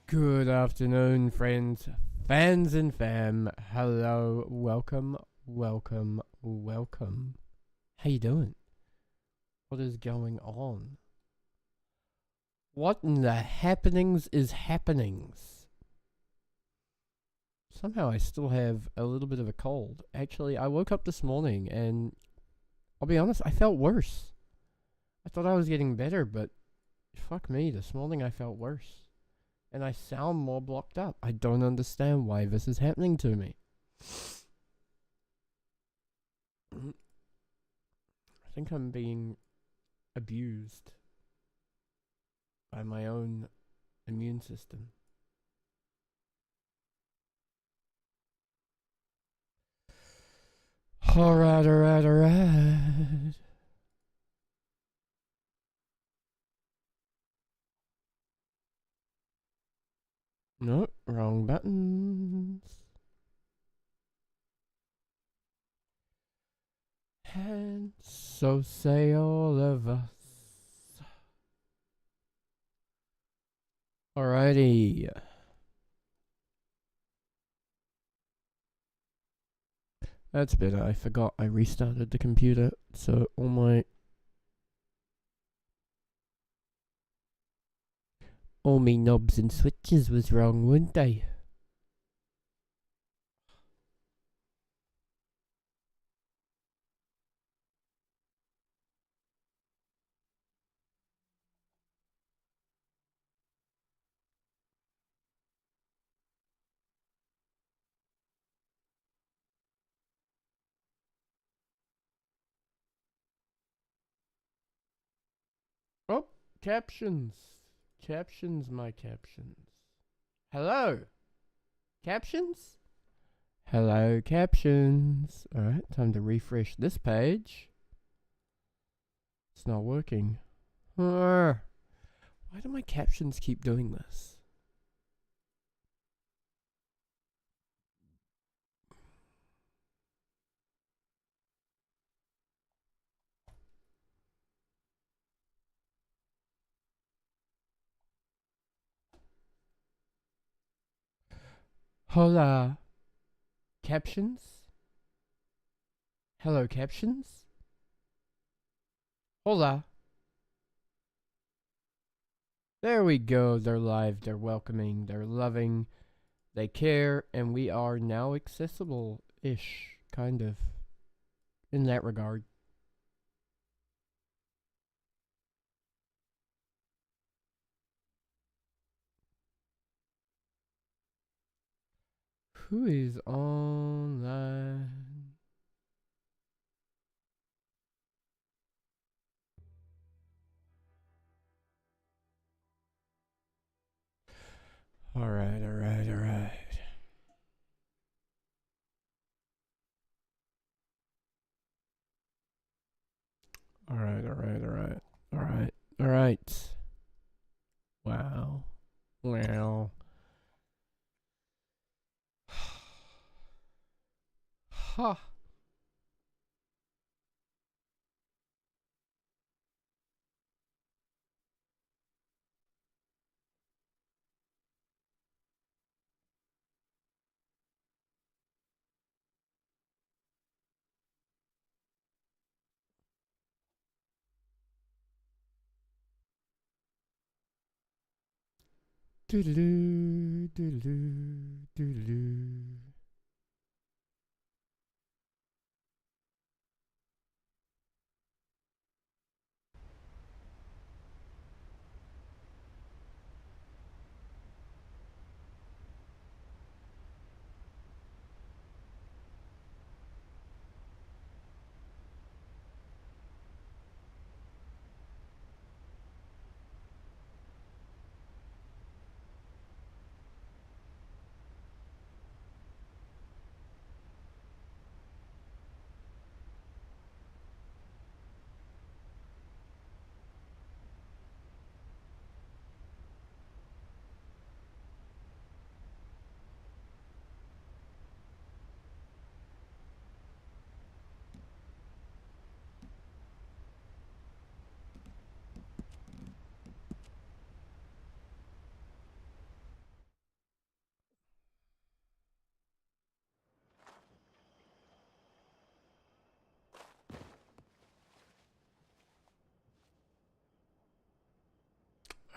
Good afternoon, friends, fans and fam. Hello, welcome, welcome, welcome. How you doing? What is going on? What in the happenings is happenings? Somehow I still have a little bit of a cold. Actually, I woke up this morning and I'll be honest, I felt worse. I thought I was getting better, but fuck me, this morning I felt worse. And I sound more blocked up. I don't understand why this is happening to me. I think I'm being abused by my own immune system. Alright. No, wrong buttons. And so say all of us. Alrighty. That's better. I forgot I restarted the computer, so all me knobs and switches was wrong, weren't they? Oh, captions. Captions, my captions. Hello. Captions? Hello, captions. Alright, time to refresh this page. It's not working. Why do my captions keep doing this? Hola. Captions? Hello, captions? Hola. There we go. They're live, they're welcoming, they're loving, they care, and we are now accessible-ish, kind of, in that regard. Who is online? Alright. Alright. Wow. Well. Ha. Doo-doo-doo.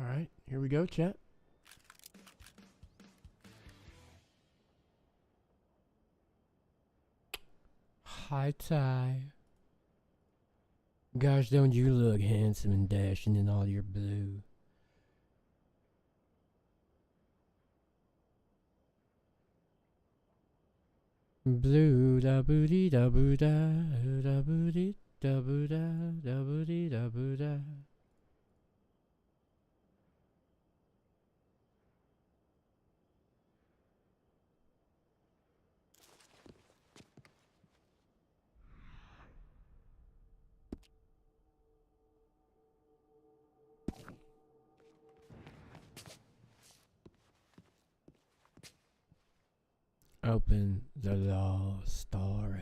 Alright, here we go, chat. Hi, Ty. Gosh, don't you look handsome and dashing in all your blue. Blue da booty da boo da booty da boo da booty da boo da. Open the law storage.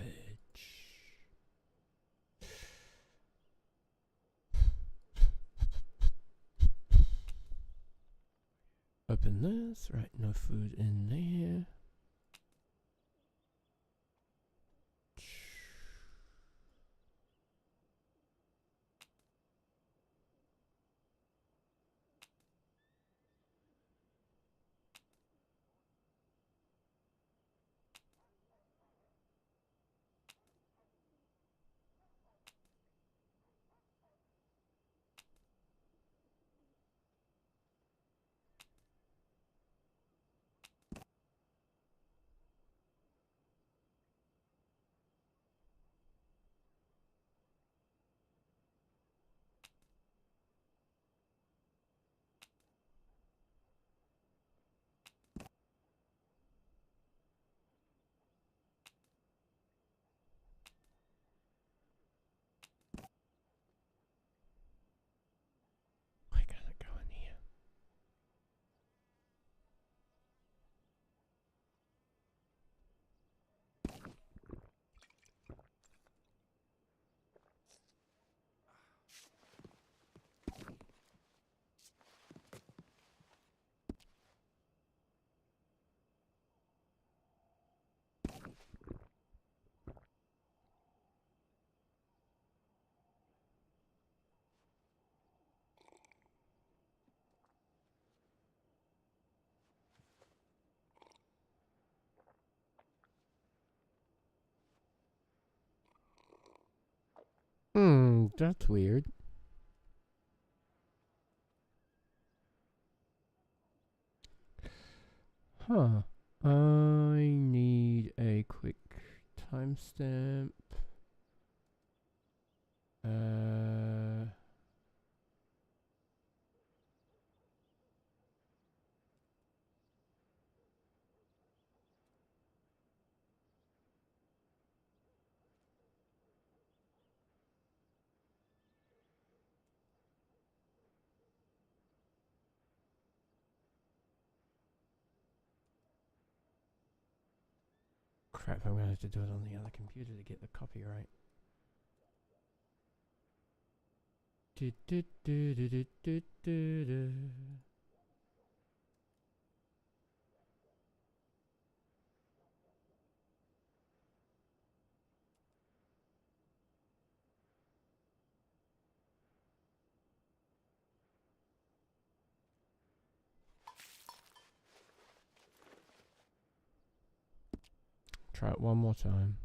Open this. Right, no food in there. Why can't it go in here? That's weird. Huh. I need a quick timestamp. Crap, I'm gonna have to do it on the other computer to get the copyright. Do, do, do, do, do, do, do, do. Try it one more time.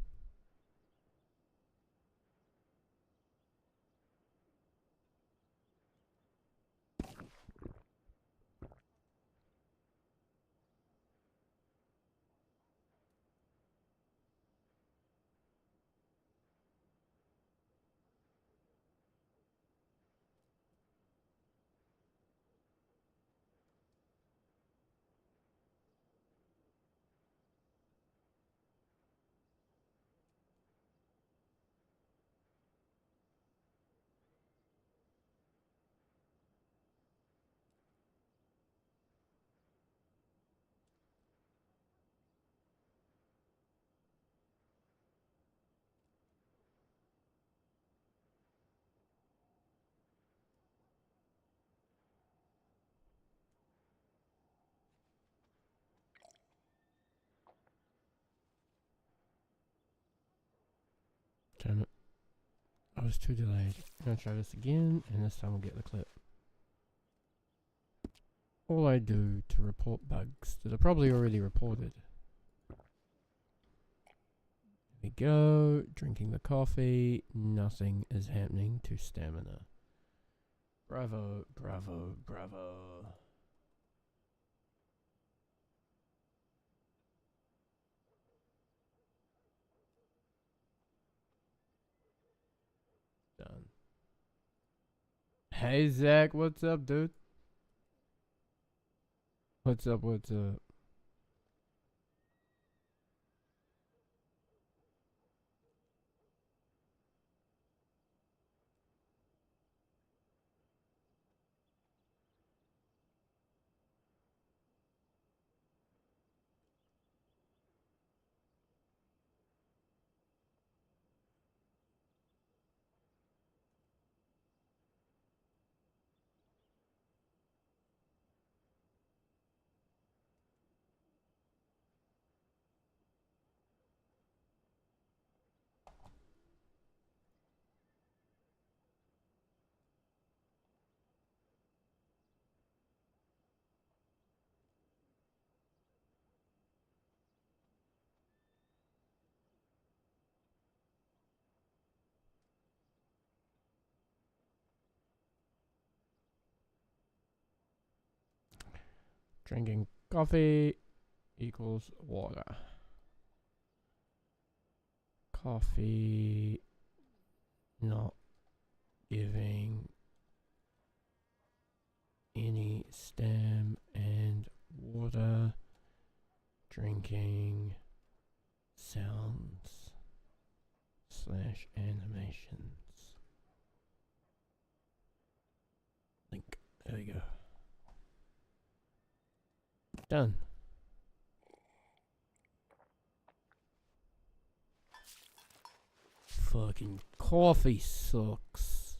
Damn it. I was too delayed. I'm gonna try this again, and this time we'll get the clip. all I do to report bugs that are probably already reported. There we go. Drinking the coffee. Nothing is happening to stamina. Bravo, bravo, bravo. Done. Hey Zach, what's up, dude? What's up, what's up? Drinking coffee equals water. Coffee not giving any stam, and water drinking sounds / animations. Link. There we go. Done. Fucking coffee sucks.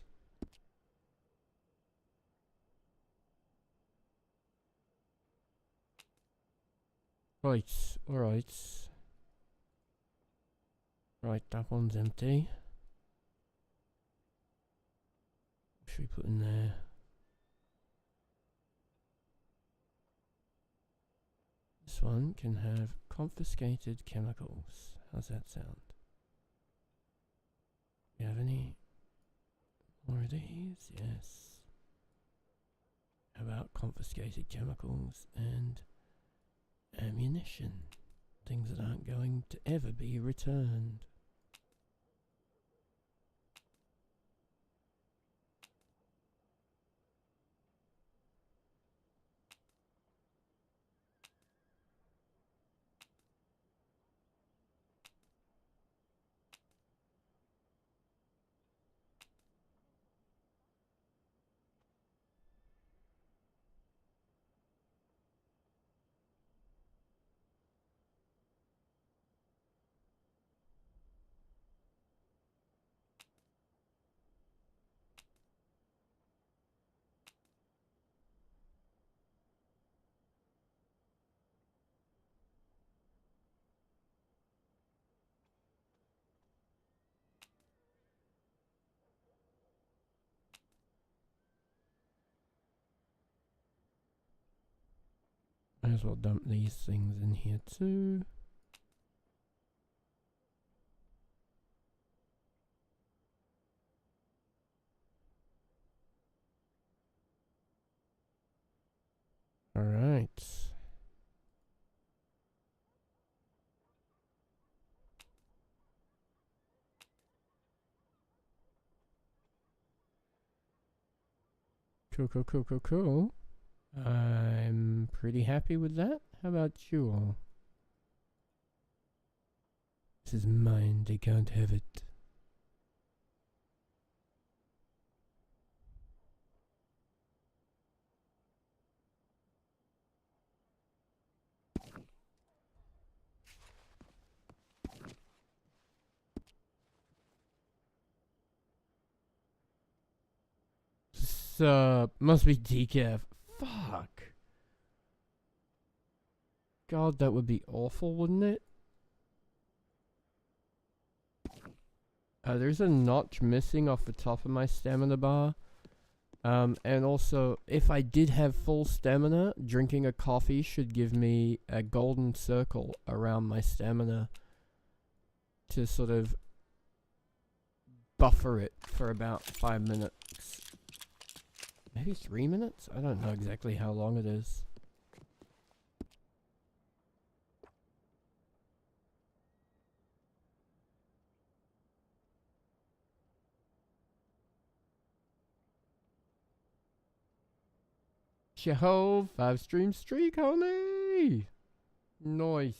Right, alright. Right, that one's empty. What should we put in there? This one can have confiscated chemicals. How's that sound? You have any more of these? Yes. How about confiscated chemicals and ammunition? Things that aren't going to ever be returned. Might as well dump these things in here too. Alright. Cool. I'm pretty happy with that. How about you all? This is mine, they can't have it. Must be decaf. Fuck. God, that would be awful, wouldn't it? There's a notch missing off the top of my stamina bar. And also, if I did have full stamina, drinking a coffee should give me a golden circle around my stamina to sort of buffer it for about 5 minutes. Maybe 3 minutes? I don't know exactly how long it is. Yo, 5-stream streak, homie! Nice.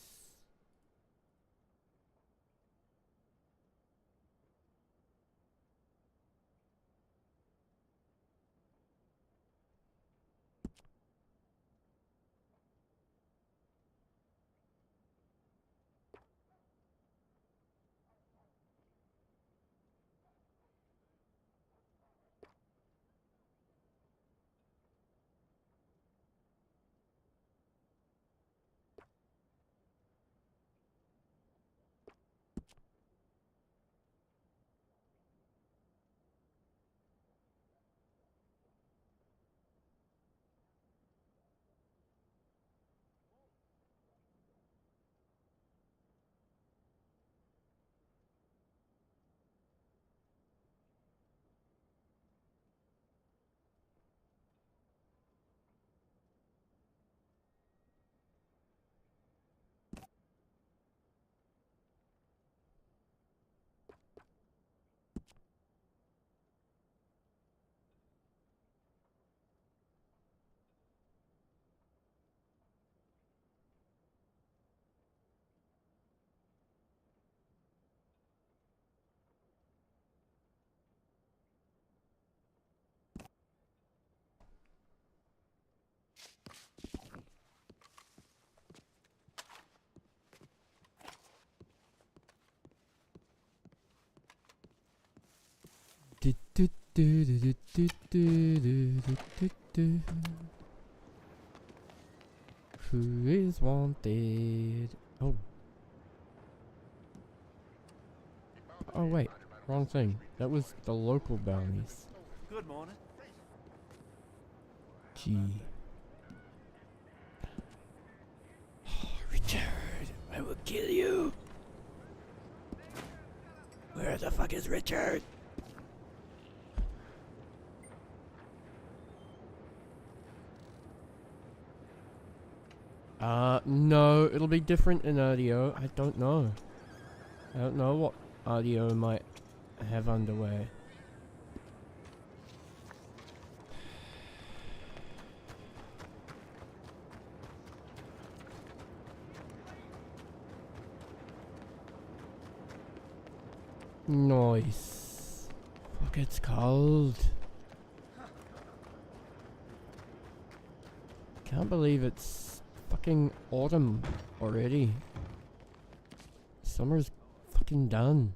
Who is wanted? Oh. Oh wait, wrong thing. That was the local bounties. Good morning. Gee. Richard, I will kill you. Where the fuck is Richard? No, it'll be different in audio. I don't know. I don't know what audio might have underway. Nice. Fuck, it's cold. Can't believe it's fucking autumn already. Summer's fucking done.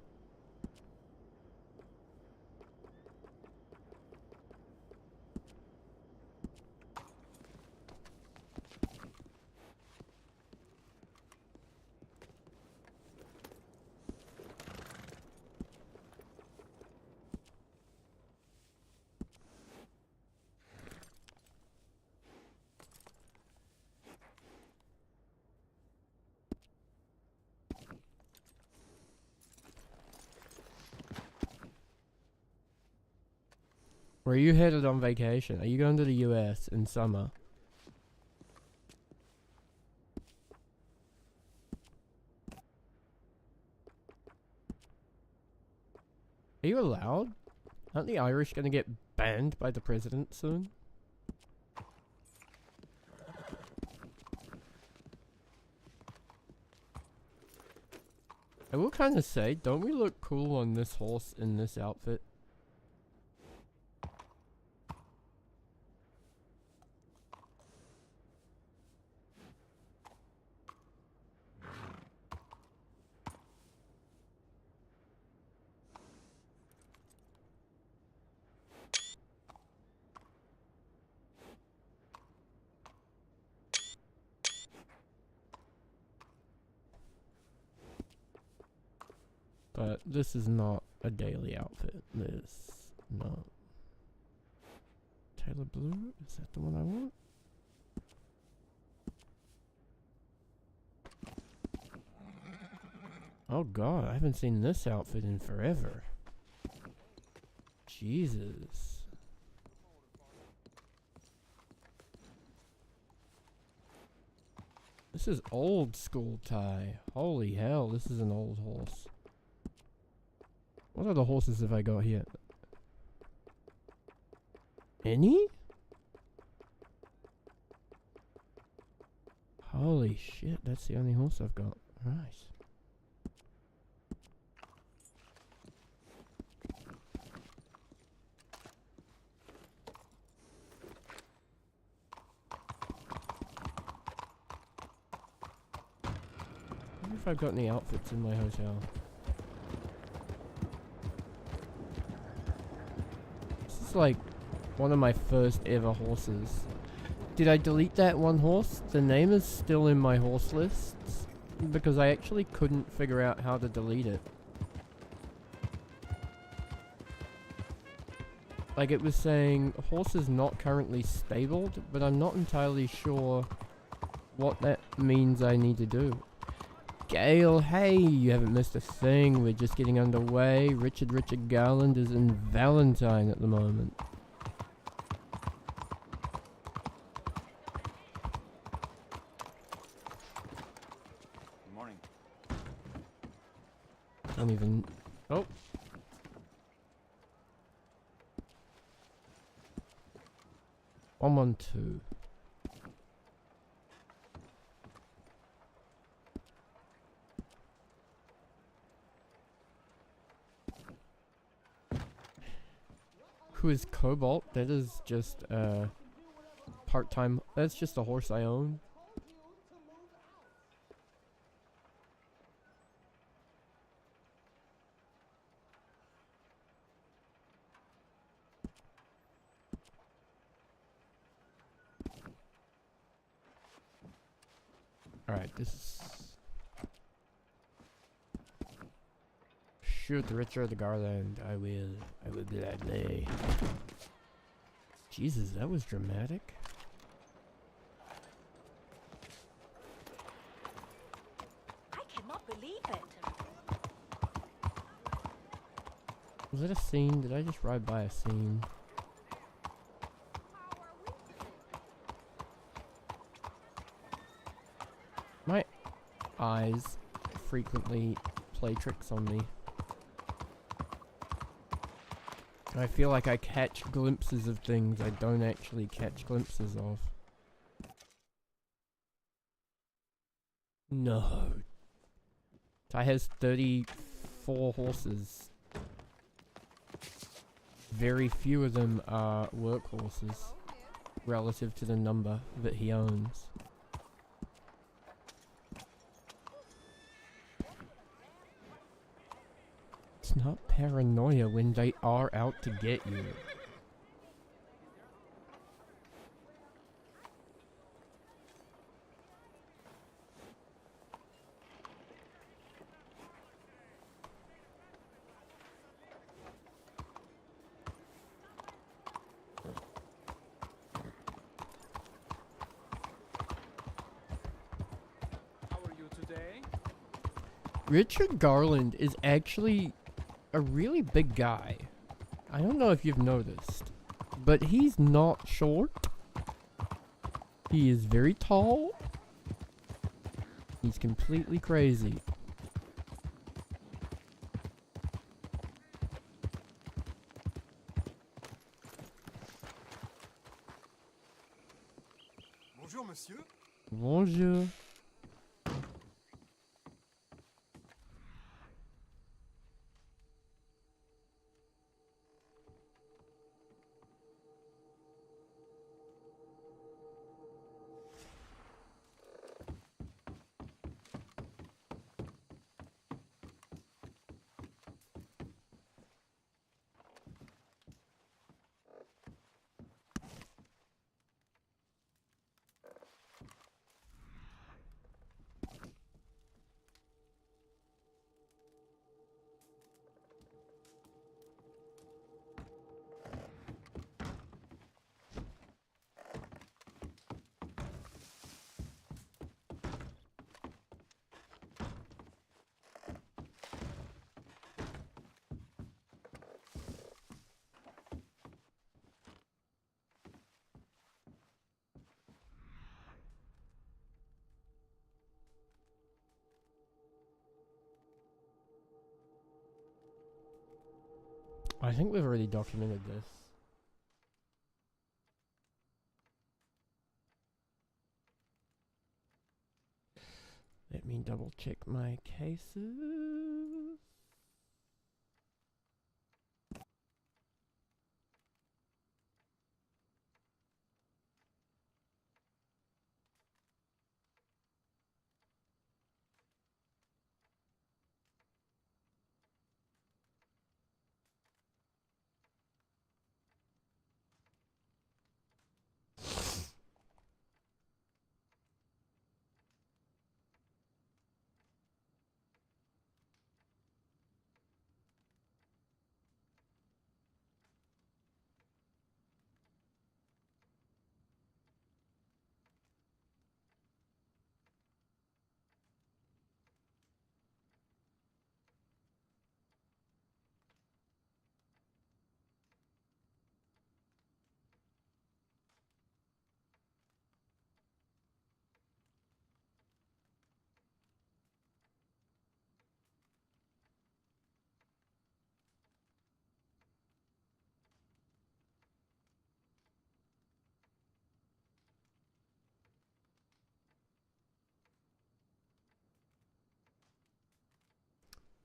Where are you headed on vacation? Are you going to the US in summer? Are you allowed? Aren't the Irish gonna get banned by the president soon? I will kind of say, don't we look cool on this horse in this outfit? But this is not a daily outfit. This not. color blue. Is that the one I want? Oh god, I haven't seen this outfit in forever. Jesus. This is old school Ty. Holy hell, this is an old horse. What other horses have I got here? Any? Holy shit, that's the only horse I've got. Right. I wonder if I've got any outfits in my hotel. This is like one of my first ever horses. Did I delete that one horse? The name is still in my horse lists because I actually couldn't figure out how to delete it. Like it was saying horse is not currently stabled, but I'm not entirely sure what that means I need to do. Gail, hey, you haven't missed a thing. We're just getting underway. Richard Garland is in Valentine at the moment. Good morning. Don't even... Oh. I'm on 2. Who is Cobalt? That is just part-time. That's just a horse I own. Alright, this is... Shoot Richard Garland. I will gladly. Jesus, that was dramatic. I cannot believe it. Was it a scene? Did I just ride by a scene? My eyes frequently play tricks on me. I feel like I catch glimpses of things I don't actually catch glimpses of. No. Ty has 34 horses. Very few of them are workhorses relative to the number that he owns. It's not paranoia when they are out to get you. How are you today? Richard Garland is actually a really big guy. I don't know if you've noticed, but he's not short. He is very tall. He's completely crazy. Bonjour, monsieur. Bonjour. think we've already documented this. Let me double check my cases.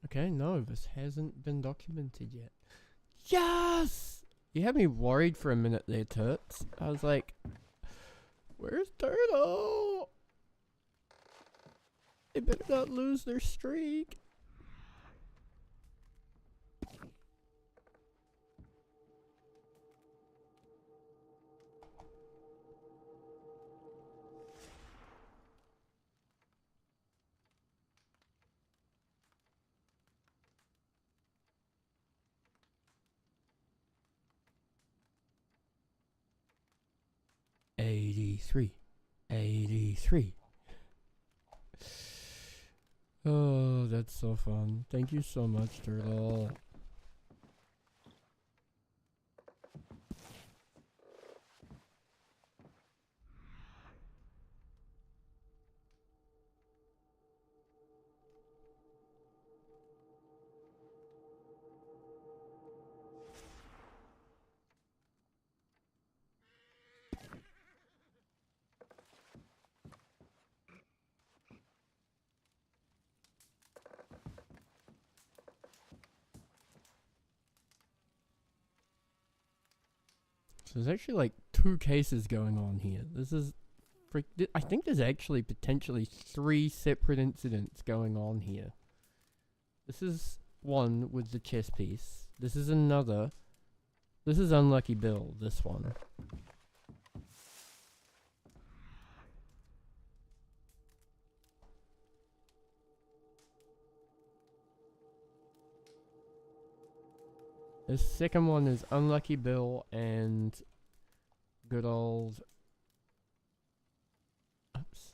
Okay, no, this hasn't been documented yet. Yes! You had me worried for a minute there, Toots. I was like, where's Turtle? They better not lose their streak. '83. Oh, that's so fun. Thank you so much, Turtle. So there's actually like 2 cases going on here. This is I think there's actually potentially 3 separate incidents going on here. This is one with the chess piece. This is another. This is Unlucky Bill, this one. The second one is Unlucky Bill and good old... Oops.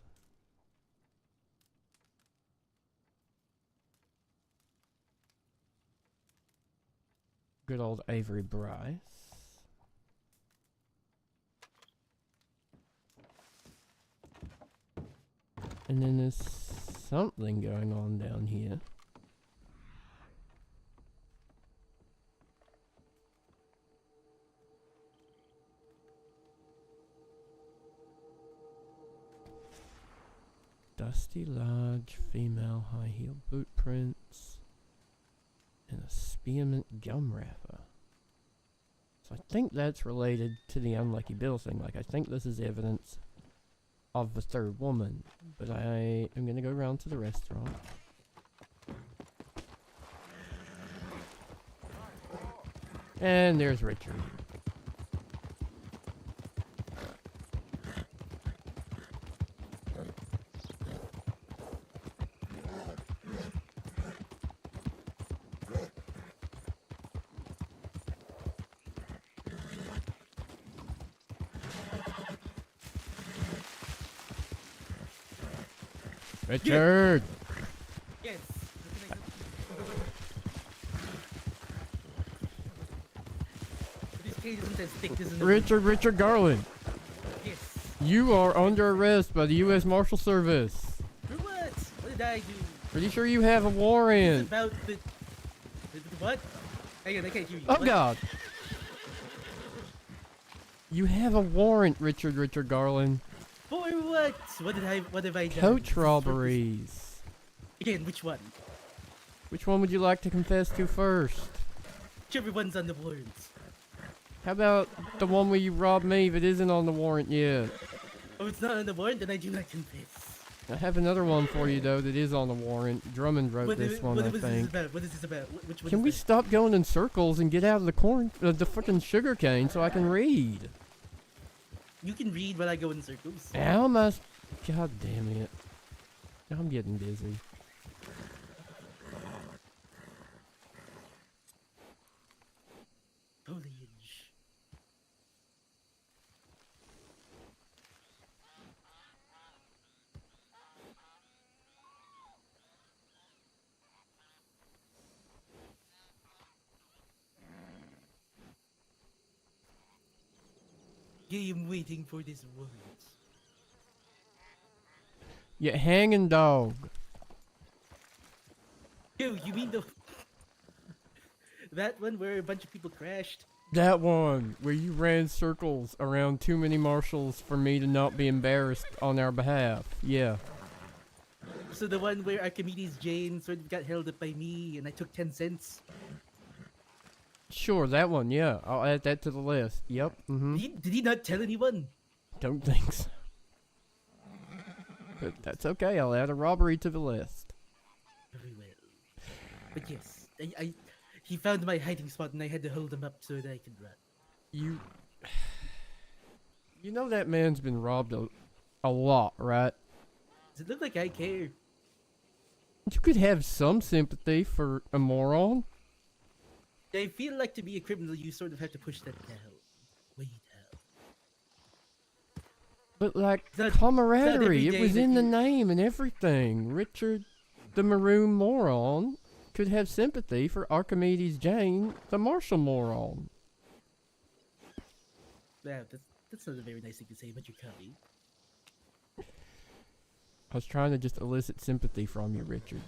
Good old Avery Bryce. And then there's something going on down here. Dusty large female high heel boot prints and a spearmint gum wrapper. So I think that's related to the Unlucky Bill thing. Like, I think this is evidence of the third woman. But I am gonna go around to the restaurant. And there's Richard. Richard! Yes. This cage isn't as thick as Richard Garland! Yes. You are under arrest by the U.S. Marshal Service. For what? What did I do? Pretty sure you have a It's warrant. about the what? Hang on, I can't hear you. Oh What? God! You have a warrant, Richard Garland. For what? What have I done? Coach robberies. Again, which one? Which one would you like to confess to first? Whichever one's on the warrants. How about the one where you robbed me that isn't on the warrant yet? Oh, it's not on the warrant, then I do not confess. I have another one for you though that is on the warrant. Drummond wrote this one, I What is think. this about? What is this about? Which one Can is we that? stop going in circles and get out of the the fucking sugar cane so I can read? You can read while I go in circles. How am I? God damn it! I'm getting dizzy. Foliage. Game waiting for this warrant. Yeah, hanging dog. Yo, you mean the that one where a bunch of people crashed? That one where you ran circles around too many marshals for me to not be embarrassed on our behalf. Yeah. So the one where Archimedes Jane sort of got held up by me and I took 10 cents? Sure, that one, yeah. I'll add that to the list. Yep, mm-hmm. Did he not tell anyone? Don't think so. But that's okay, I'll add a robbery to the list. Very well. But yes, he found my hiding spot and I had to hold him up so that I could run. You know that man's been robbed a lot, right? Does it look like I care? You could have some sympathy for a moron. I feel like to be a criminal you sort of have to push that down. Way down. But like, It's not camaraderie, every it day was that in the you- name and everything. Richard, the maroon moron, could have sympathy for Archimedes Jane, the martial moron. Wow, that's not a very nice thing to say about your colleague. I was trying to just elicit sympathy from you, Richard.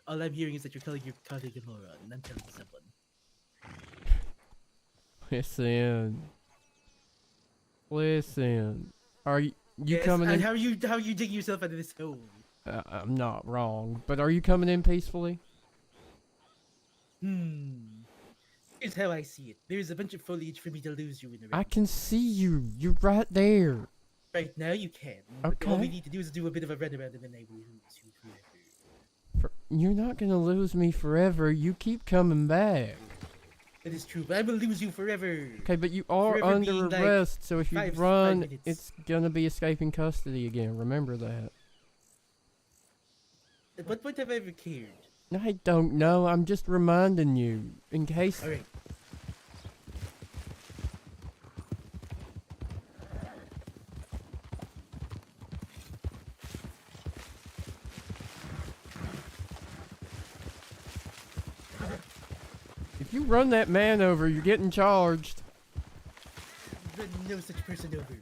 All I'm hearing is that you're calling your colleague a moron, and I'm telling someone. Listen. Are you Yes, coming and in? how are you digging yourself out of this hole? I'm not wrong, but are you coming in peacefully? Here's how I see it. There's a bunch of foliage for me to lose you in the I rain. can see you. You're right there. Right now you can. But all we Okay. need to do is do a bit of a runaround and then I will lose you forever. You're not gonna lose me forever. You keep coming back. That is true, but I will lose you forever. Okay, but you are Forever under being, like, arrest, so if you 5 run, minutes. it's gonna be escaping custody again. Remember that. At what point have I ever cared? I don't know. I'm just reminding you in case. Alright. If you run that man over, you're getting charged. Run no such person over.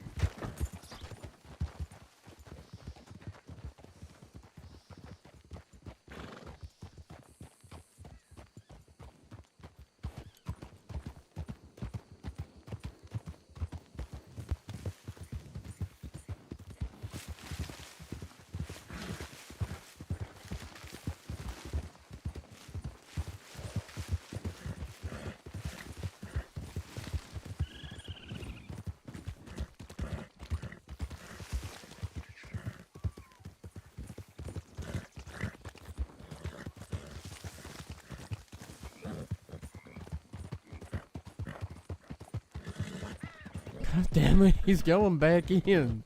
God damn it, he's going back in.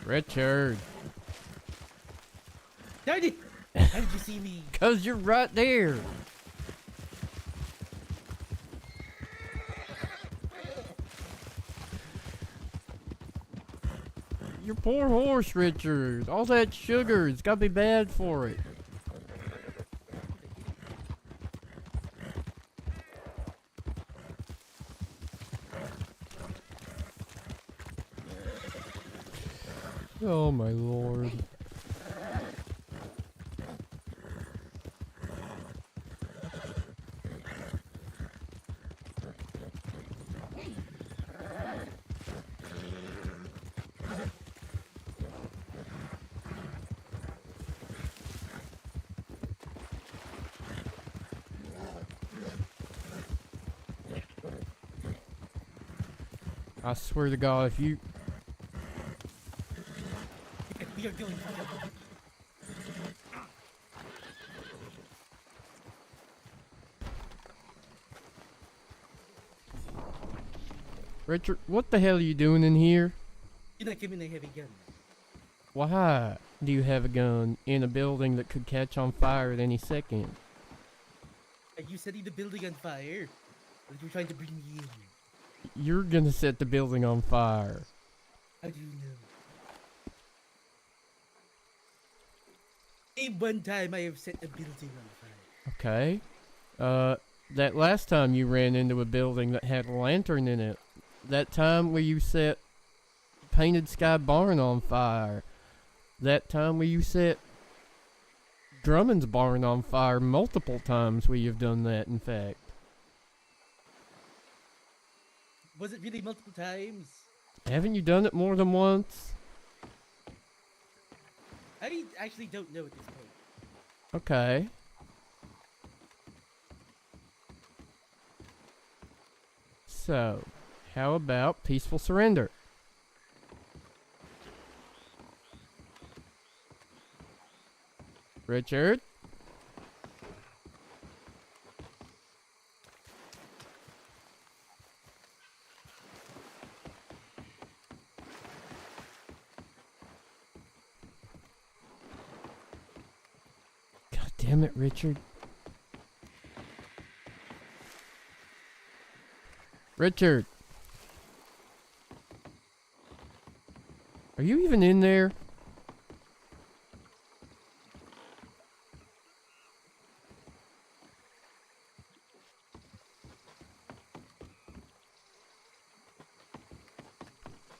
Richard, Darn it! How did you see me? 'cause you're right there. Your poor horse, Richard. All that sugar, it's gotta be bad for it. Oh my lord. I swear to God, if you... Okay, we are going. Richard, what the hell are you doing in here? You're not giving a heavy gun. Why do you have a gun in a building that could catch on fire at any second? Are you setting the building on fire? Or are you trying to bring me in? You're gonna set the building on fire. How do you know? Name one time I have set a building on fire. Okay. That last time you ran into a building that had a lantern in it. That time where you set Painted Sky Barn on fire. That time where you set Drummond's barn on fire multiple times where you've done that, in fact. Was it really multiple times? Haven't you done it more than once? I actually don't know at this point. Okay. So, how about peaceful surrender? Richard? God damn it, Richard. Richard! Are you even in there?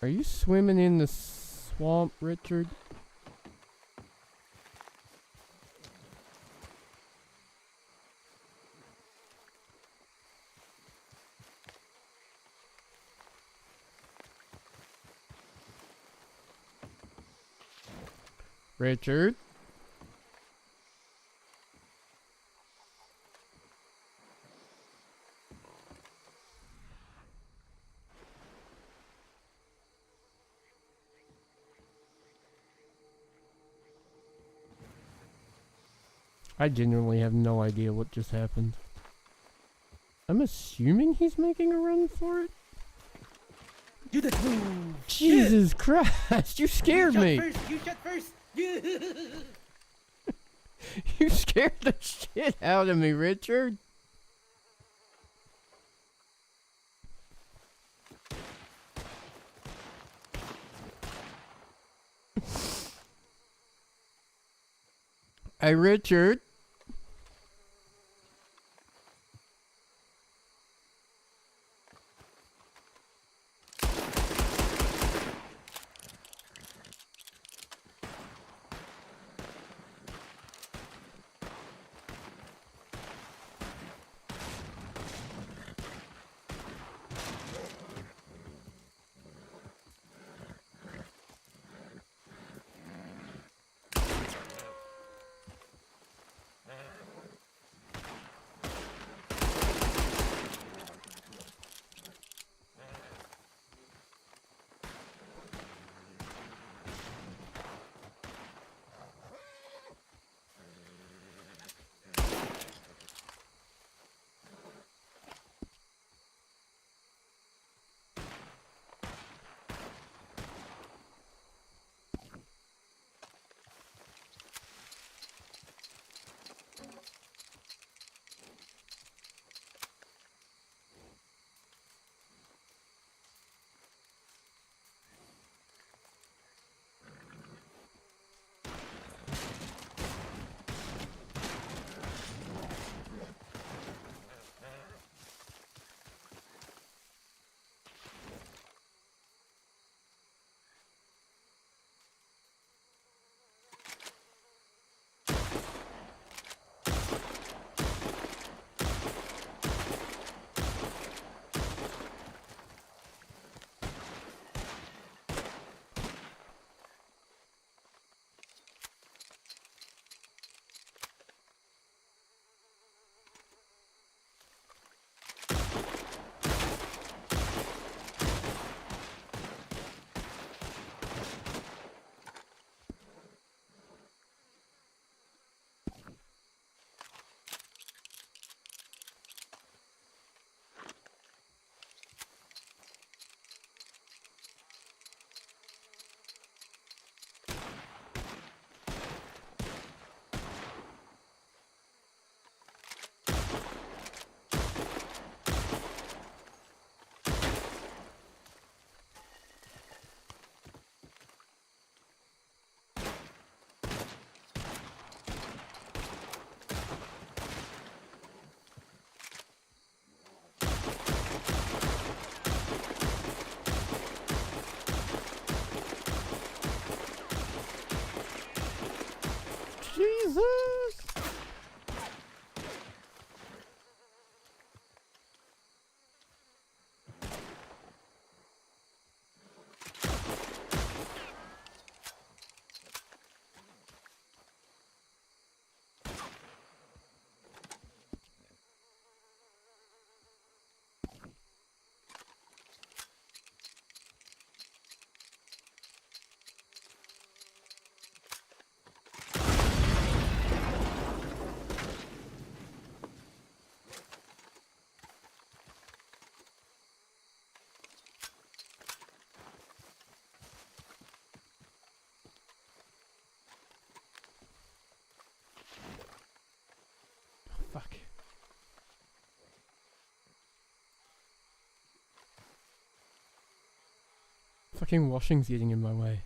Are you swimming in the swamp, Richard? Richard? I genuinely have no idea what just happened. I'm assuming he's making a run for it? You did move! Jesus Christ, you scared me! You shot first! You scared the shit out of me, Richard. Hey, Richard. Jesus! Fuck. Fucking washing's getting in my way.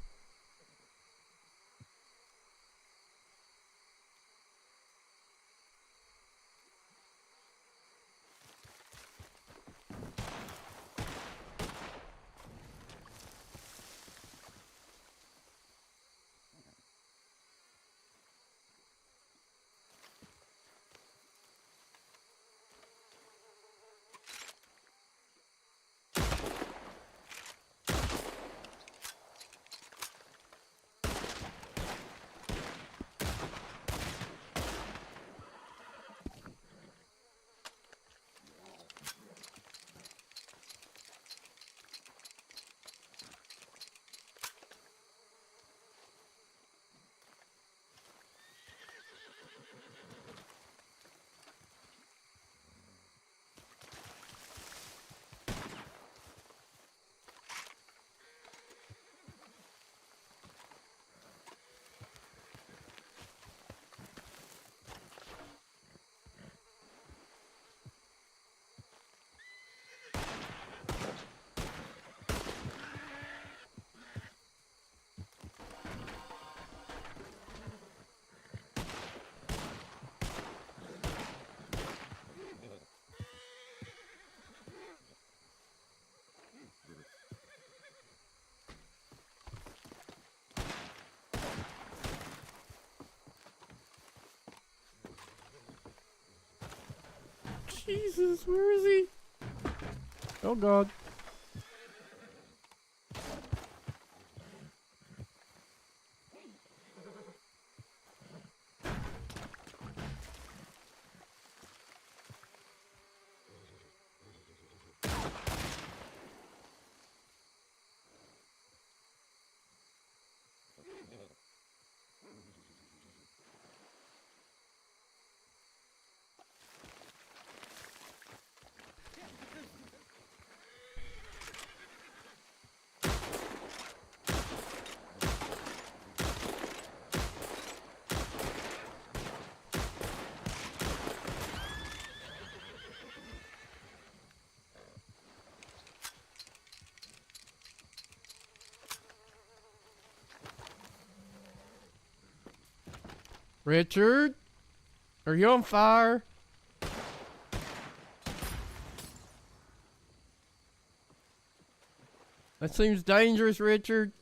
Jesus, where is he? Oh god. Richard? Are you on fire? That seems dangerous, Richard.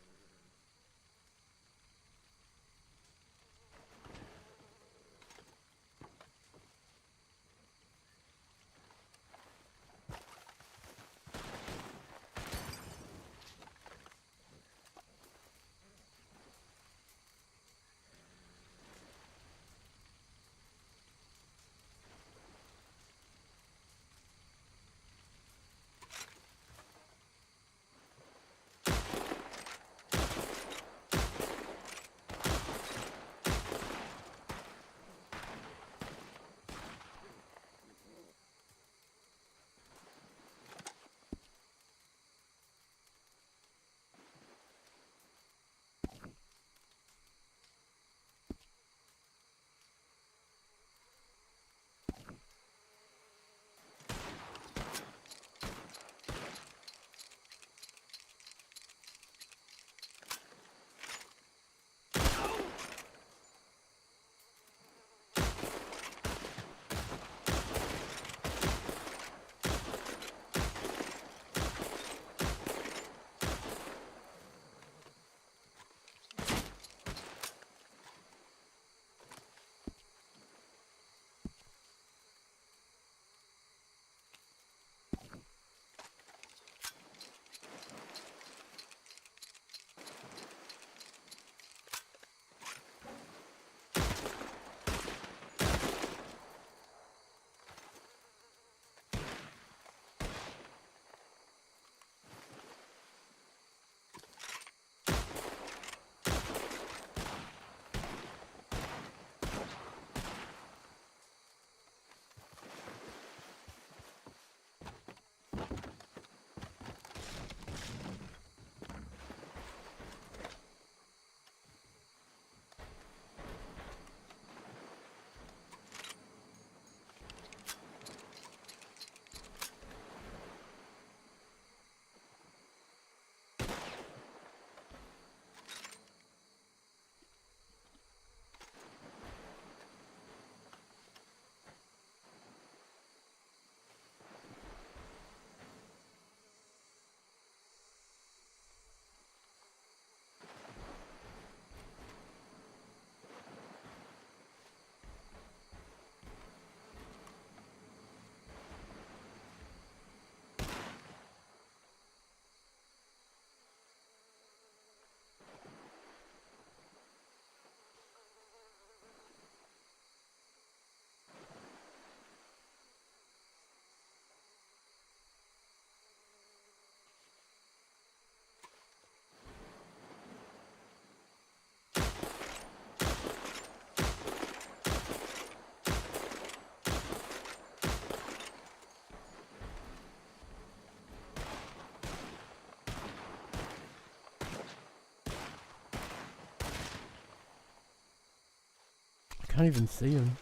can't even see him.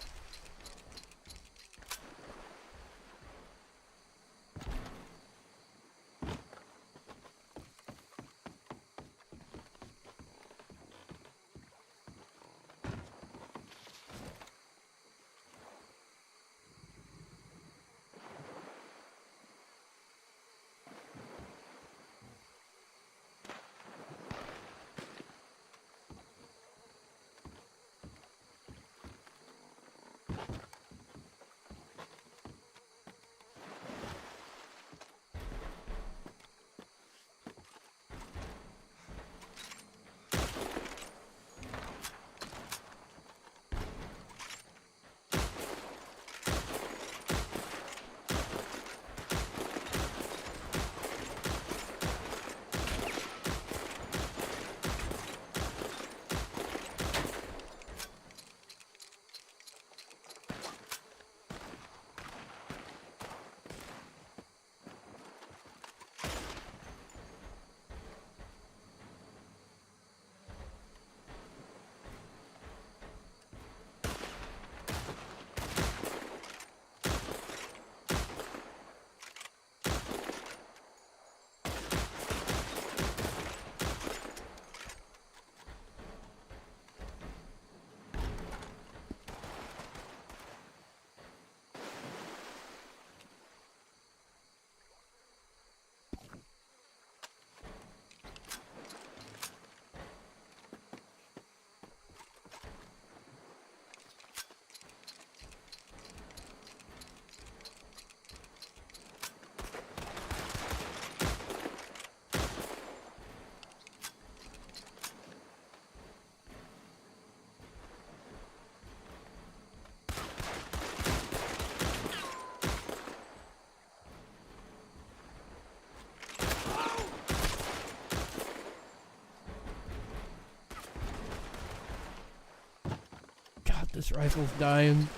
God, this rifle's dying.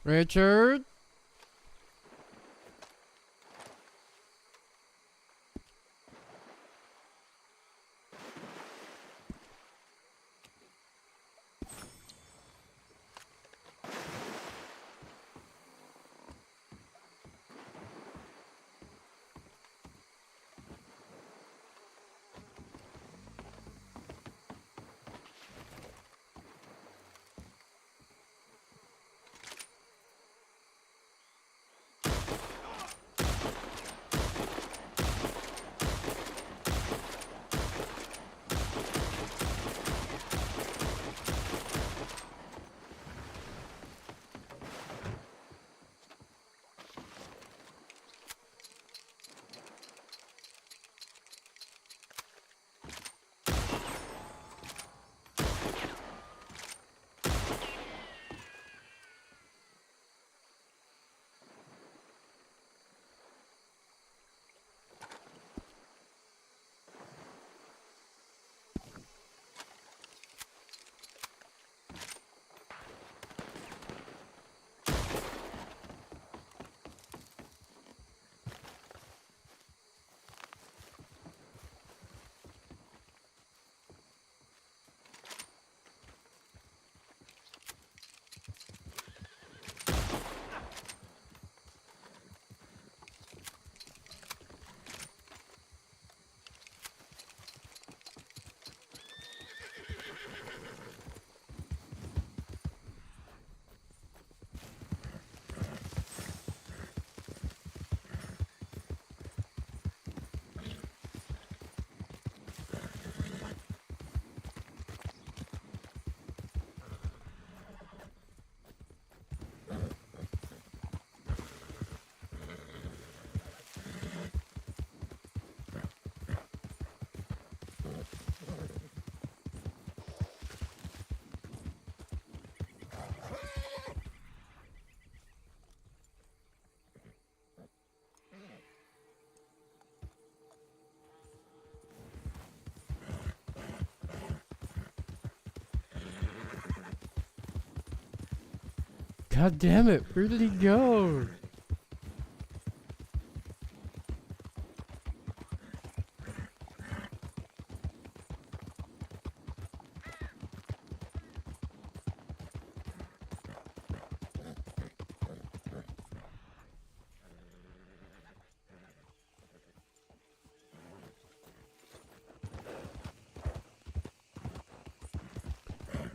Richard? God damn it, where did he go?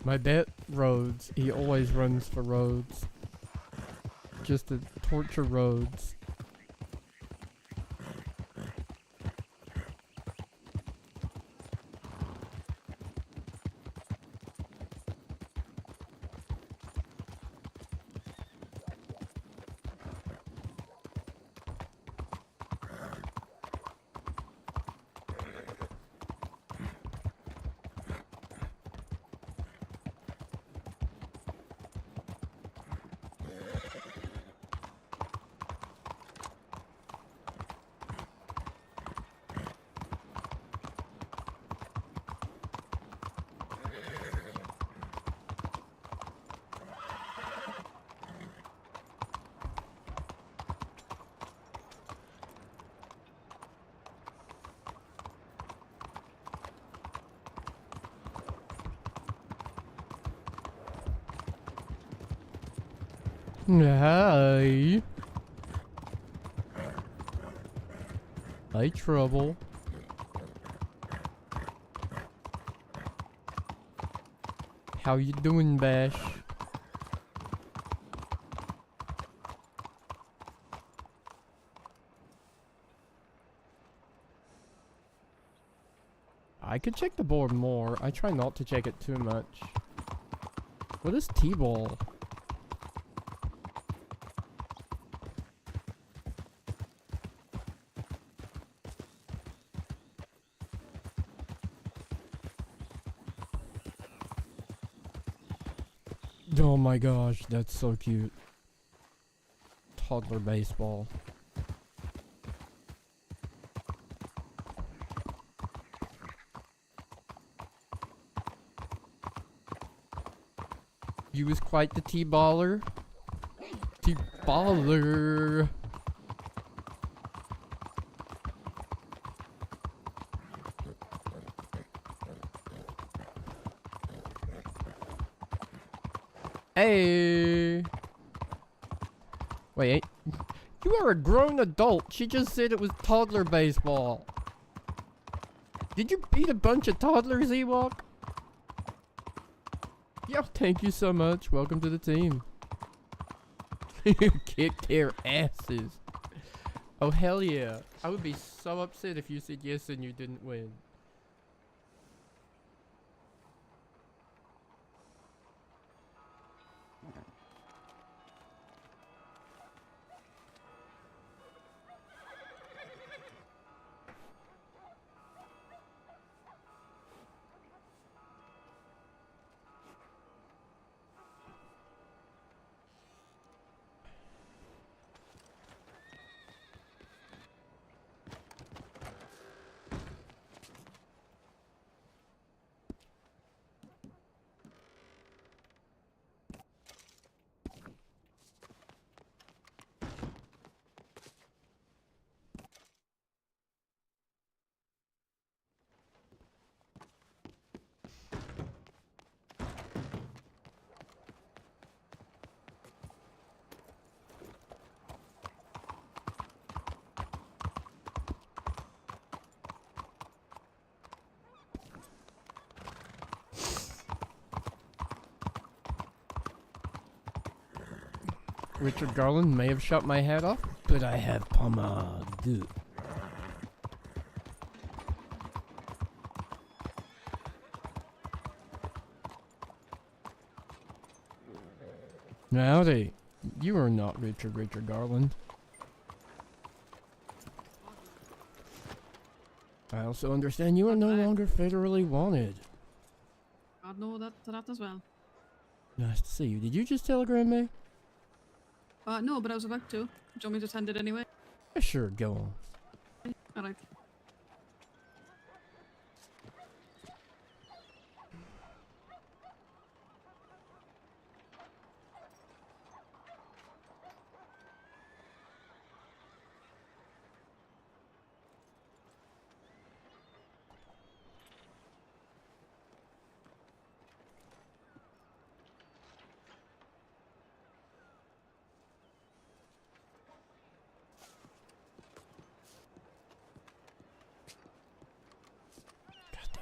My bet, Rhodes. He always runs for Rhodes. Just to torture Rhodes. Hi. Hi, Trouble. How you doing, Bash? I could check the board more. I try not to check it too much. What is T-ball? Oh my gosh, that's so cute. Toddler baseball. You was quite the T-baller. T-baller. Hey. Wait, you are a grown adult. She just said it was toddler baseball. Did you beat a bunch of toddlers, Ewok? Yo, thank you so much. Welcome to the team. You kicked their asses. Oh, hell yeah. I would be so upset if you said yes and you didn't win. Richard Garland may have shot my head off, but I have pomade. Howdy. You are not Richard Garland. I also understand you are no longer federally wanted. God know that as well. Nice to see you. Did you just telegram me? No, but I was about to. Do you want me to send it anyway? Yeah, sure, go on. Alright.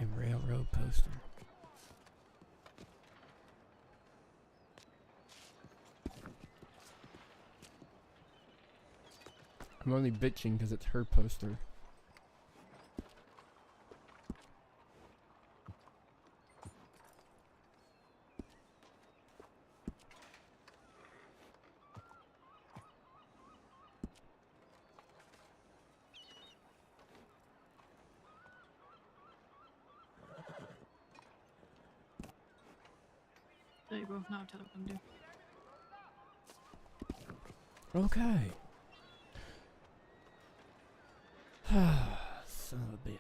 Goddamn railroad poster. I'm only bitching because it's her poster. There you go. Now tell her what I'm doing. Okay. Son of a bitch.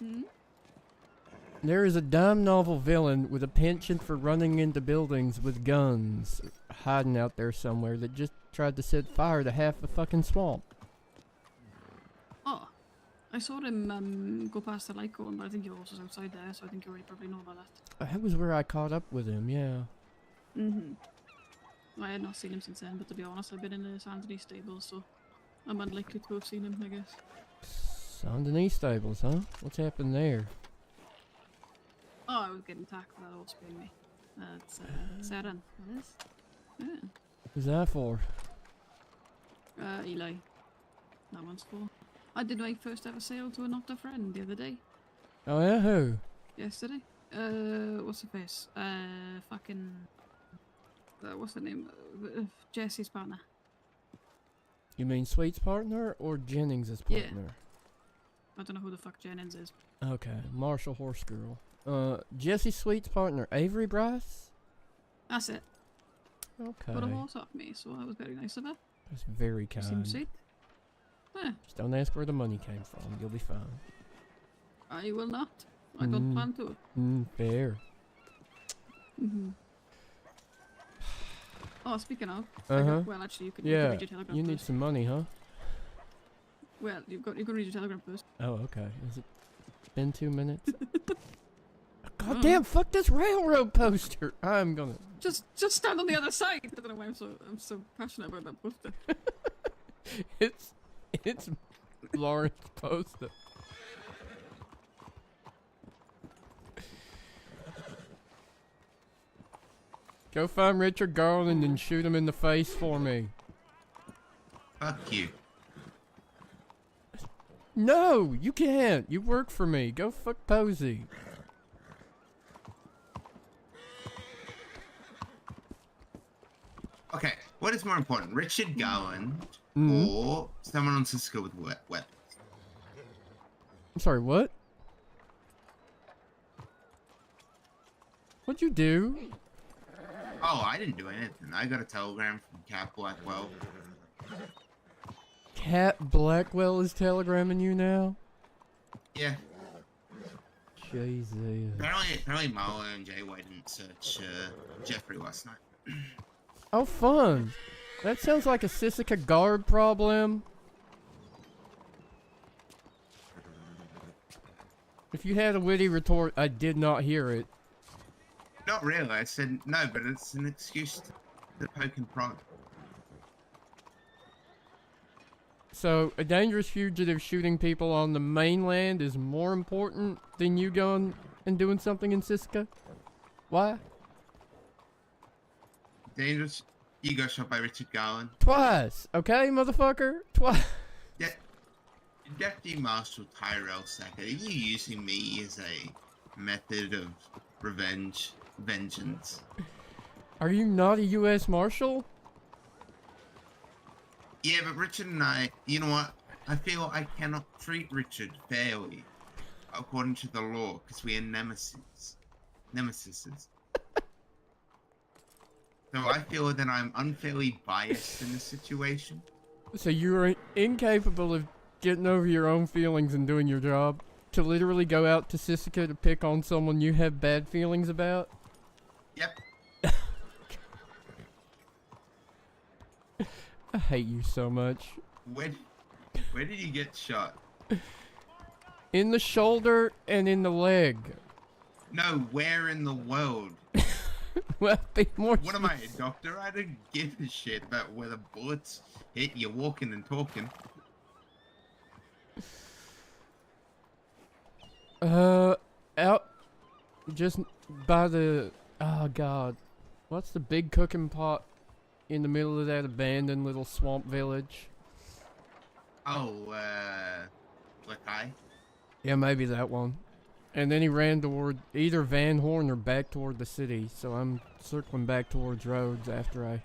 Hmm? There is a dime novel villain with a penchant for running into buildings with guns hiding out there somewhere that just tried to set fire to half the fucking swamp. Oh. I saw him go past the light going, but I think he also was outside there, so I think you already probably know about that. That was where I caught up with him, yeah. I had not seen him since then, but to be honest, I've been in the Saint Denis stables, so I'm unlikely to have seen him, I guess. Saint Denis stables, huh? What's happened there? Oh, I was getting attacked by that old spring me. That's Saren, that is. Yeah. Who's that for? Eli. That one's for. I did my first ever sale to a not a friend the other day. Oh yeah, who? Yesterday. What's her face? Fucking. What's her name? Jesse's partner. You mean Sweet's partner or Jennings' Yeah. partner? I don't know who the fuck Jennings is. Okay, Marshall Horse Girl. Jesse Sweet's partner, Avery Bryce? That's it. Okay. Put a horse off me, so that was very nice of her. That's very She seemed kind. sweet. Yeah, Just don't ask where the money came from. You'll be fine. I will not. I don't plan to. Fair. Oh, speaking of. Well, actually, you can Yeah, read your telegram you need first. some money, huh? Well, you can read your telegram first. Oh, okay. Has it been 2 minutes? God damn, fuck this railroad poster! I'm gonna... Just stand on the other side. I don't know why I'm so passionate about that poster. It's Lawrence poster. Go find Richard Garland and shoot him in the face for me. Fuck you. No, you can't. You work for me. Go fuck Posey. Okay, what is more important, Richard Garland or someone on Cisco with weapons? I'm sorry, what? What'd you do? Oh, I didn't do anything. I got a telegram from Cat Blackwell. Cat Blackwell is telegramming you now? Yeah. Jesus. Apparently Marlo and Jay White didn't search Jeffrey last night. Oh, fun. That sounds like a Sissika guard problem. If you had a witty retort, I did not hear it. Not really. I said no, but it's an excuse to poke and prod. So, a dangerous fugitive shooting people on the mainland is more important than you going and doing something in Sissika? Why? Dangerous. You got shot by Richard Garland. Twice, okay, motherfucker? Twice. Deputy Marshal Tyrell Sackett, are you using me as a method of vengeance? Are you not a U.S. Marshal? Yeah, but Richard and I, you know what? I feel I cannot treat Richard fairly, according to the law, because we are nemesises. So I feel that I'm unfairly biased in this situation. So you are incapable of getting over your own feelings and doing your job? To literally go out to Sissika to pick on someone you have bad feelings about? Yep. I hate you so much. Where did you get shot? In the shoulder and in the leg. No, where in the world? Well, be more What am I, a doctor? I don't give a shit about where the bullets hit you walking and talking. Out just by the, oh god, what's the big cooking pot in the middle of that abandoned little swamp village? Oh, Lakai? Yeah, maybe that one. And then he ran toward either Van Horn or back toward the city, so I'm circling back towards Rhodes after I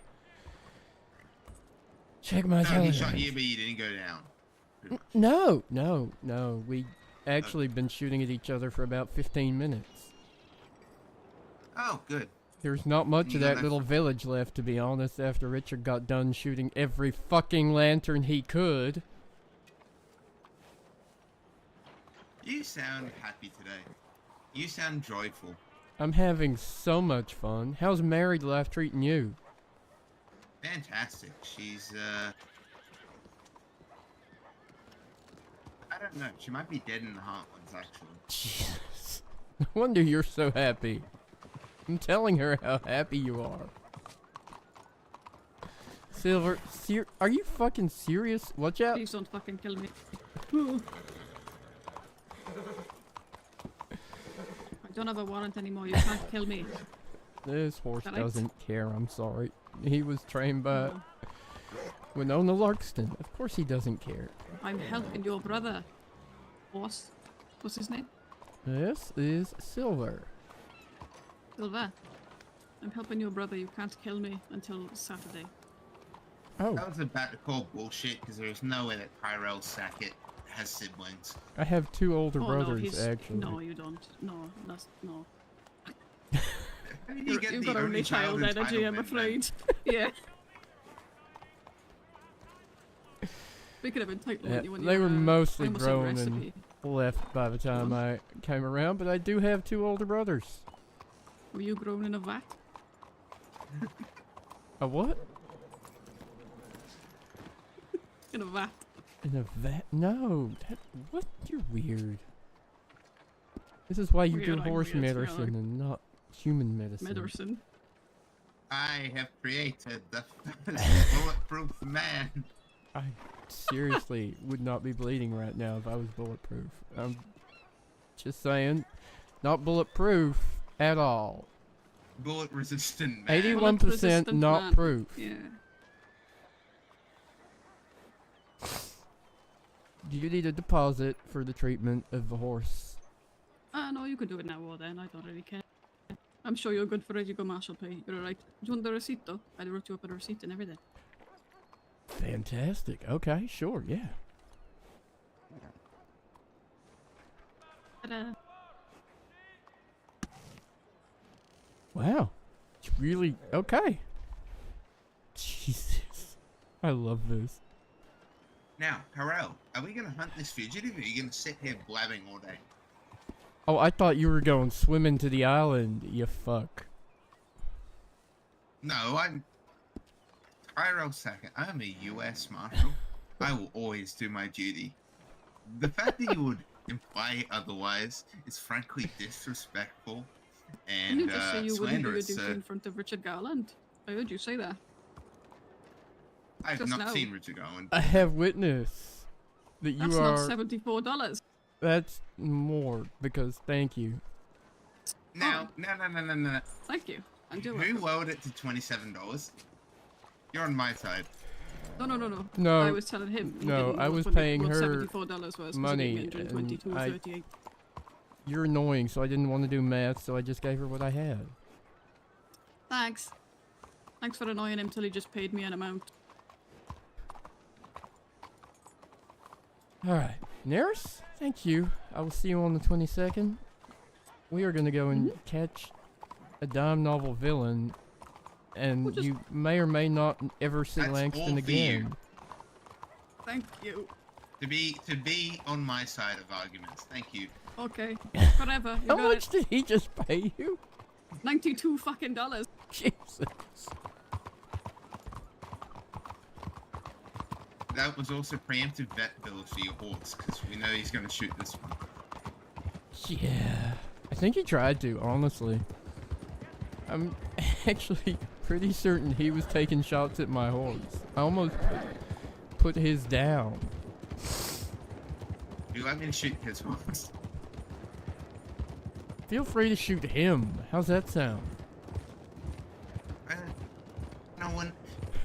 check my No, he shot telegrams. you, but you didn't go down. No. We actually been shooting at each other for about 15 minutes. Oh, good. There's not much of No, that that's- little village left, to be honest, after Richard got done shooting every fucking lantern he could. You sound happy today. You sound joyful. I'm having so much fun. How's married life treating you? Fantastic. She's, I don't know. She might be dead in the heartlands, actually. Jesus. No wonder you're so happy. I'm telling her how happy you are. Silver, are you fucking serious? Watch out. Please don't fucking kill me. I don't have a warrant anymore. You can't kill me. This horse Correct. doesn't care, I'm sorry. He was trained by No. Winona Larkston. Of course he doesn't care. I'm helping your brother. What's his name? This is Silver. Silva. I'm helping your brother. You can't kill me until Saturday. Oh, I was about to call bullshit because there's no way that Tyrell Sackett has siblings. I have two older Oh brothers, no, he's actually. no, you don't. No, no. How did you get You've the got only child energy, I'm entitlement, afraid. Yeah. Speaking of entitlement, Yeah, when they you, were mostly I almost grown said and recipe. left by the time I came around, but I do have two older brothers. Were you grown in a vat? A what? In a vat. In a vet? No. What? You're weird. This is why you Weird, do I'm horse weird, yeah, medicine like- and not human medicine. Medicine. I have created the first bulletproof man. I seriously would not be bleeding right now if I was bulletproof. I'm just saying, not bulletproof at all. Bullet resistant man. 81% Bullet-resistant not man. proof. Yeah. Do you need a deposit for the treatment of the horse? No, you could do it now or then. I don't really care. I'm sure you're good for it. You go Marshall pay. You're alright. Do you want the receipt though? I wrote you up a receipt and everything. Fantastic. Okay, sure, yeah. Ta-da. Wow. It's really okay. Jesus. I love this. Now, Harrell, are we gonna hunt this fugitive or are you gonna sit here blabbing all day? Oh, I thought you were going swimming to the island, you fuck. No, I'm Tyrell Sackett. I'm a U.S. Marshal. I will always do my duty. The fact that you would imply otherwise is frankly disrespectful Didn't you and just say you wouldn't do your slanderous. duty in front of Richard Garland? I heard you say that. I've just not now. seen Richard Garland. I have witness that you That's are... not $74. That's more, because thank you. Now, no. Thank you. I'm doing Who it. lowered it to $27? You're on my side. No. No, I was telling him. he no, didn't I know was what paying what her $74 was. 'cause he money, gave me and 122.38. you're annoying, so I didn't want to do math, so I just gave her what I had. Thanks. Thanks for annoying him till he just paid me an amount. Alright, Neris, thank you. I will see you on the 22nd. We are going to go and catch a dime novel villain, and We'll just- you may or may not ever see That's all Langston for you. again. Thank you. To be on my side of arguments. Thank you. Okay. Whatever. You How got much it. did he just pay you? $92 fucking dollars. Jesus. That was also preemptive vet bill for your horse, because we know he's going to shoot this one. Yeah. I think he tried to, honestly. I'm actually pretty certain he was taking shots at my horse. I almost put his down. Would you like me to shoot his horse? Feel free to shoot him. How's that sound? No one.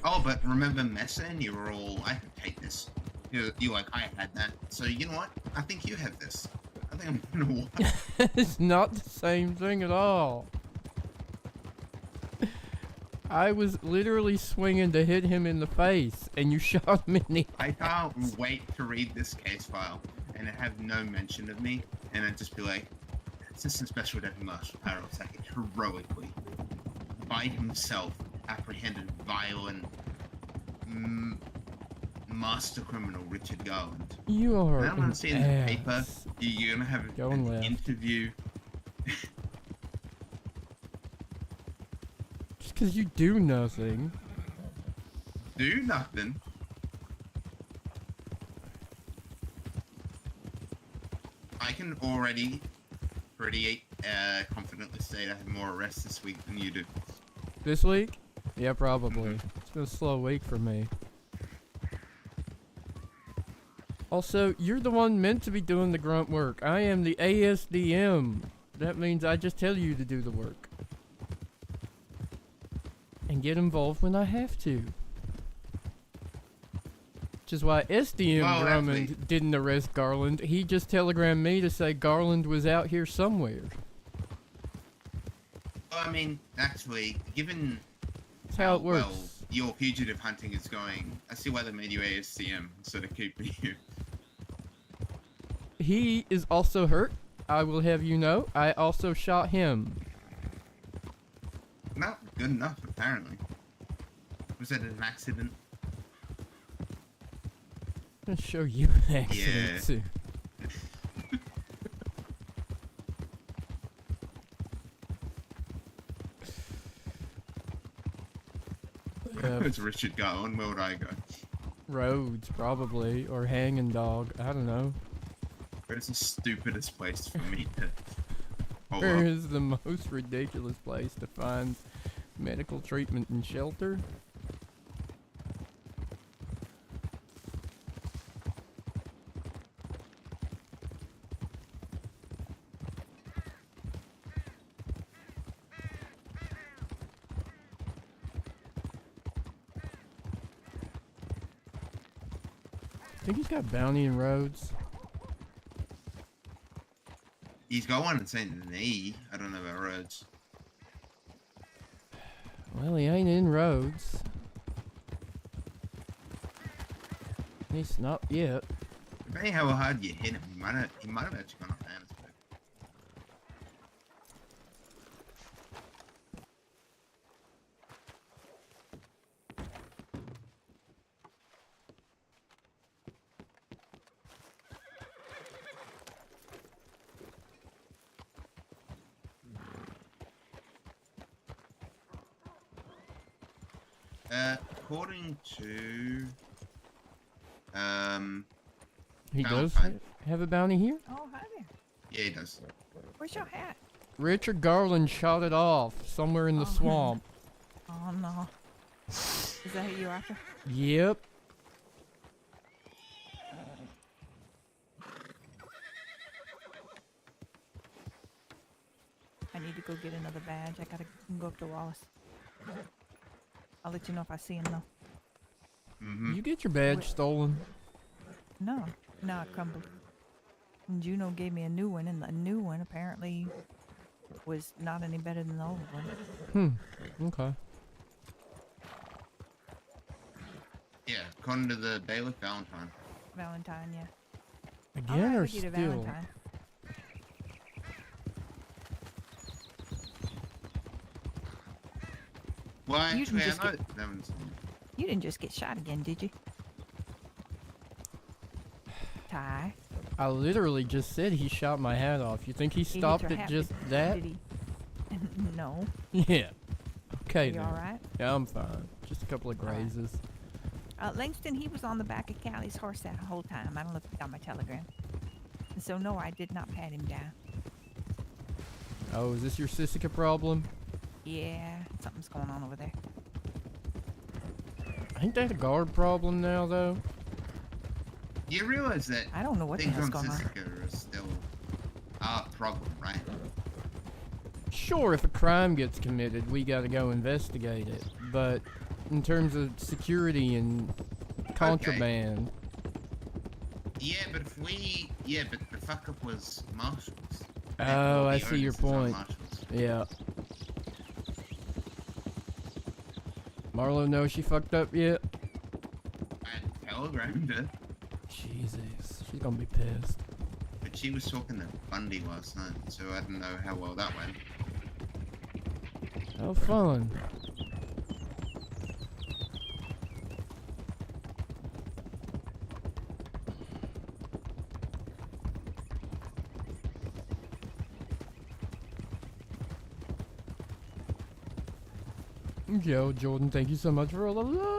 Oh, but remember Mesa and you were all, I can take this. You like, I had that. So you know what? I think you have this. I think I'm gonna walk. It's not the same thing at all. I was literally swinging to hit him in the face, and you shot him in the I can't wait to read this case file and have no mention of me, and I'd just be like, Assistant Special Deputy Marshal Harold Sackett heroically, by himself, apprehended violent master criminal Richard Garland. You are And I'm gonna an see in the paper, ass. you're gonna have Going an left. interview. Just because you do nothing. Do nothing. I can already pretty confidently say I have more arrests this week than you do. This week? Yeah, probably. It's been a slow week for me. Also, you're the one meant to be doing the grunt work. I am the ASDM. That means I just tell you to do the work. And get involved when I have to. Which is why SDM Well, Drummond actually- didn't arrest Garland. He just telegrammed me to say Garland was out here somewhere. Well, I mean, actually, given That's how it works. well your fugitive hunting is going, I see why they made you ASCM instead of keeping you. He is also hurt. I will have you know. I also shot him. Not good enough, apparently. Was it an accident? I'm gonna show you an accident Yeah. soon. It's Richard Garland, where would I go? Rhodes, probably, or hanging dog. I don't know. Where's the stupidest place for me to hold Where up? is the most ridiculous place to find medical treatment and shelter? I think he's got bounty in Rhodes. He's got one in St. Denis. I don't know about Rhodes. Well, he ain't in Rhodes. At least not yet. Depending how hard you hit him, he might have actually gone off Johannesburg. According to He does Valentine. have a bounty here? Oh, hi there. Yeah, he does. Where's your hat? Richard Garland shot it off somewhere in the Oh. swamp. Oh, no. Is that who you're after? Yep. I need to go get another badge. I gotta go up to Wallace. I'll let you know if I see him, though. Mm-hmm. You get your badge Wait. stolen. No, it crumbled. And Juno gave me a new one, and the new one apparently was not any better than the old one. Okay. Yeah, according to the bailiff, Valentine. Valentine, yeah. Again I'll or with you to still? Valentine. Well, You can actually, I just know get- that one's. You didn't just get shot again, did you? Ty. I literally just said he shot my hat off. You think he He hit stopped your at hat, just did- that? Did he? No. Yeah. Are Okay you then. alright? Yeah, I'm fine. Just a couple of All right. grazes. Langston, he was on the back of Callie's horse that whole time. I don't know if you got my telegram. And so, no, I did not pat him down. Oh, is this your Sissica problem? Yeah, something's going on over there. Ain't that a guard problem now, though? You realize that I don't know what the things hell's on going on. Sissica are still our problem, right? sure, if a crime gets committed, we gotta go investigate it. But in terms of security and contraband, Yeah, but if we... Yeah, but the fuck-up was Marshall's. oh, I The see your onus is on point. Marshall's. Yeah. Marlo knows she fucked up yet? I telegrammed her, Jesus, she's gonna be pissed. but she was talking to Bundy last night, so I don't know how well that went. How fun. Yo, Jordan, thank you so much for all the love.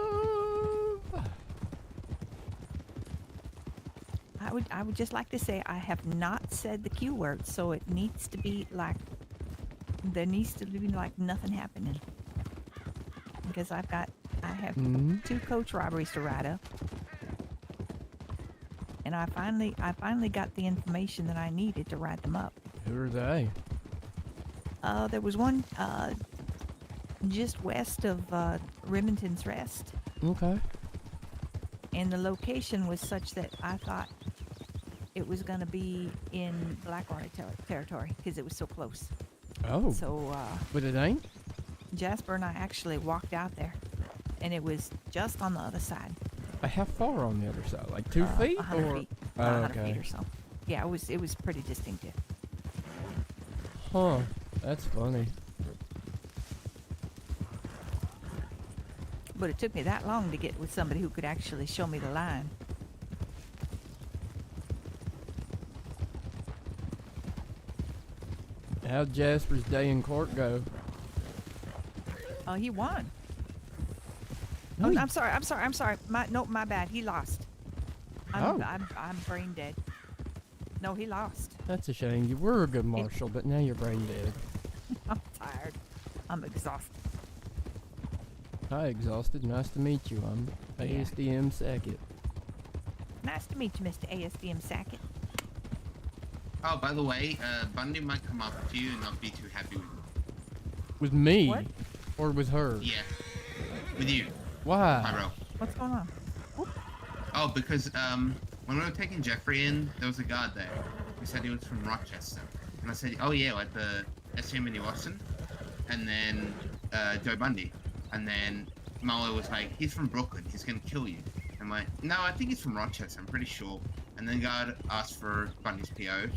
I would just like to say I have not said the Q word, so it needs to be like there needs to be like nothing happening. Because I have Mm-hmm. 2 coach robberies to write up. And I finally got the information that I needed to write them up. Who are they? There was one just west of Remington's Rest, Okay. and the location was such that I thought it was going to be in Blackwater territory because it was so close. Oh, So but it ain't? Jasper and I actually walked out there, and it was just on the other side. How far on the other side? Like 2 feet? 100 or? feet. Oh, 100 okay. feet or so. Yeah, it was pretty distinctive. Huh. That's funny. But it took me that long to get with somebody who could actually show me the line. How'd Jasper's day in court go? He won. No, Oh, he- I'm sorry. My bad. He lost. Oh. I'm brain dead. No, he lost. That's a shame. You were a good marshal, but now you're brain dead. I'm tired. I'm exhausted. Hi, exhausted. Nice to meet you. I'm Yeah. ASDM Sackett. Nice to meet you, Mr. ASDM Sackett. Oh, by the way, Bundy might come up to you and not be too happy with you. With me? What? Or with her? Yeah. With you, Why? Pyro. What's going on? Oh, because when we were taking Jeffrey in, there was a guard there who said he was from Rochester, and I said, "Oh yeah, like the SGM in Austin," and then Joe Bundy, and then Marlo was like, "He's from Brooklyn. He's gonna kill you." I'm like, "No, I think he's from Rochester. I'm pretty sure." And then guard asked for Bundy's PO.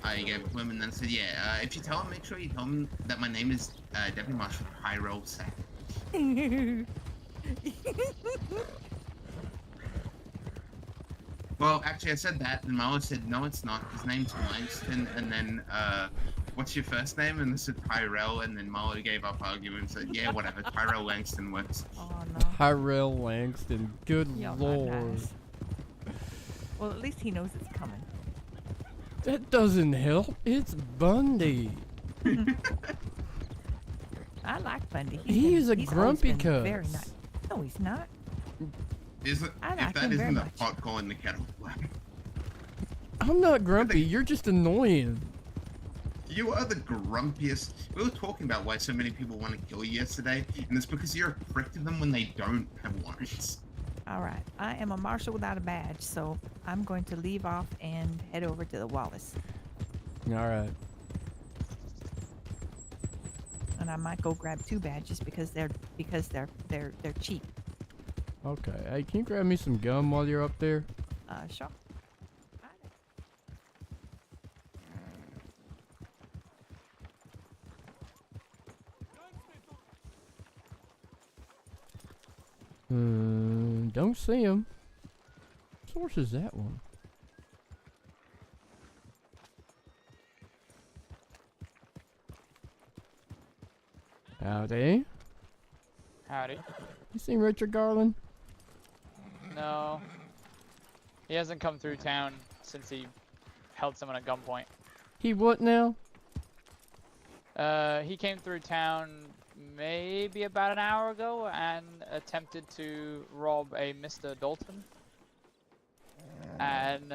I gave it to him and then said, "Yeah, if you tell him, make sure you tell him that my name is Deputy Marshal Pyro Sack." Well, actually, I said that, and Marlo said, "No, it's not. His name's Langston." And then, "What's your first name?" And I said Tyrell, and then Marlo gave up arguing and said, "Yeah, whatever. Tyrell Langston works." Oh no. Tyrell Langston. Good Y'all not lord. nice. Well, at least he knows it's coming. That doesn't help. It's Bundy. I like Bundy. He's a he's always grumpy been cuss. Very nice. No, he's not. Is it, I if like that him very isn't the much. pot calling the kettle black. I'm not grumpy. You're just annoying. You are the grumpiest. We were talking about why so many people want to kill you yesterday, and it's because you're a prick to them when they don't have warrants. All right. I am a marshal without a badge, so I'm going to leave off and head over to the Wallace. All right. And I might go grab 2 badges because they're cheap. Okay. Hey, can you grab me some gum while you're up there? Sure. Don't see him. What source is that one? Howdy. Howdy. You seen Richard Garland? No. He hasn't come through town since he held someone at gunpoint. He what now? He came through town maybe about an hour ago and attempted to rob a Mr. Dalton. And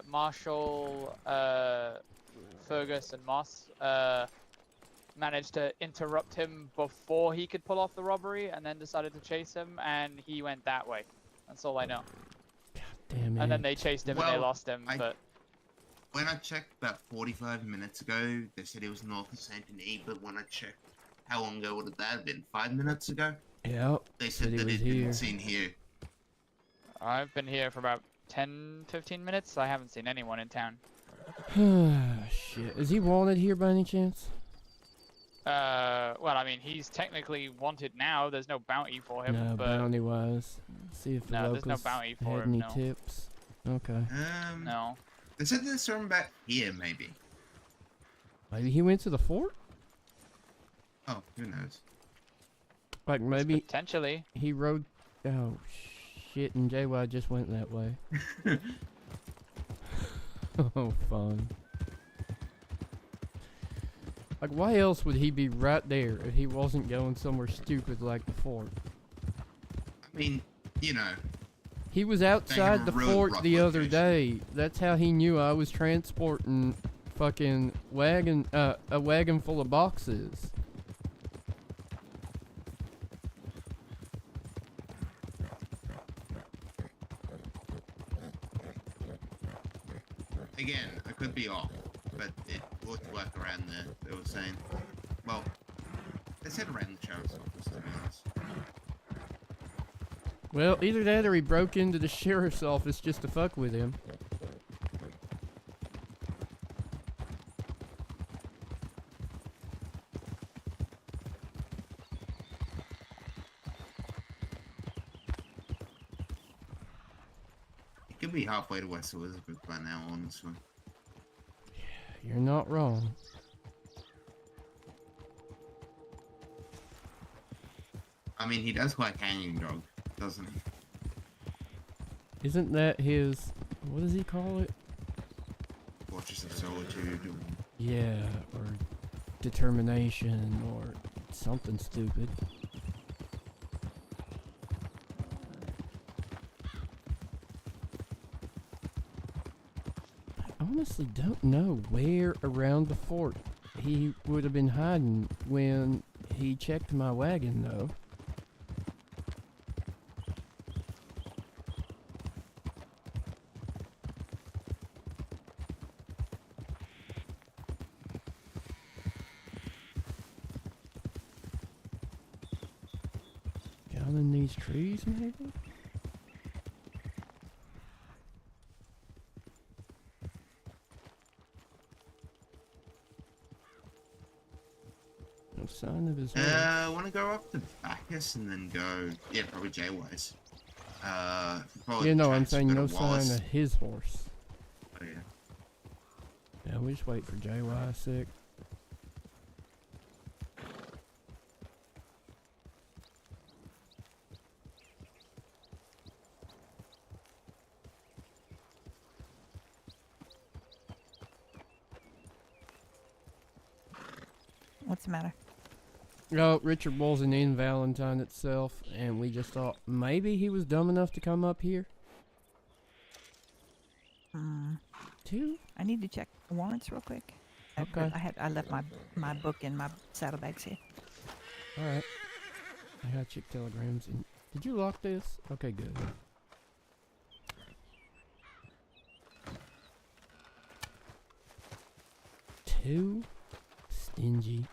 Marshall Fergus and Moss managed to interrupt him before he could pull off the robbery, and then decided to chase him, and he went that way. That's all I know. Damn it. And then they chased him and they Well, lost him. But When I checked about 45 minutes ago, they said it was north of Saint Denis, but when I checked, how long ago would that have been? 5 minutes ago? Yep. They said he that was it here. didn't seem here. I've been here for about 10-15 minutes. I haven't seen anyone in town. Shit. Is he wanted here by any chance? Well, I mean, he's technically wanted now. There's no bounty for him. No, but bounty wise. See if the No, there's no locals bounty for had him, any no. tips. Okay. no. They said there's someone back here, maybe. Maybe he went to the fort? Oh, who knows? Like maybe Potentially. he rode. Oh shit! And JY just went that way. Oh, fun. Like, why else would he be right there if he wasn't going somewhere stupid like the fort? I mean, you know, He was outside the road fort rock the other location. day. That's how he knew I was transporting fucking a wagon full of boxes. again, I could be off, but it would work around there, they were saying. Well, they said around the sheriff's office, to be honest. Well, either that or he broke into the sheriff's office just to fuck with him. It could be halfway to West Elizabeth by now, honestly. You're not wrong. I mean, he does like hanging dog, doesn't he? Isn't that his... what does he call it? Fortress of Solitude. Or... Yeah, or determination, or something stupid. I honestly don't know where around the fort he would have been hiding when he checked my wagon, though. Down in these trees, maybe? No sign of his horse. I want to go up to Bacchus and then go... Yeah, probably J-Wise. Probably Yeah, no, I'm transfer saying to no Wallace. sign of his horse. Oh, yeah. Yeah, we just wait for JY sick. What's the matter? Oh, Richard wasn't in Valentine itself, and we just thought maybe he was dumb enough to come up here. Two? I need to check warrants real quick. Okay. I left my book in my saddlebags here. Alright. I got check telegrams. And did you lock this? Okay, good. Two? Stingy.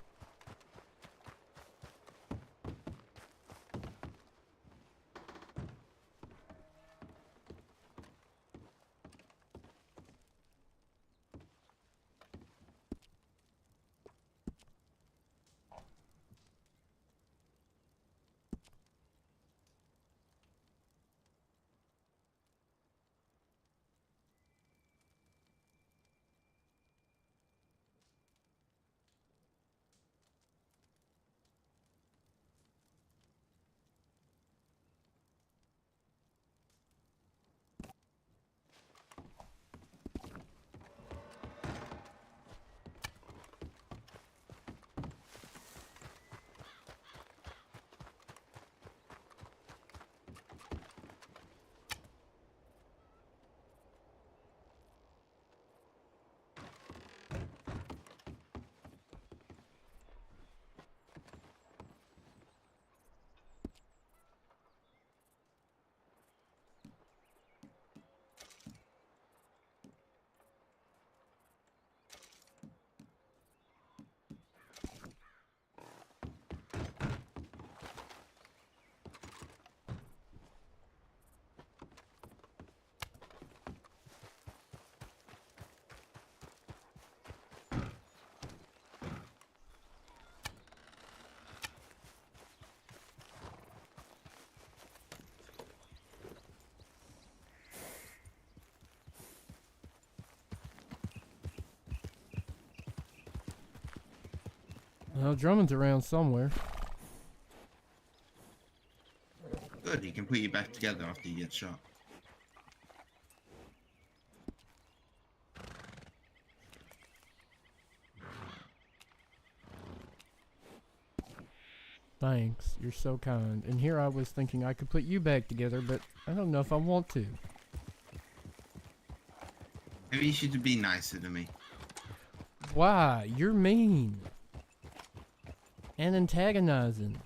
Well, Drummond's around somewhere. Good, he can put you back together after you get shot. Thanks, you're so kind. And here I was thinking I could put you back together, but I don't know if I want to. Maybe you should be nicer to me. Why? You're mean. And antagonizing.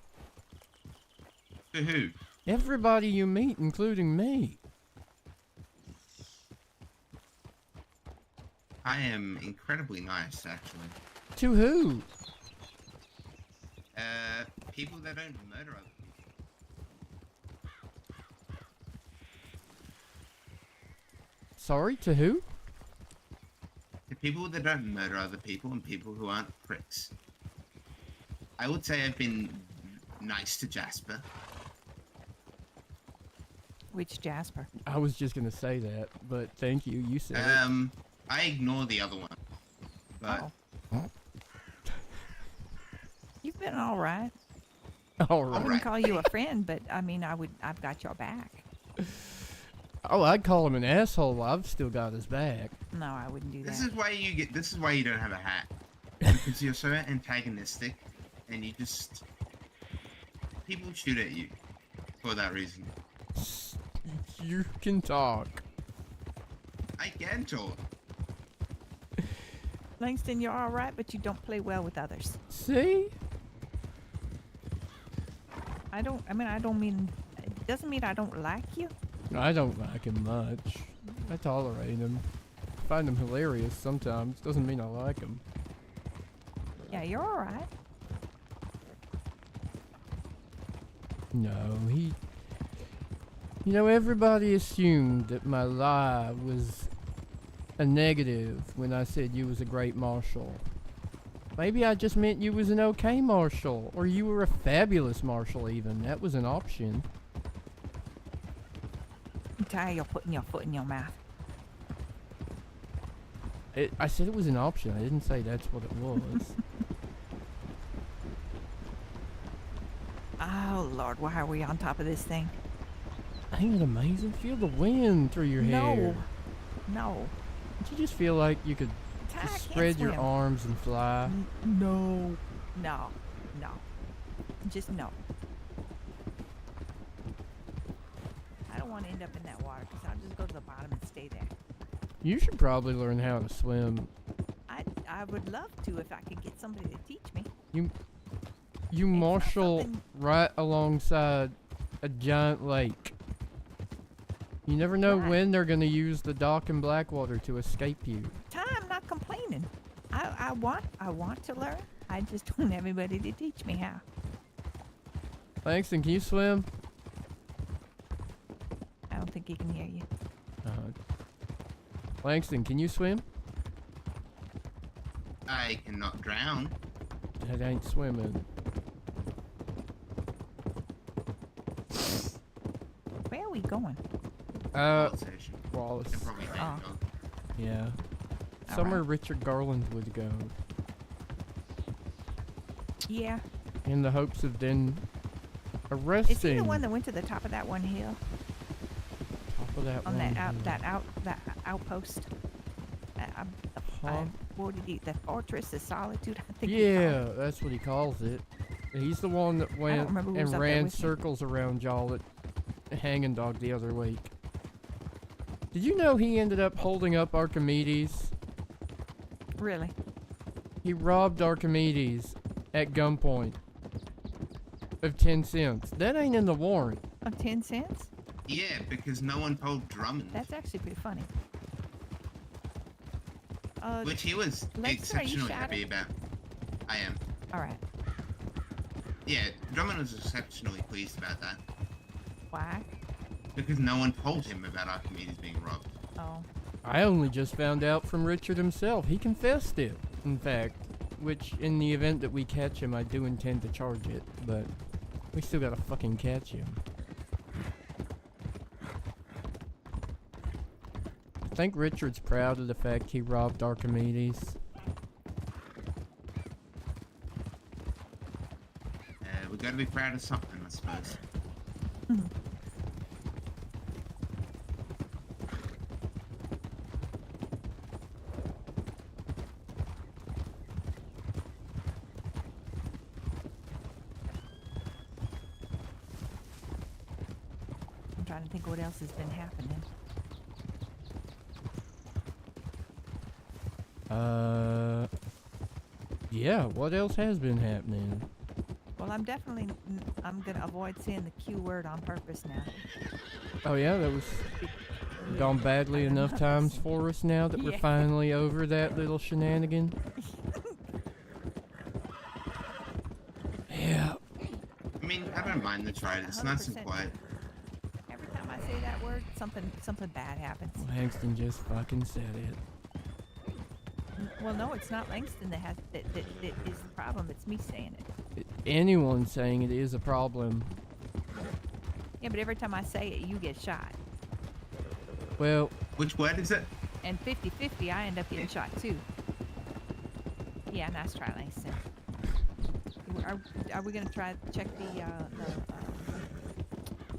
To who? Everybody you meet, including me. I am incredibly nice, actually. To who? People that don't murder other people. Sorry, to who? To people that don't murder other people and people who aren't pricks. I would say I've been nice to Jasper. Which Jasper? I was just gonna say that, but thank you, you said I ignore the other one. But Oh. You've been all right. it. All I right. wouldn't Alright. call you a friend, but I mean, I've got your back. Oh, I'd call him an asshole. I've still got his back. No, I wouldn't do this that. is why you don't have a hat. Because you're so antagonistic and you just people shoot at you for that reason. You can talk. I can talk. Langston, you're all right, but you don't play well with others. See? I don't mean, it doesn't mean I don't like you. I don't like him much. I tolerate him. Find him hilarious sometimes. Doesn't mean I like him. Yeah, you're all right. No, he... You know, everybody assumed that my lie was a negative when I said you was a great marshal. Maybe I just meant you was an okay marshal, or you were a fabulous marshal even. That was an option. Ty, you're putting your foot in your mouth. I said it was an option. I didn't say that's what it was. Oh, Lord, why are we on top of this thing? Ain't it amazing? Feel the wind through your hair. No. Don't you just feel like you could Ty, I just can't spread your swim. arms and fly? No. No. No. Just no. I don't want to end up in that water because I'll just go to the bottom and stay there. You should probably learn how to swim. I would love to if I could get somebody to teach me. You It's not marshal something- right alongside a giant lake. You never know Right. when they're gonna use the dock in Blackwater to escape you. Ty, I'm not complaining. I want to learn. I just don't have anybody to teach me how. Langston, can you swim? I don't think he can hear you. Langston, can you swim? I cannot drown. That ain't swimming. Where are we going? Station. Wallace. They're probably Oh. dog. Yeah. All Somewhere right. Richard Garland would go. Yeah. In the hopes of then Is he arresting. the one that went to the top of that one hill Top of that on one that hill. outpost? Huh? What did he? The fortress of solitude. I think. he Yeah, called it. that's what he calls it. He's the one that went remember who and was up there ran with me. circles around y'all at Hanging Dog the other week. Did you know he ended up holding up Archimedes? Really? He robbed Archimedes at gunpoint of 10 cents. That ain't in the warrant. Of 10 cents? Yeah, because no one told Drummond. That's actually pretty funny. Which he was Lester, are you exceptionally shouting? happy about. I am. All right. Yeah, Drummond was exceptionally pleased about that. Why? Because no one told him about Archimedes being robbed. Oh. I only just found out from Richard himself. He confessed it, in fact. Which, in the event that we catch him, I do intend to charge it. But we still gotta fucking catch him. I think Richard's proud of the fact he robbed Archimedes. Gotta be proud of something, I suppose. I'm trying to think what else has been happening. Yeah, what else has been happening? Well, I'm definitely, I'm going to avoid saying the Q word on purpose now. Oh yeah, that was gone badly enough times for us now that we're Yeah. finally over that little shenanigan. Yeah. I mean, I don't mind the try. It's nice and 100%. quiet. Every time I say that word, something bad happens. Well, Langston just fucking said it. Well, no, it's not Langston that is the problem. It's me saying it. Anyone saying it is a problem. Yeah, but every time I say it, you get shot. Well, Which word is it? And 50-50, I end up getting shot too. Yeah, nice try, Langston. Are we gonna try to check the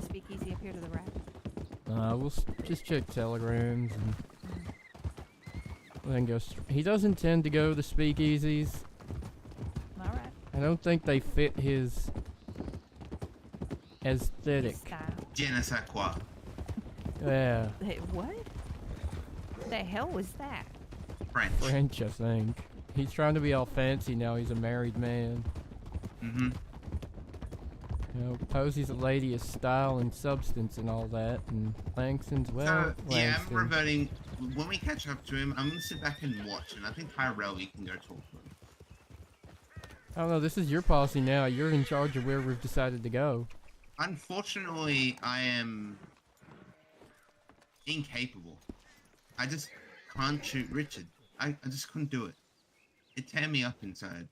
speakeasy up here to the right? we'll just check telegrams and then go. He doesn't tend to go to the speakeasies. All right. I don't think they fit his aesthetic. Style. Je ne sais quoi. Yeah, Hey, what? The hell was that? French. French, I think. He's trying to be all fancy now. He's a married man. Mm-hmm. You know, Posey's a lady of style and substance and all that, and Langston's, well, So, yeah, Langston. I'm reverting. When we catch up to him, I'm gonna sit back and watch, and I think Tyrell, you can go talk to him. I don't know, this is your policy now. You're in charge of where we've decided to go. Unfortunately, I am incapable. I just can't shoot Richard. I just couldn't do it. It tear me up inside.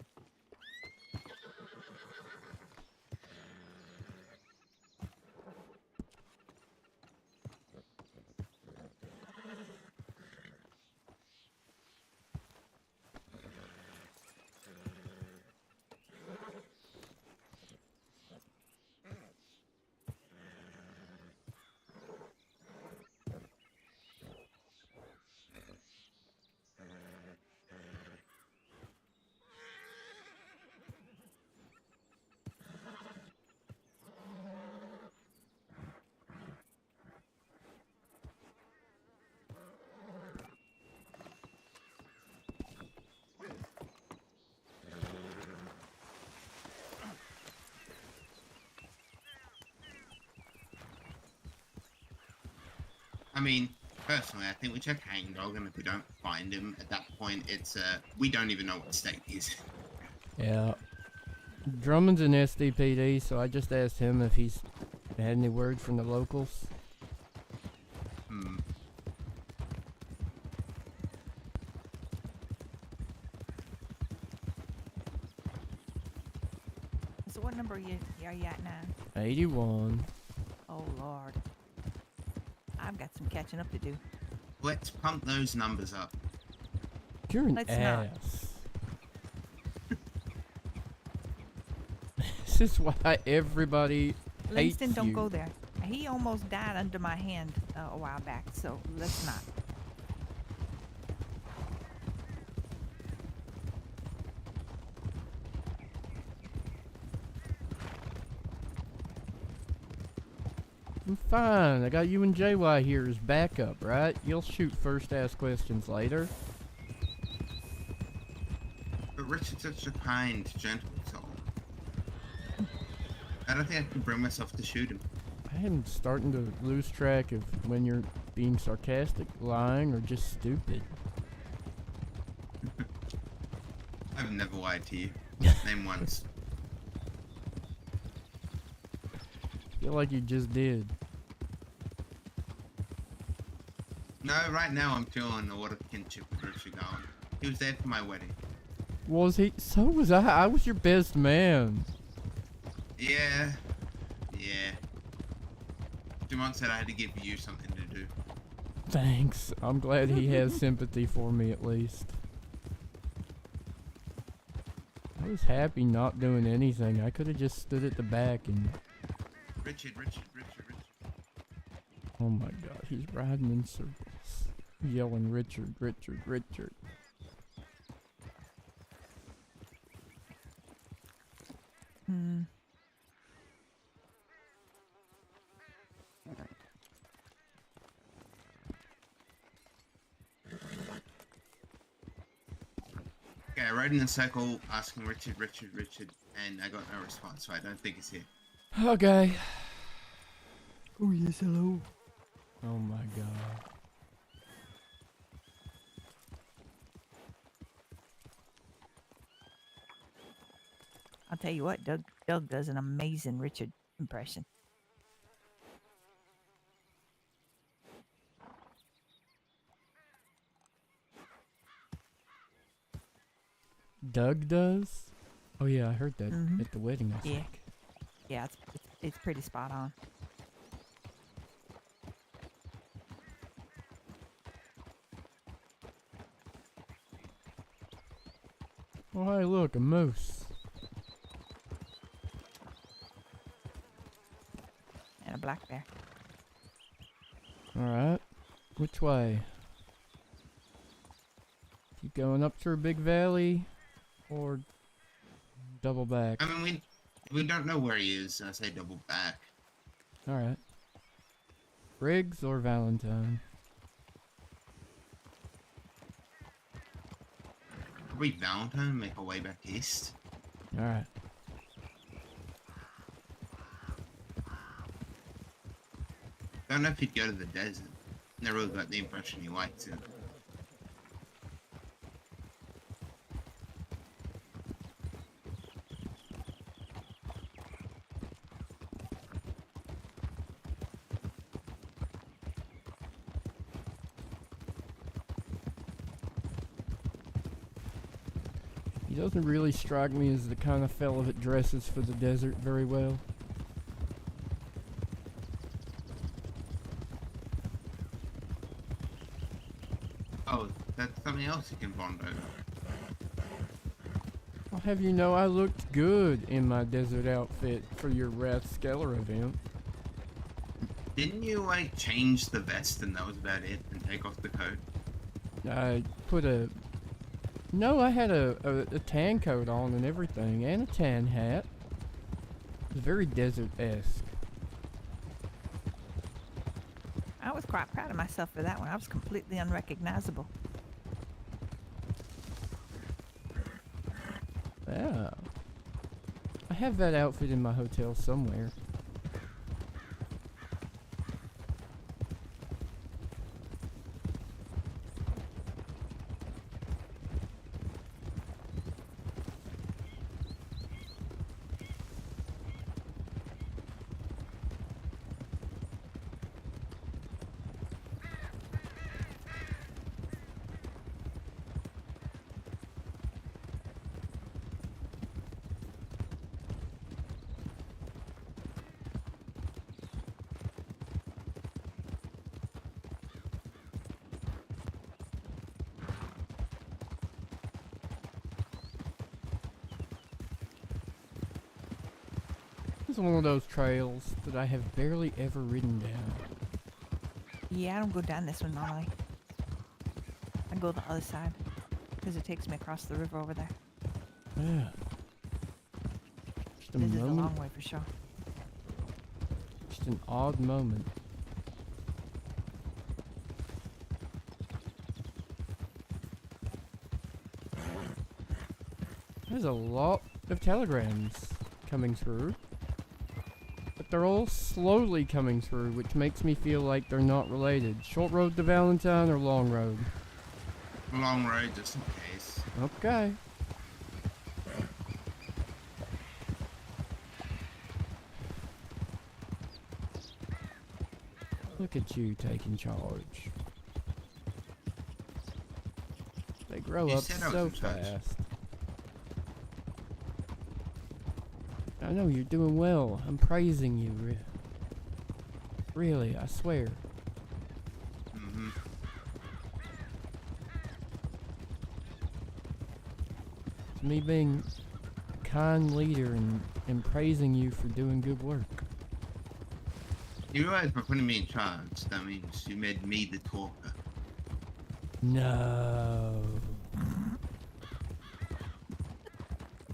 I mean, personally, I think we check Hangdog, and if we don't find him at that point, it's we don't even know what state he's in. Yeah. Drummond's an SDPD, so I just asked him if he's had any word from the locals. Hmm. So what number are you at now? 81. Oh Lord. I've got some catching up to do. Let's pump those numbers up. You're an Let's not. ass. This is why everybody Langston, hates don't you. go there. He almost died under my hand a while back, so let's not. I'm fine. I got you and JY here as backup, right? You'll shoot first, ask questions later. But Richard's such a kind, gentle soul. I don't think I can bring myself to shoot him. I am starting to lose track of when you're being sarcastic, lying, or just stupid. I've never lied to you. Name once. Feel like you just did. No, right now I'm feeling a lot of kinship with Richard Garland. He was there for my wedding. Was he? So was I. I was your best man. Yeah. Yeah. Dumont said I had to give you something to do. Thanks. I'm glad he has sympathy for me at least. I was happy not doing anything. I could have just stood at the back and... Richard. Oh my god, he's riding in circles. Yelling, Richard. Hmm. Okay, I rode in a circle asking Richard, and I got no response, so I don't think he's here. Okay. Oh yes, hello. Oh my god. I'll tell you what, Doug does an amazing Richard impression. Doug does? Oh yeah, I heard that Mhm. at the wedding, I Yeah. think. Yeah, it's pretty spot on. Oh hey, look, a moose. And a black bear. Alright. Which way? Keep going up through Big Valley? Or double back? I mean, we don't know where he is, so I say double back. Alright. Briggs or Valentine? Probably Valentine and make our way back east. Alright. Don't know if he'd go to the desert. Never really got the impression he liked it. He doesn't really strike me as the kind of fellow that dresses for the desert very well. Oh, that's something else you can bond over. I'll have you know I looked good in my desert outfit for your Rathskeller event. Didn't you, like, change the vest and that was about it, and take off the coat? I put a... No, I had a tan coat on and everything, and a tan hat. It was very desert-esque. I was quite proud of myself for that one. I was completely unrecognizable. Yeah. I have that outfit in my hotel somewhere. This is one of those trails that I have barely ever ridden down. Yeah, I don't go down this one normally. I go the other side because it takes me across the river over there. Yeah. Just a This is a moment. long way for sure. Just an odd moment. There's a lot of telegrams coming through. But they're all slowly coming through, which makes me feel like they're not related. Short road to Valentine or long road? Long road, just in case. Okay. Look at you taking charge. They grow You up said I was so in charge. fast. I know you're doing well. I'm praising you. Really, I swear. Mm-hmm. It's me being kind leader and praising you for doing good work. You realize by putting me in charge, that means you made me the talker. No.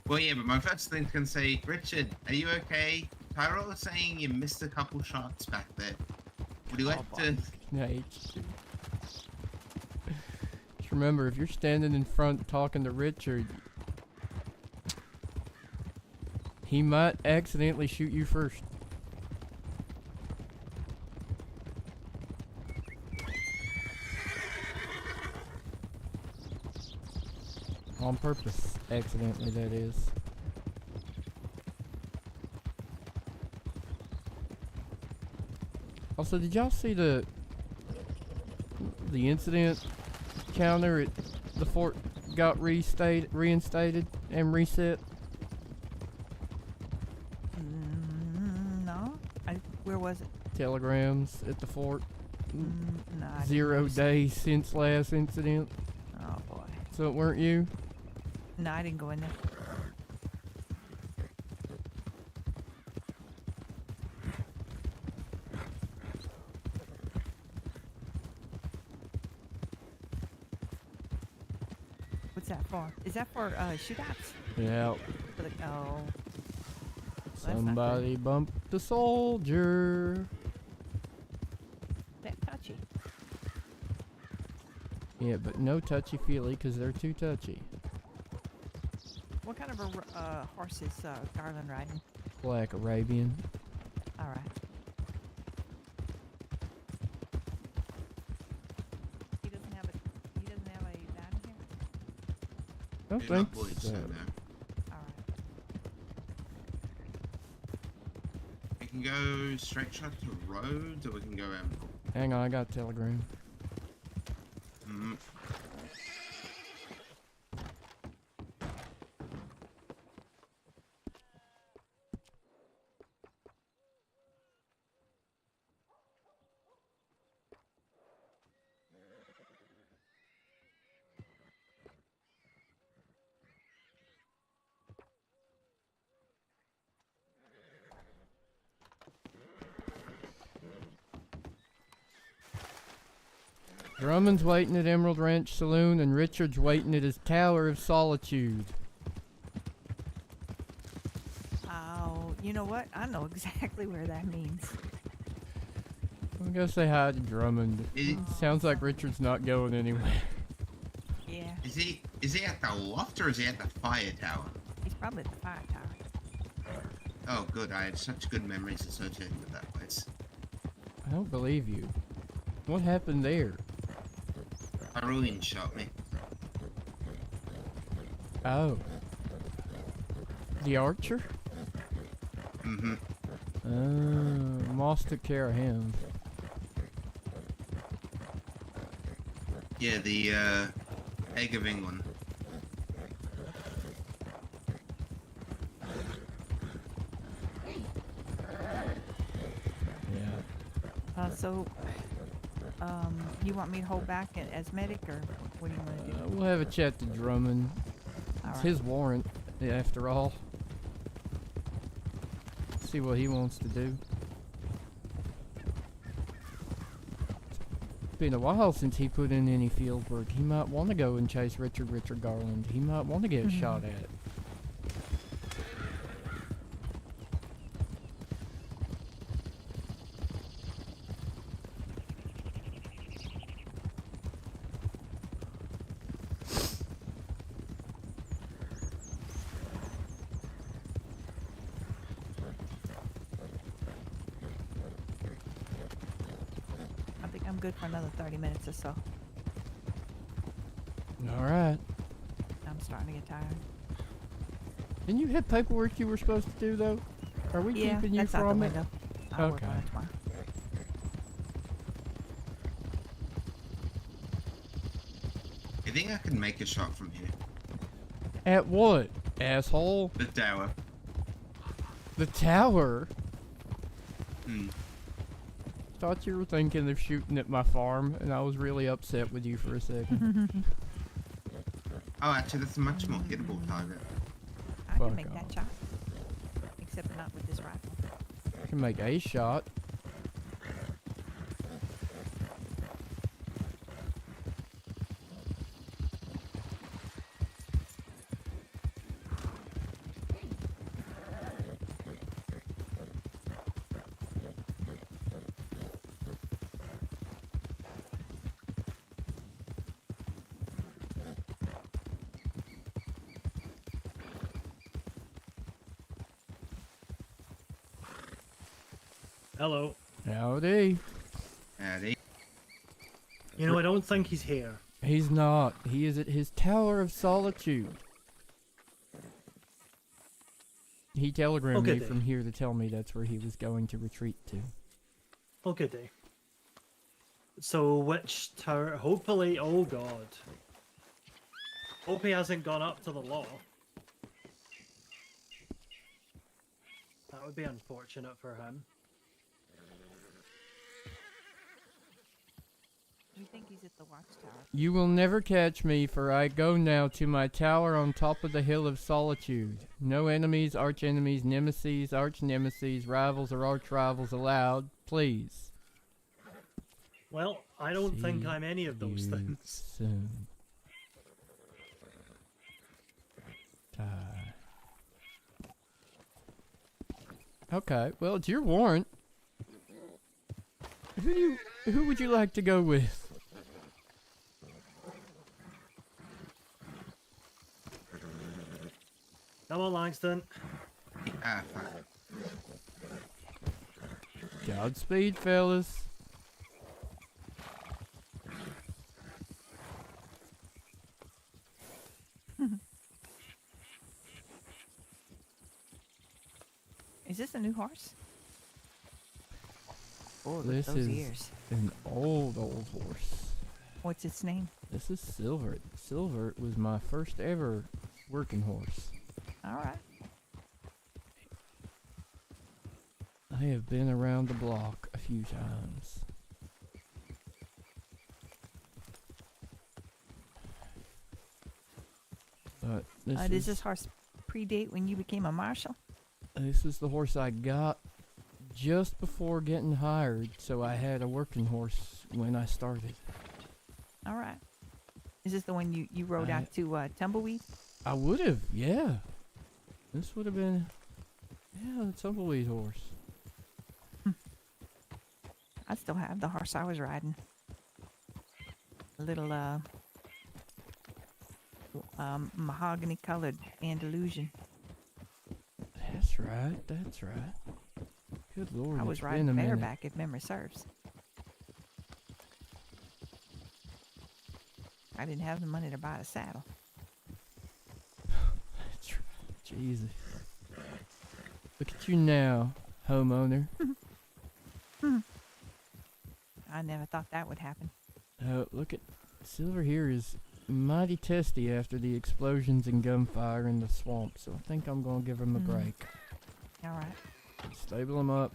Well, yeah, but my first thing's gonna say, Richard, are you okay? Tyrell was saying you missed a couple shots back there. Would you like to... Snake. Just remember, if you're standing in front talking to Richard, he might accidentally shoot you first. On purpose. Accidentally, that is. Also, did y'all see the incident counter at the fort got reinstated and reset? No. Where was it? Telegrams at the fort. No. I didn't 0 notice it. days since last incident. Oh boy. So it weren't you? No, I didn't go in there. What's that for? Is that for shootouts? Yeah. For the, oh. That's not Somebody bumped the soldier. that touchy. Yeah, but no touchy-feely because they're too touchy. What kind of a horse is Garland riding? Black Arabian. All right. He doesn't have a down here. Don't Yeah, think not believe so. so, no. All right. We can go straight shot to roads, or we can go Hang on, I got a telegram. Drummond's waiting at Emerald Ranch Saloon, and Richard's waiting at his Tower of Solitude. Oh, you know what? I know exactly where that means. I'm gonna say hi to Drummond. Is, Sounds like Richard's not going anywhere. Yeah, is he at the loft, or is he at the fire tower? he's probably at the fire tower. Oh, good. I had such good memories associated with that place. I don't believe you. What happened there? Haruin shot me. Oh. The archer? Mm-hmm. Moss took care of him. Yeah, the, Egg of England. Yeah. You want me to hold back as medic, or what do you want to do? We'll have a chat to Drummond. All It's right. his warrant, after all. See what he wants to do. It's been a while since he put in any field work. He might want to go and chase Richard Garland. He might want to get shot at. I think I'm good for another 30 minutes or so. All right. I'm starting to get tired. Didn't you have paperwork you were supposed to do, though? Are we Yeah, keeping you that's out the from it? window. I'll work on Okay. it tomorrow. I think I can make a shot from here. At what, asshole? The tower. The tower? Hmm. Thought you were thinking of shooting at my farm, and I was really upset with you for a second. Oh, actually, that's a much more hittable target. I I can Fuck make that off. shot. Except not with this rifle. I can make a shot. Hello. Howdy. They You know, I don't think he's here. He's not. He is at his Tower of Solitude. He telegrammed Okay, me then. from here to tell me that's where he was going to retreat to. Oh, good day. So, which tower? Hopefully, oh god. Hope he hasn't gone up to the law. That would be unfortunate for him. We think he's at the watchtower. You will never catch me, for I go now to my tower on top of the hill of solitude. No enemies, arch-enemies, nemesis, arch-nemesis, rivals, or arch-rivals allowed, please. Well, I don't think See I'm any of those you things. soon. Ty. Okay, well, it's your warrant. Who would you like to go with? Come on, Langston. fine. Godspeed, fellas. Is this a new horse? Oh, look This at those is ears. an old horse. What's its name? This is Silvert. Silvert was my first ever working horse. All right. I have been around the block a few times. But Does this horse predate when you became a marshal? this is the horse I got just before getting hired, so I had a working horse when I started. All right. Is this the one you rode I- out to Tumbleweed? I would have, yeah. This would have been, yeah, the tumbleweed horse. I still have the horse I was riding. A little mahogany colored Andalusian. That's right, that's right. Good lord, I was it's riding been a minute. bareback, if memory serves. I didn't have the money to buy a saddle. That's right, Jesus. Look at you now, homeowner. I never thought that would happen. Look at Silver here is mighty testy after the explosions and gunfire in the swamp, so I think I'm gonna give him a break. All right. Stable him up.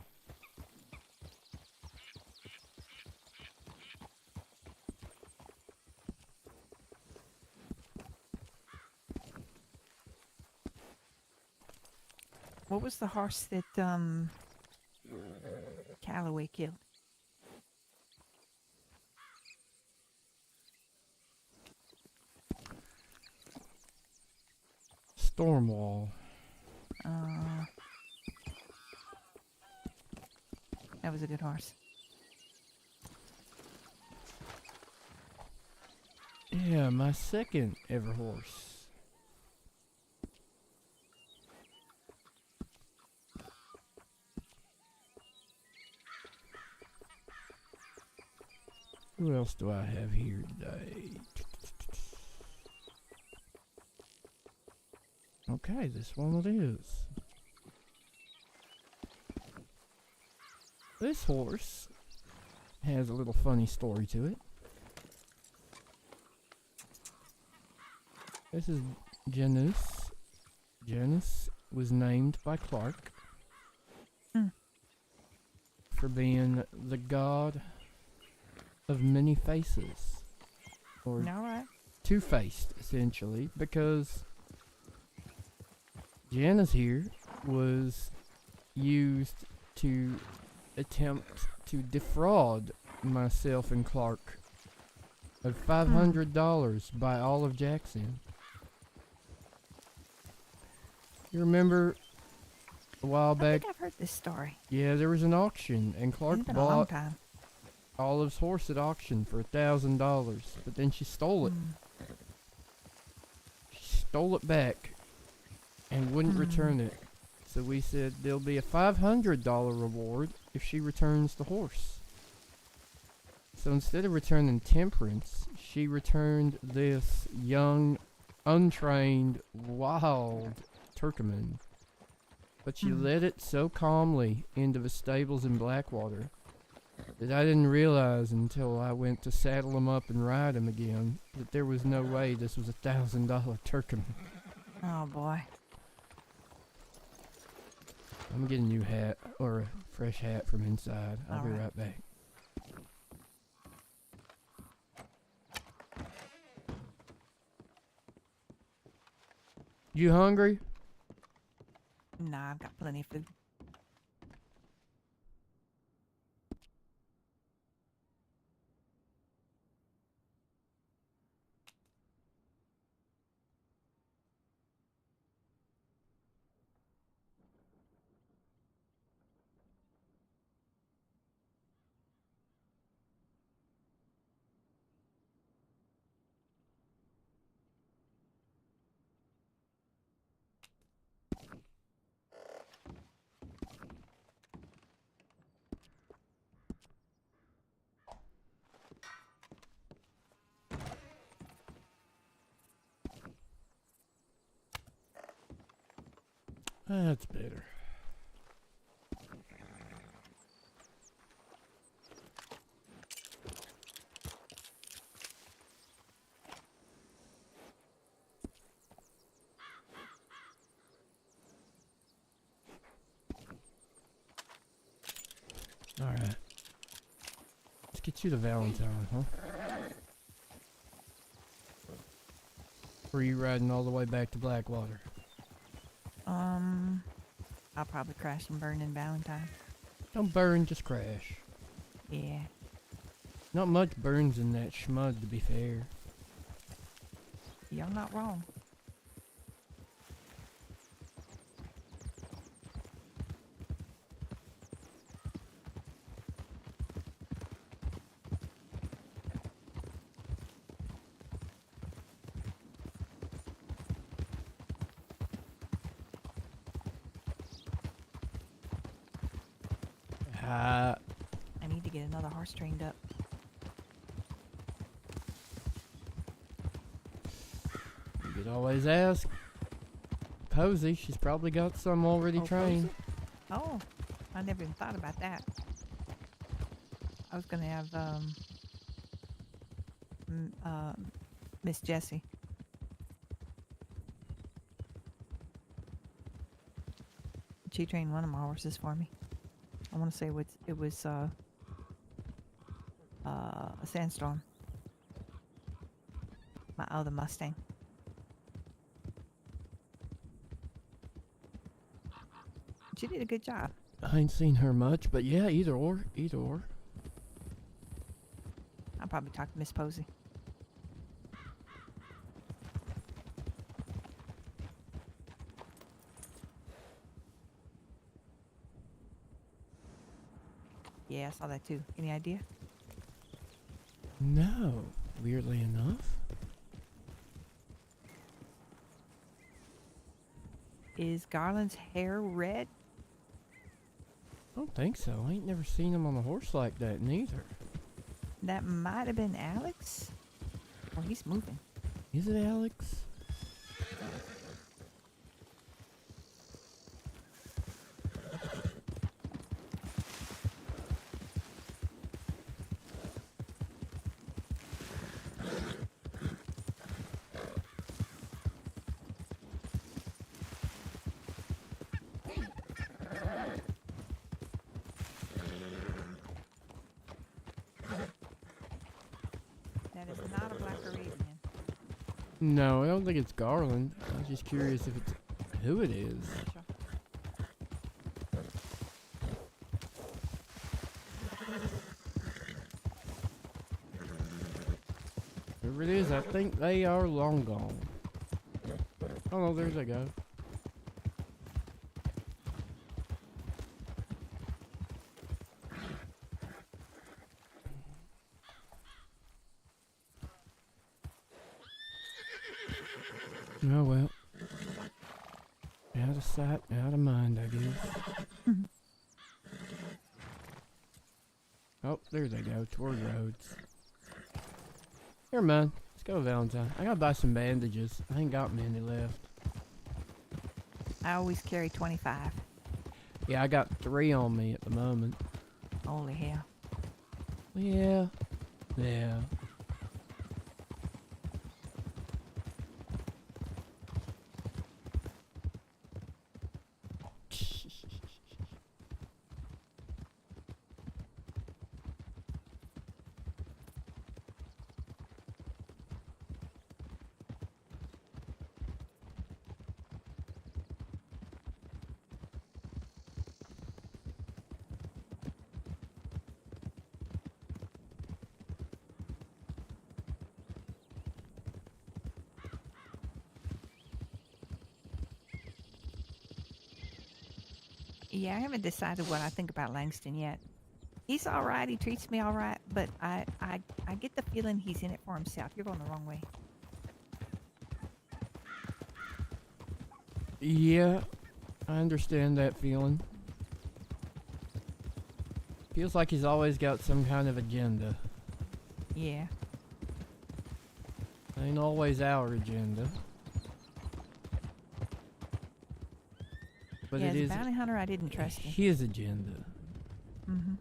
What was the horse that Calloway killed? Stormwall. That was a good horse. Yeah, my second ever horse. Who else do I have here today? Okay, this one it is. This horse has a little funny story to it. This is Janus. Janus was named by Clark for being the god of many faces. Or All right. two-faced, essentially, because Janice here was used to attempt to defraud myself and Clark of $500 by Olive Jackson. You remember a while I back? think I've heard this story. Yeah, there was an auction, and Clark It's been a long bought time. Olive's horse at auction for $1,000, but then she stole it. She stole it back and wouldn't return it. So we said there'll be a $500 reward if she returns the horse. So instead of returning Temperance, she returned this young, untrained, wild Turkoman. But she led it so calmly into the stables in Blackwater that I didn't realize until I went to saddle him up and ride him again that there was no way this was a $1,000 Turkoman. Oh boy. I'm getting a new hat, or a fresh hat from inside. I'll be Alright. right back. You hungry? Nah, I've got plenty of food. That's better. Alright. Let's get you to Valentine, huh? Or are you riding all the way back to Blackwater? I'll probably crash and burn in Valentine. Don't burn, just crash. Yeah. Not much burns in that schmud, to be fair. You're not wrong. I need to get another horse trained up. You could always ask Posey. She's probably got some already Oh, trained. Posey? Oh, I never even thought about that. I was gonna have Miss Jessie. She trained one of my horses for me. I want to say it was a Sandstorm. My other Mustang. She did a good job. I ain't seen her much, but yeah, either or, either or. I'll probably talk to Miss Posey. Yeah, I saw that too. Any idea? No, weirdly enough. Is Garland's hair red? I don't think so. I ain't never seen him on a horse like that neither. That might have been Alex. Oh, he's moving. Is it Alex? That is not a black Arabian. No, I don't think it's Garland. I was just curious if it's who it is. Sure. Whoever it is, I think they are long gone. Oh no, there they go. Oh well. Out of sight, out of mind, I guess. Oh, there they go, toward roads. Here, man. Let's go, Valentine. I gotta buy some bandages. I ain't got many left. I always carry 25. Yeah, I got 3 on me at the moment. Holy hell. Yeah. Yeah. Yeah, I haven't decided what I think about Langston yet. He's all right. He treats me all right, but I get the feeling he's in it for himself. You're going the wrong way. Yeah, I understand that feeling. Feels like he's always got some kind of agenda. Yeah. Ain't always our agenda. But yeah, it as a is bounty hunter, I didn't trust him. his agenda. Mm-hmm.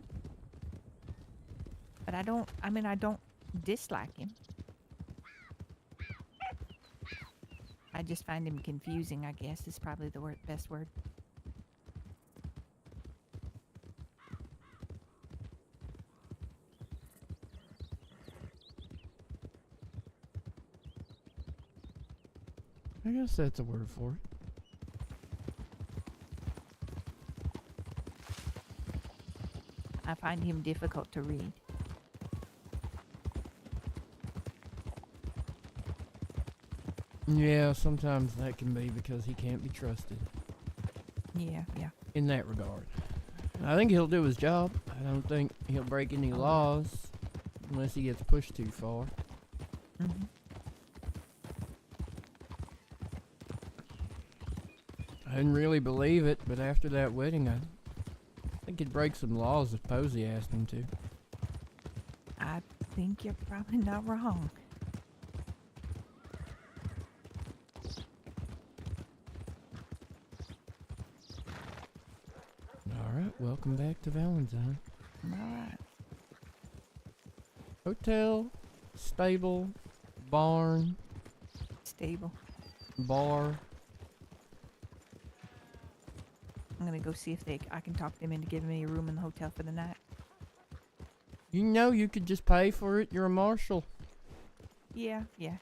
But I don't dislike him. I just find him confusing, I guess, is probably the best word. I guess that's a word for it. I find him difficult to read. Yeah, sometimes that can be because he can't be trusted Yeah, yeah. in that regard. I think he'll do his job. I don't think he'll break any laws unless he gets pushed too far. Mm-hmm. I didn't really believe it, but after that wedding, I think he'd break some laws if Posey asked him to. I think you're probably not wrong. Alright, welcome back to Valentine. All right. Hotel, stable, barn, Stable. bar. I'm gonna go see if I can talk them into giving me a room in the hotel for the night. You know you could just pay for it. You're a marshal. Yeah, yeah.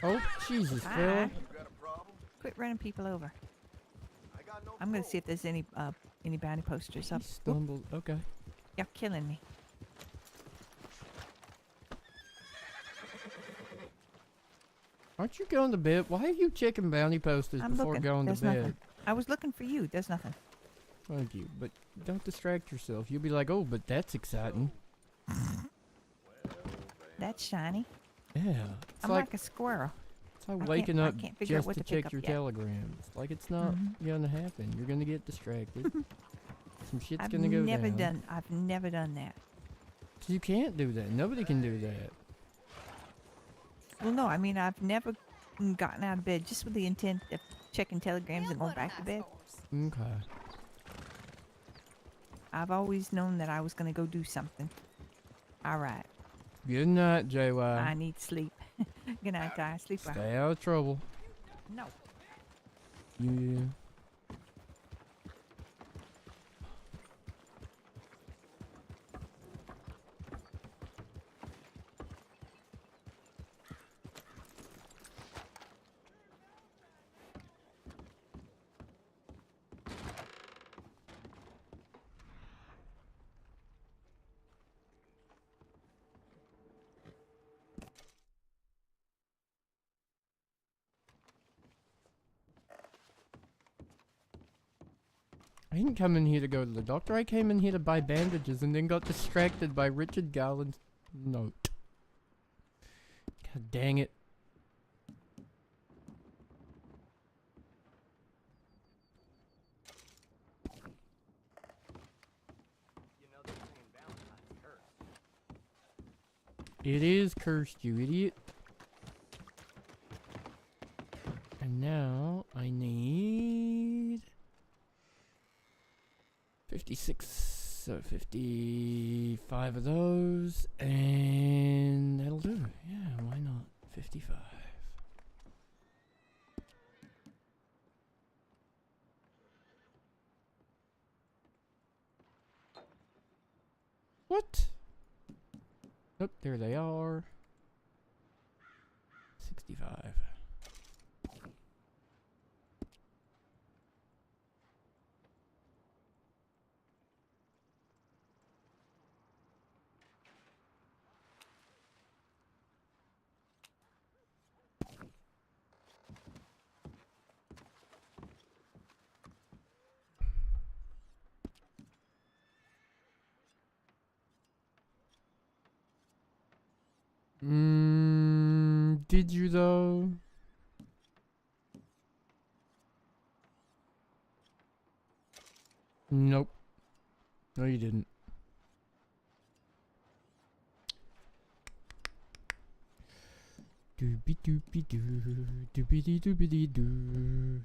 Oh, Jesus, Hi. Phil. Quit running people over. I'm gonna see if there's any bounty posters He up. Oop, stumbled. Okay. you're killing me. Aren't you going to bed? Why are you checking bounty posters I'm before looking. going There's to bed? nothing. I was looking for you. There's nothing. Thank you, but don't distract yourself. You'll be like, oh, but that's exciting. That's shiny. Yeah. It's I'm like a squirrel. it's like I waking can't- I up can't figure out just what to to pick check up your yet. telegrams. Like it's not Mhm. gonna happen. You're gonna get distracted. Some shit's I've gonna go never down. I've never done that. You can't do that. Nobody can do that. Well, no, I mean I've never gotten out of bed just with the intent of checking telegrams and going back to bed. Okay. I've always known that I was gonna go do something. All right. Good night, JY. I need sleep. Good night, Ty. Sleep well. Stay out of trouble. No. Yeah. I didn't come in here to go to the doctor. I came in here to buy bandages and then got distracted by Richard Garland's note. God dang it. It is cursed, you idiot. And now I need 56, so 55 of those, and that'll do. Yeah, why not? 55. What? Oh, there they are. 65. Did you though? Nope. No, you didn't. Doobie doobie doo, doobie dee doobie dee doo.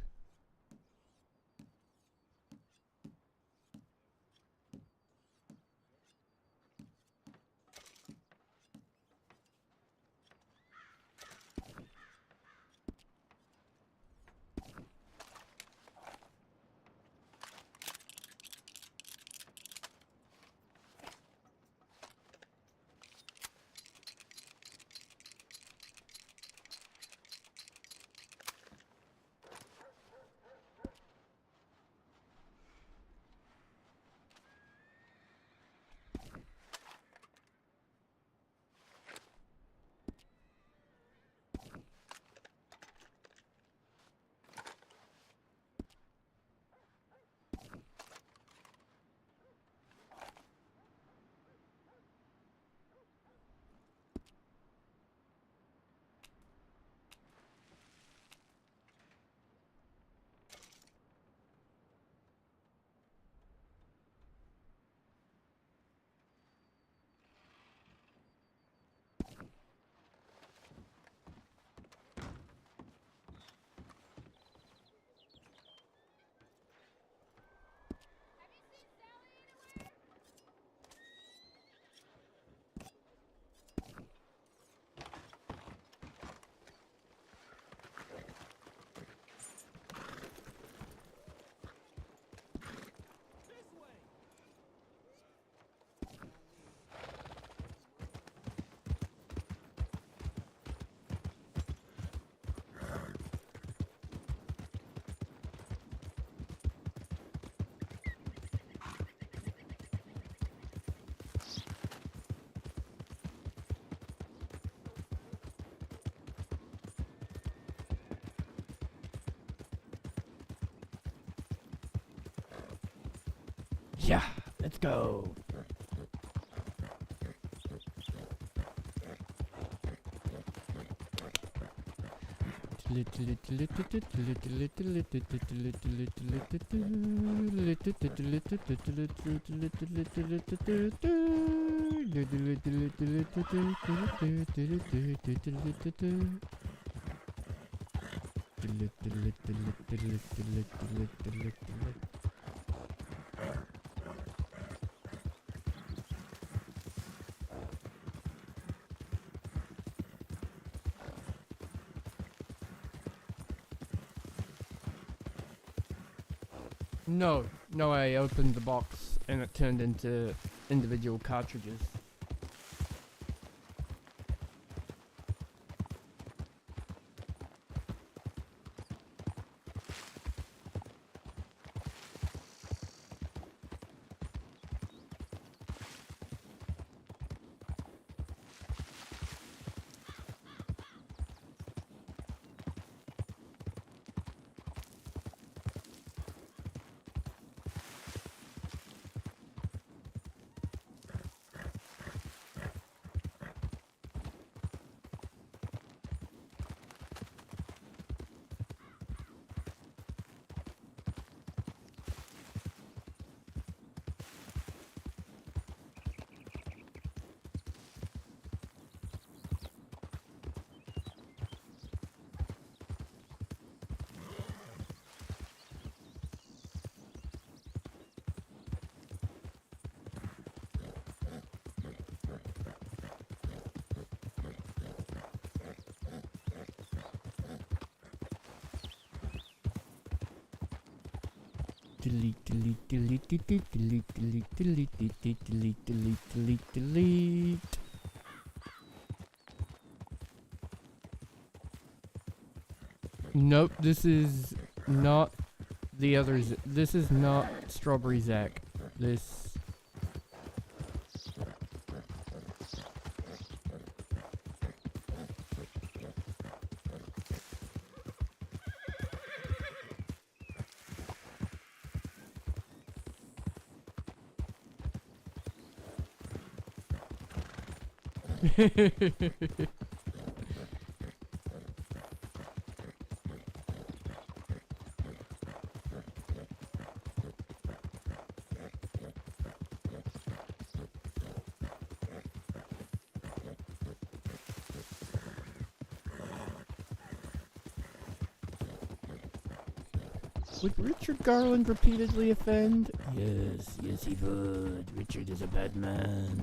Yeah, let's go. No, no, I opened the box and it turned into individual cartridges. delete, delete, delete, delete, delete, delete, delete, delete, delete, delete, delete, delete. Nope, this is not the others. This is not Strawberry Zach. This. Would Richard Garland repeatedly offend? Yes, yes he would. Richard is a bad man.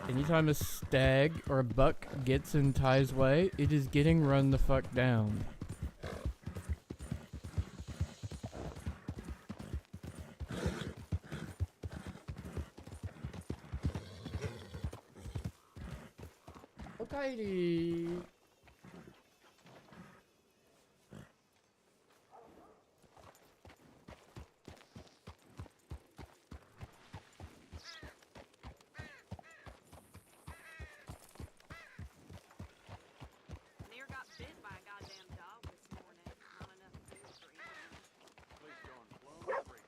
Anytime a stag or a buck gets in Ty's way, it is getting run the fuck down. Okay. Near got bit by a goddamn dog this morning. Not enough food for eating. Please go and blow crazy.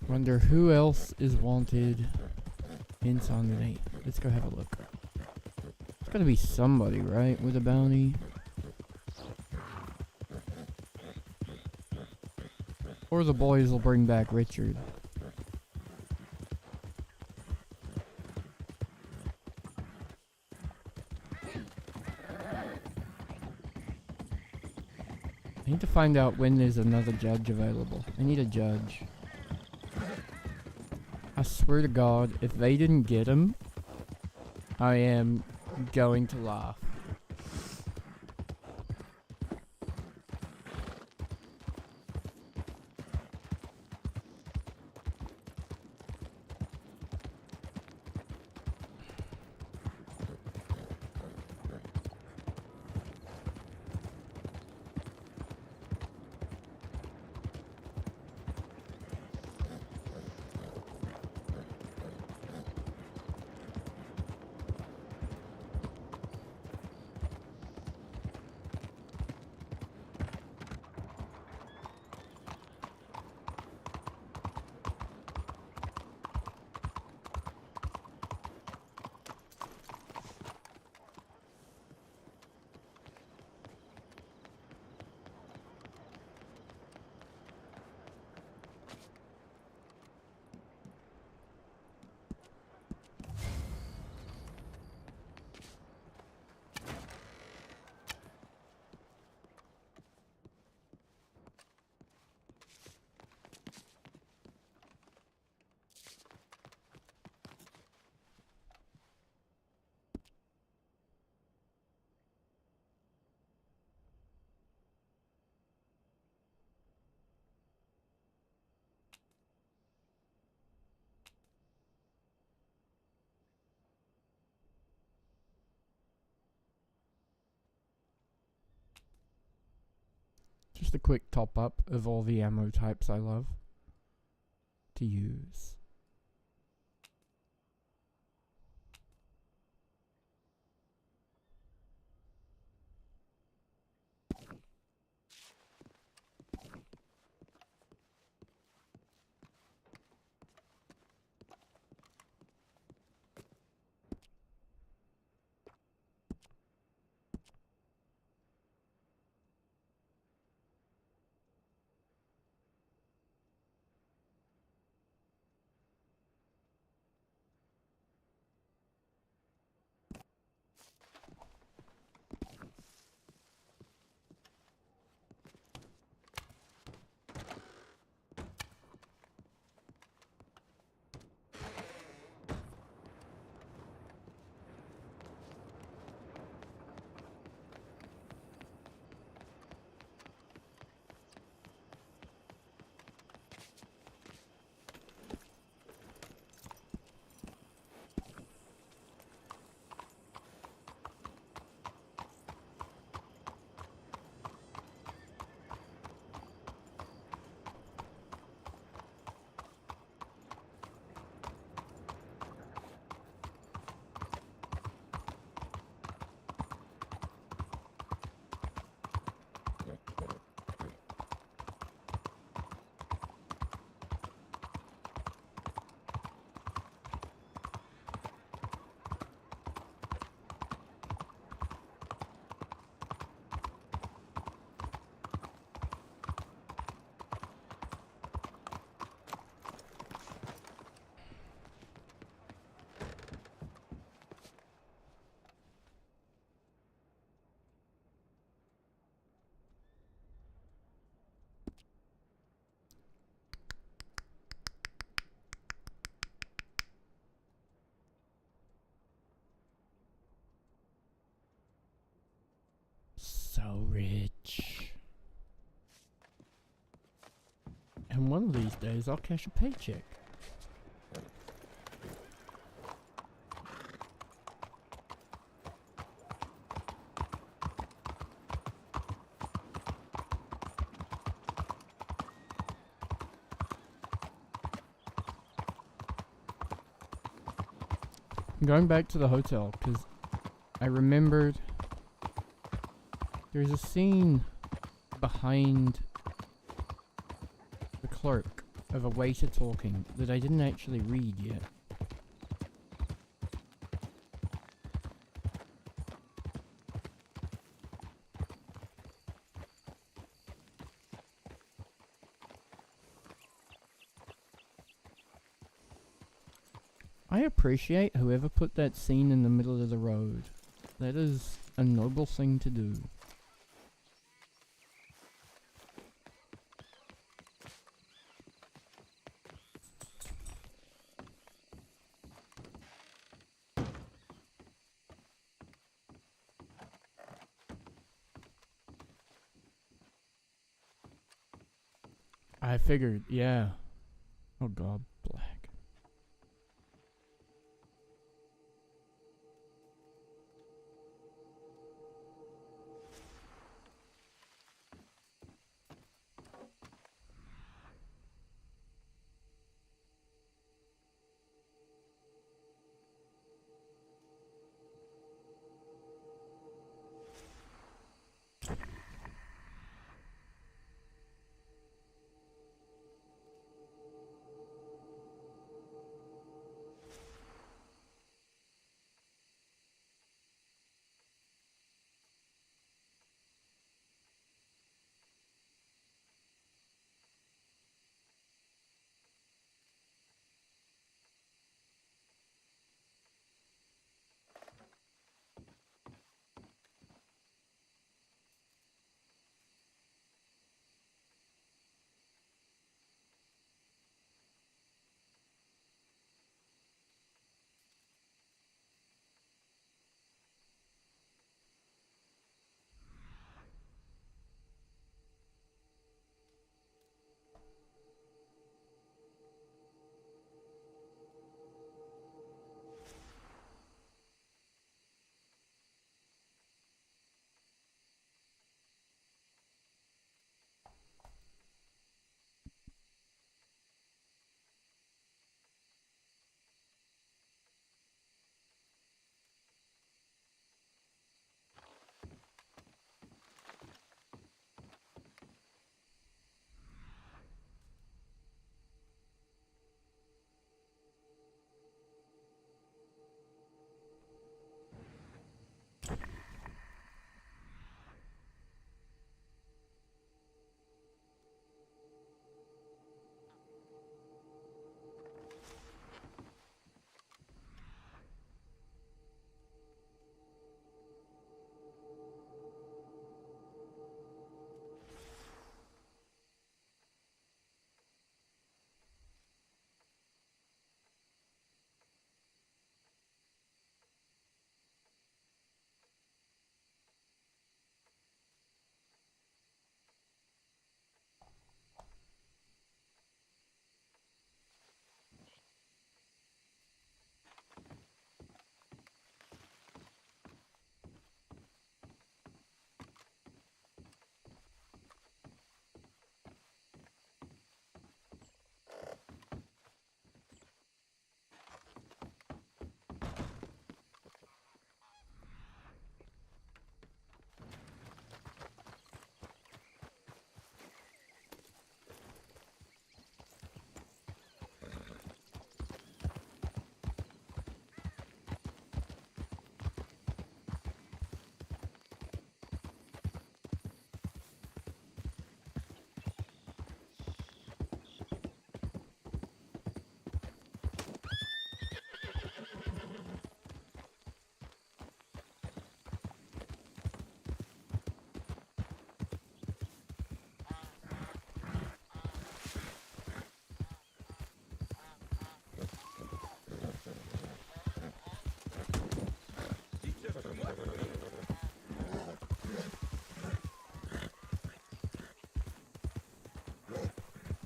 Wonder who else is wanted in Sanguinate. Let's go have a look. It's gotta be somebody, right, with a bounty. Or the boys will bring back Richard. I need to find out when there's another judge available. I need a judge. I swear to God, if they didn't get him, I am going to laugh. Just a quick top up of all the ammo types I love to use. So rich. And one of these days I'll cash a paycheck. I'm going back to the hotel because I remembered there's a scene behind the clerk of a waiter talking that I didn't actually read yet. I appreciate whoever put that scene in the middle of the road. That is a noble thing to do. I figured, yeah. Oh god, black.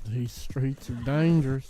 These streets are dangerous.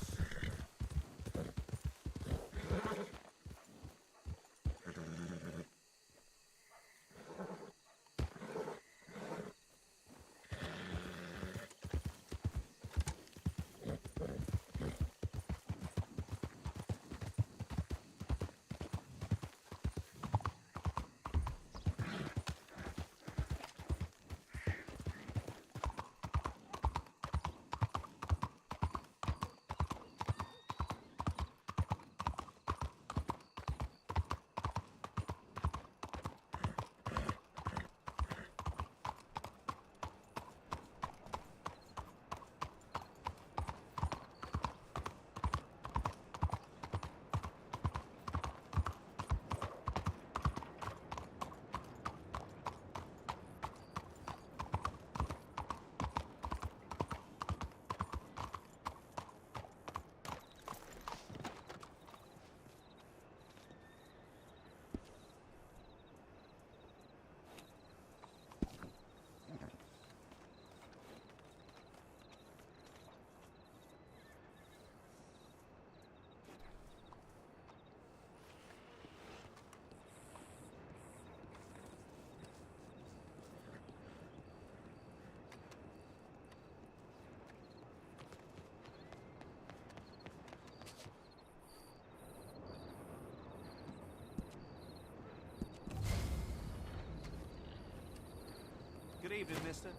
evening, mister.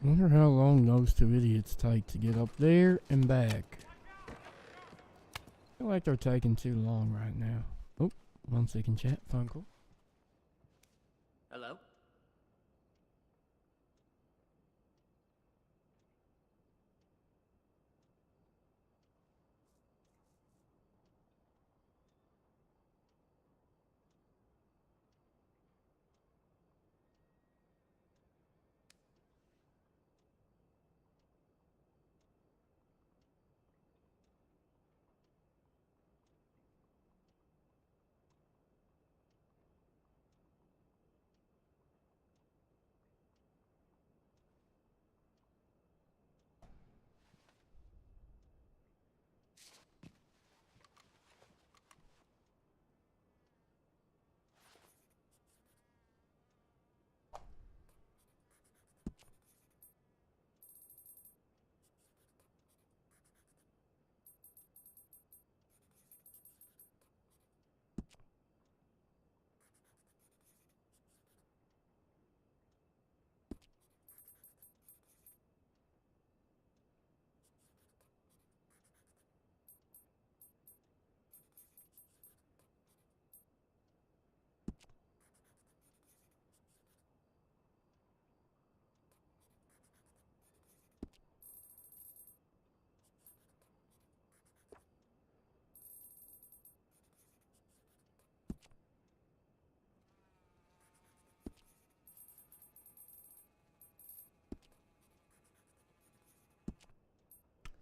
Wonder how long those two idiots take to get up there and back. I feel like they're taking too long right now. Oh, 1 second, chat. Phone call. Hello?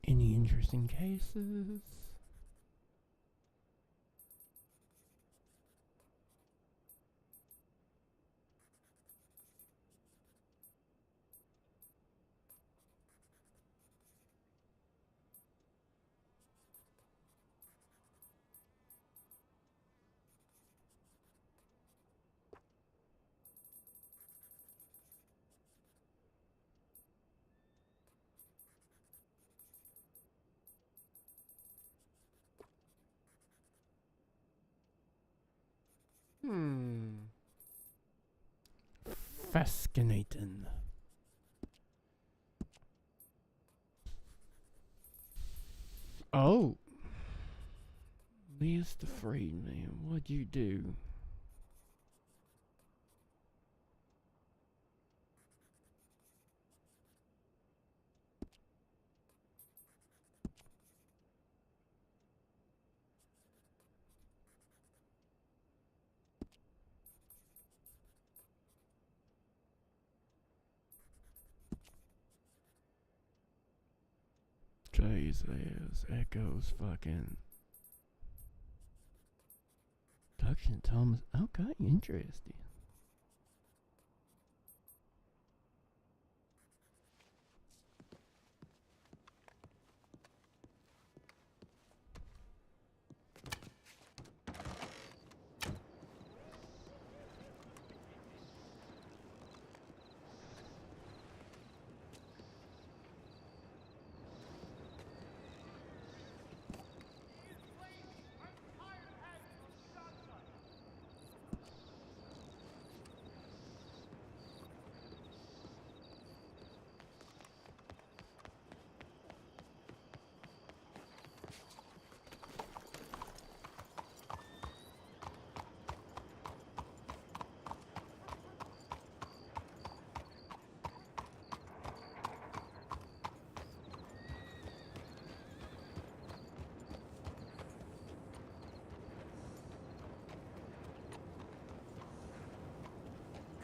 Any interesting cases? Fascinating. Oh. Mr. Friedman, what'd you do? Jesus, Echoes fucking Duction Thomas. Okay, interesting.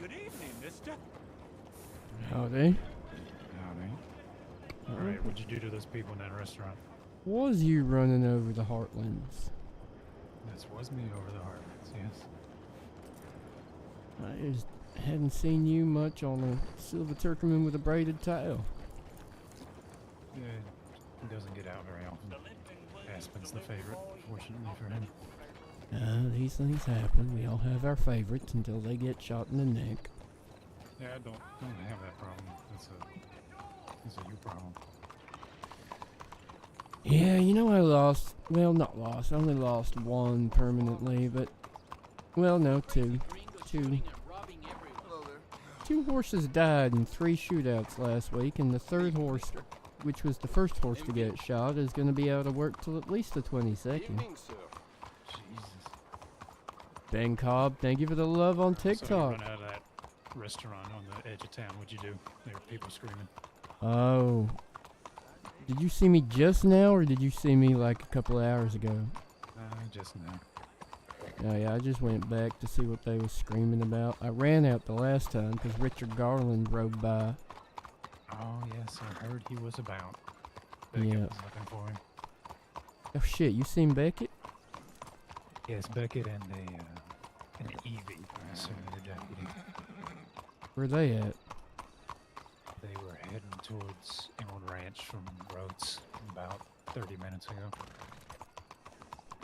Good evening, mister. Howdy. Alright, what'd you do to those people in that restaurant? Was you running over the Heartlands? This was me over the Heartlands, yes. I just hadn't seen you much on a silver turkeyman with a braided tail. Yeah, he doesn't get out very often. Aspen's the favorite, fortunately for him. These things happen. We all have our favorites until they get shot in the neck. Yeah, I don't have that problem. It's a you problem. Yeah, you know I lost. Well, not lost. I only lost one permanently, but well, no, two. Two horses died in 3 shootouts last week, and the third horse, which was the first horse to get shot, is going to be out of work till at least the 22nd. Jesus. Ben Cobb, thank you for the love on So you TikTok. run out of that restaurant on the edge of town. What'd you do? There were people screaming. Oh. Did you see me just now, or did you see me like a couple of hours ago? Just now. Oh yeah, I just went back to see what they was screaming about. I ran out the last time because Richard Garland rode by. Oh, yes, I heard he was about. Yeah. Beckett was looking for him. Oh shit, you seen Beckett? Yes, Beckett and an Evie, a senator deputy. Where they at? They were heading towards Emerald Ranch from Rhodes about 30 minutes ago.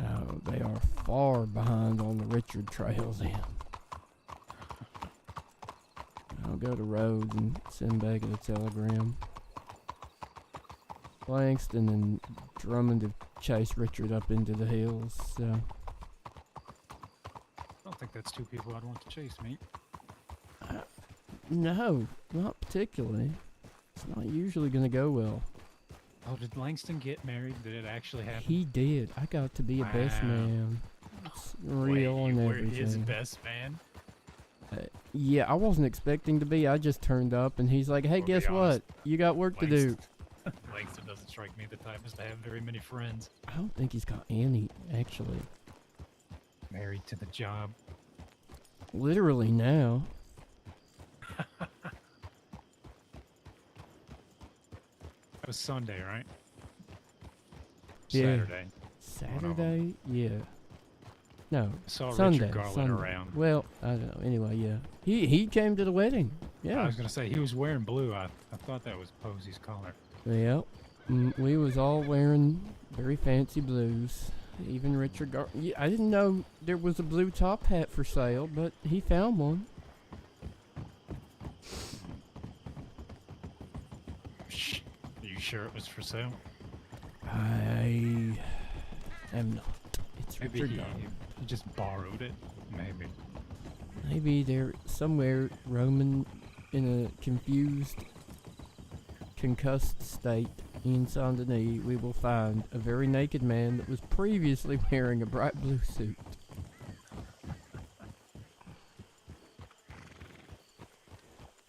Oh, they are far behind on the Richard trails then. I'll go to Rhodes and send Beckett a telegram. Langston and Drummond have chased Richard up into the hills, so... I don't think that's two people I'd want to chase, mate. No, not particularly. It's not usually gonna go well. Oh, did Langston get married? Did it actually happen? He did. I got to be a best Wow. man. It's Wait, real and you were everything. his best man? Yeah, I wasn't expecting to be. I just turned up and he's like, hey, Or be guess what? honest, You got work to do. Langston doesn't strike me the type as to have very many friends. I don't think he's got any, actually. Married to the job. Literally now. That was Sunday, right? Yeah. Saturday. Saturday? Yeah. No, I saw Sunday. Richard Garland Sunday. around. Well, I don't know. Anyway, yeah. He came to the wedding. I Yeah. was gonna say he was wearing blue. I thought that was Posey's color. Yep. We was all wearing very fancy blues. Even Richard yeah, I didn't know there was a blue top hat for sale, but he found one. Are you sure it was for sale? I am not. It's Maybe Richard he Garland. just borrowed it. Maybe. Maybe they're somewhere roaming in a confused, concussed state in Saint Denis. We will find a very naked man that was previously wearing a bright blue suit.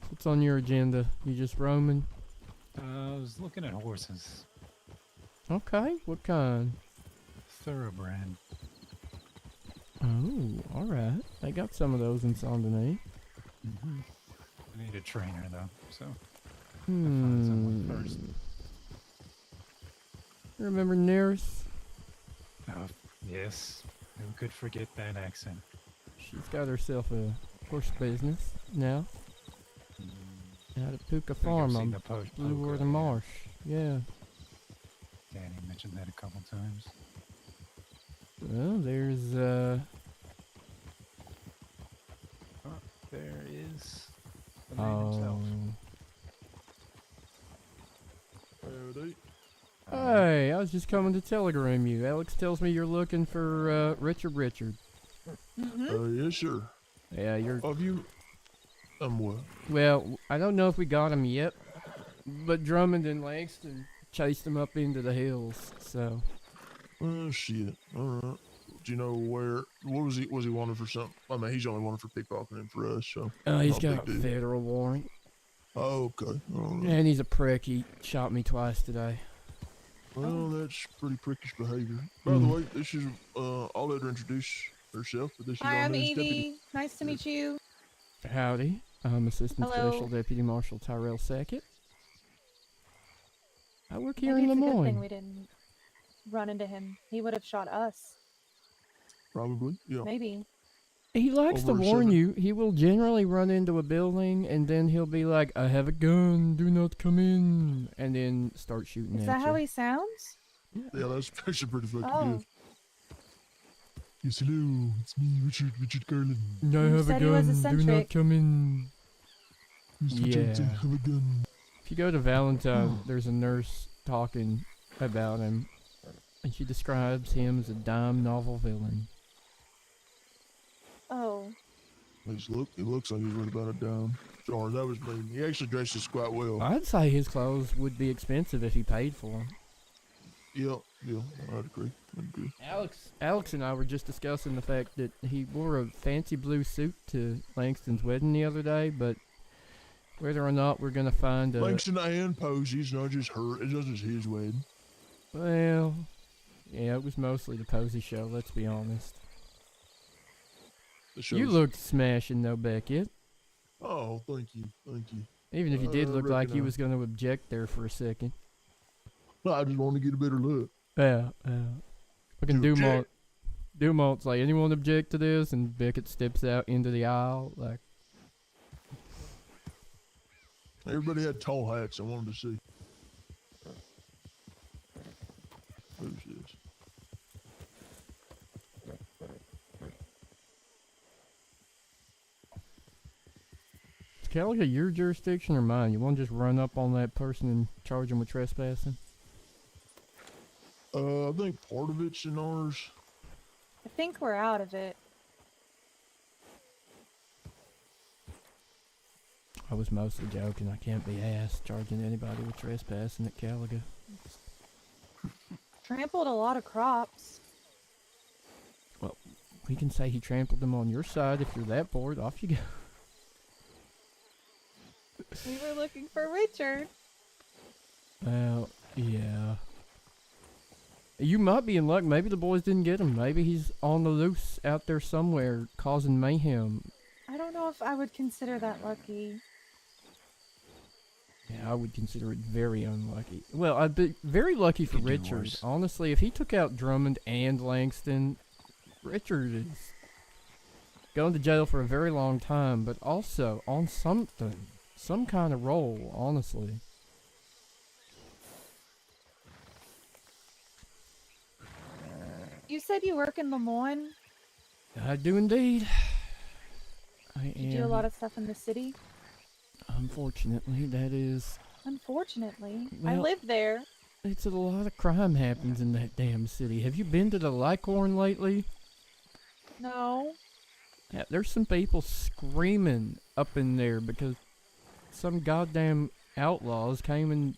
What's on your agenda? You just roaming? I was looking at horses. Okay, what kind? Thoroughbred. Oh, alright. They got some of those in Saint Denis. I need a trainer though, so find someone first. Remember Neris? Oh, yes. Who could forget that accent? She's got herself a horse business now. Out at Puka I've Farm seen on the post. Blue Puka, Water yeah. Marsh. Yeah. Danny mentioned that a couple times. Well, there's There is the man himself. Hey, I was just coming to telegram you. Alex tells me you're looking for Richard. Yes, sir. Yeah, you're. Have you? What? Well, I don't know if we got him yet, but Drummond and Langston chased him up into the hills. So. Oh shit! All right. Do you know where? What was he? Was he wanted for something? I mean, he's only wanted for pickpocketing and for us. So. He's not a got a big deal. federal warrant. Oh, okay. All right. And he's a prick. He shot me twice today. Well, that's pretty prickish behavior. By the way, this is I'll let her introduce herself, but this is Hi, our I'm newest Evie. deputy. Nice to meet you. Howdy. I'm Assistant Hello. Special Deputy Marshal Tyrell Sackett. I work here Maybe in it's a good thing Lemoyne. we didn't run into him. He would have shot us. Probably, yeah. Maybe. He likes to Over warn 7. you. He will generally run into a building and then he'll be like, I have a gun, do not come in. And then start shooting Is at that you. how he sounds? Yeah, that's actually pretty fucking Oh. good. Yes, hello, it's me, Richard Garland. I You have a said he was gun, do not eccentric. come in. Mr. Yeah. Johnson, have a gun. If you go to Valentine, there's a nurse talking about him and she describes him as a dime novel villain. Oh. He looks like he's worth about a dime. Sorry, that was mean. He actually dresses quite well. I'd say his clothes would be expensive if he paid for them. Yeah, I'd agree. Alex and I were just discussing the fact that he wore a fancy blue suit to Langston's wedding the other day, but whether or not we're gonna find a Langston and Posey's, not just her. It's not just his wedding. well, yeah, it was mostly the Posey show. Let's be honest. You looked smashing though, Beckett. Oh, thank you. Even if you did look like you was gonna object there for a second. I just want to get a better look. Yeah. Fucking Dumont's like, anyone object to this? And Beckett steps out into the aisle like. Everybody had tall hats. I wanted to see. Who's this? Is Calico your jurisdiction or mine? You want to just run up on that person and charge him with trespassing? I think part of it's in ours. I think we're out of it. I was mostly joking. I can't be asked charging anybody with trespassing at Calico. Trampled a lot of crops. Well, we can say he trampled them on your side if you're that bored. Off you go. We were looking for Richard. Well, yeah. You might be in luck. Maybe the boys didn't get him. Maybe he's on the loose out there somewhere causing mayhem. I don't know if I would consider that lucky. Yeah, I would consider it very unlucky. Well, I'd be very lucky for Richard. Honestly, if he took out Drummond and Langston, Richard is going to jail for a very long time, but also on something. Some kind of roll, honestly. You said you work in Lemoyne? I do indeed. I am. You do a lot of stuff in the city? Unfortunately, that is... Unfortunately. Well, I live there. It's a lot of crime happens in that damn city. Have you been to the Licorn lately? No. Yeah, there's some people screaming up in there because some goddamn outlaws came and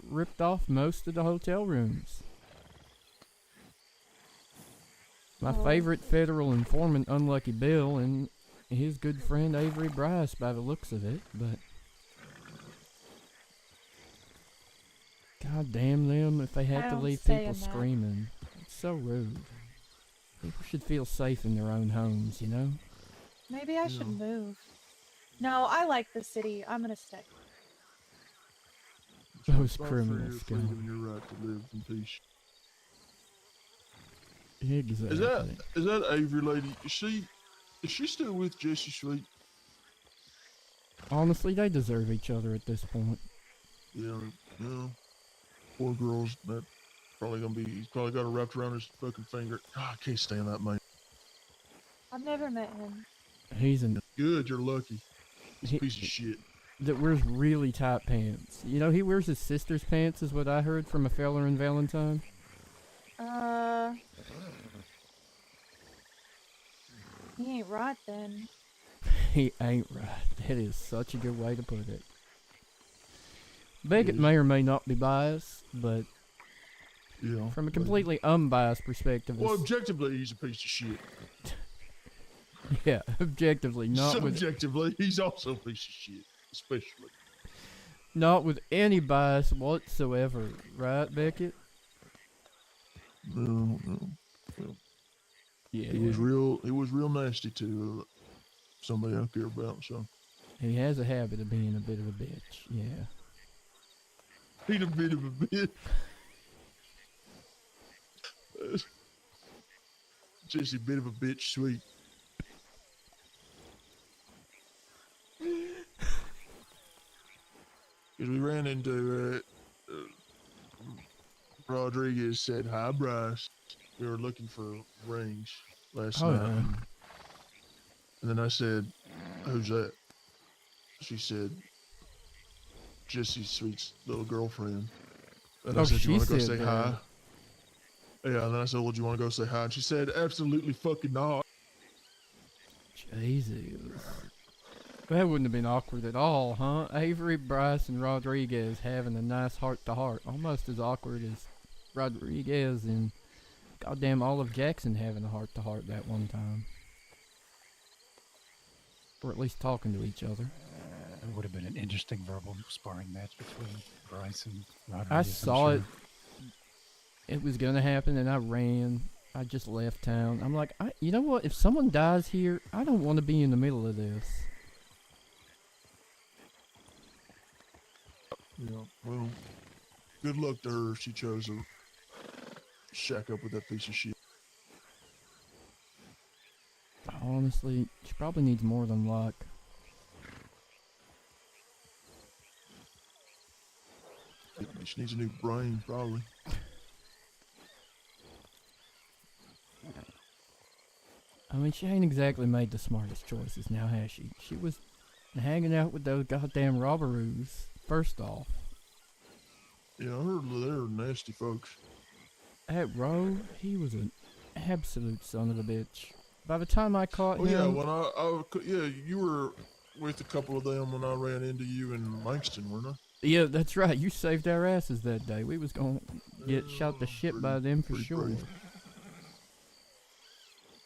ripped off most of the hotel rooms. My favorite federal informant, Unlucky Bill, and his good friend Avery Bryce by the looks of it, but god damn them if they had to leave people screaming. It's so rude. People should feel safe in their own homes, you know? Maybe I should move. No, I like the city. I'm gonna stay. Those criminals go. Your right to live in peace. Exactly. Is that Avery lady? Is she still with Jesse Sweet? Honestly, they deserve each other at this point. Yeah, poor girls. That probably gonna be. He's probably got it wrapped around his fucking finger. Oh, I can't stand that man. I've never met him. He's a good. You're lucky. He's a piece of shit. That wears really tight pants. You know, he wears his sister's pants, is what I heard from a feller in Valentine. He ain't right then. He ain't right. That is such a good way to put it. Beckett may or may not be biased, but from a completely unbiased perspective. Well, objectively, he's a piece of shit. Yeah, objectively, not subjectively, he's also a piece of shit, especially. Not with any bias whatsoever, right, Beckett? No. Yeah, he was real nasty to somebody I care about. So he has a habit of being a bit of a bitch. Yeah, he's a bit of a bitch. Just a bit of a bitch, sweet. Because we ran into Rodriguez said, "Hi, Bryce. We were looking for rings last night." Yeah. And then I said, "Who's that?" She said, "Jesse Sweet's little girlfriend." And I said, "You want to go say hi?" Yeah, and then I said, well, do you want to go say hi? And she said, absolutely fucking not. Jesus. That wouldn't have been awkward at all, huh? Avery, Bryce, and Rodriguez having a nice heart-to-heart. Almost as awkward as Rodriguez and goddamn Olive Jackson having a heart-to-heart that one time. Or at least talking to each other. It would have been an interesting verbal sparring match between Bryce and Rodriguez. I saw it. It was gonna happen, and I ran. I just left town. I'm like, you know what? If someone dies here, I don't want to be in the middle of this. Yeah, well, good luck to her if she chose to shack up with that piece of shit. Honestly, she probably needs more than luck. She needs a new brain, probably. I mean, she ain't exactly made the smartest choices now, has she? She was hanging out with those goddamn robberoos, first off. Yeah, I heard they're nasty folks. That Roe, he was an absolute son of a bitch. By the time I caught him... Yeah, when yeah, you were with a couple of them when I ran into you in Langston, weren't I? Yeah, that's right. You saved our asses that day. We was gonna get shot to shit by them for sure. Crazy.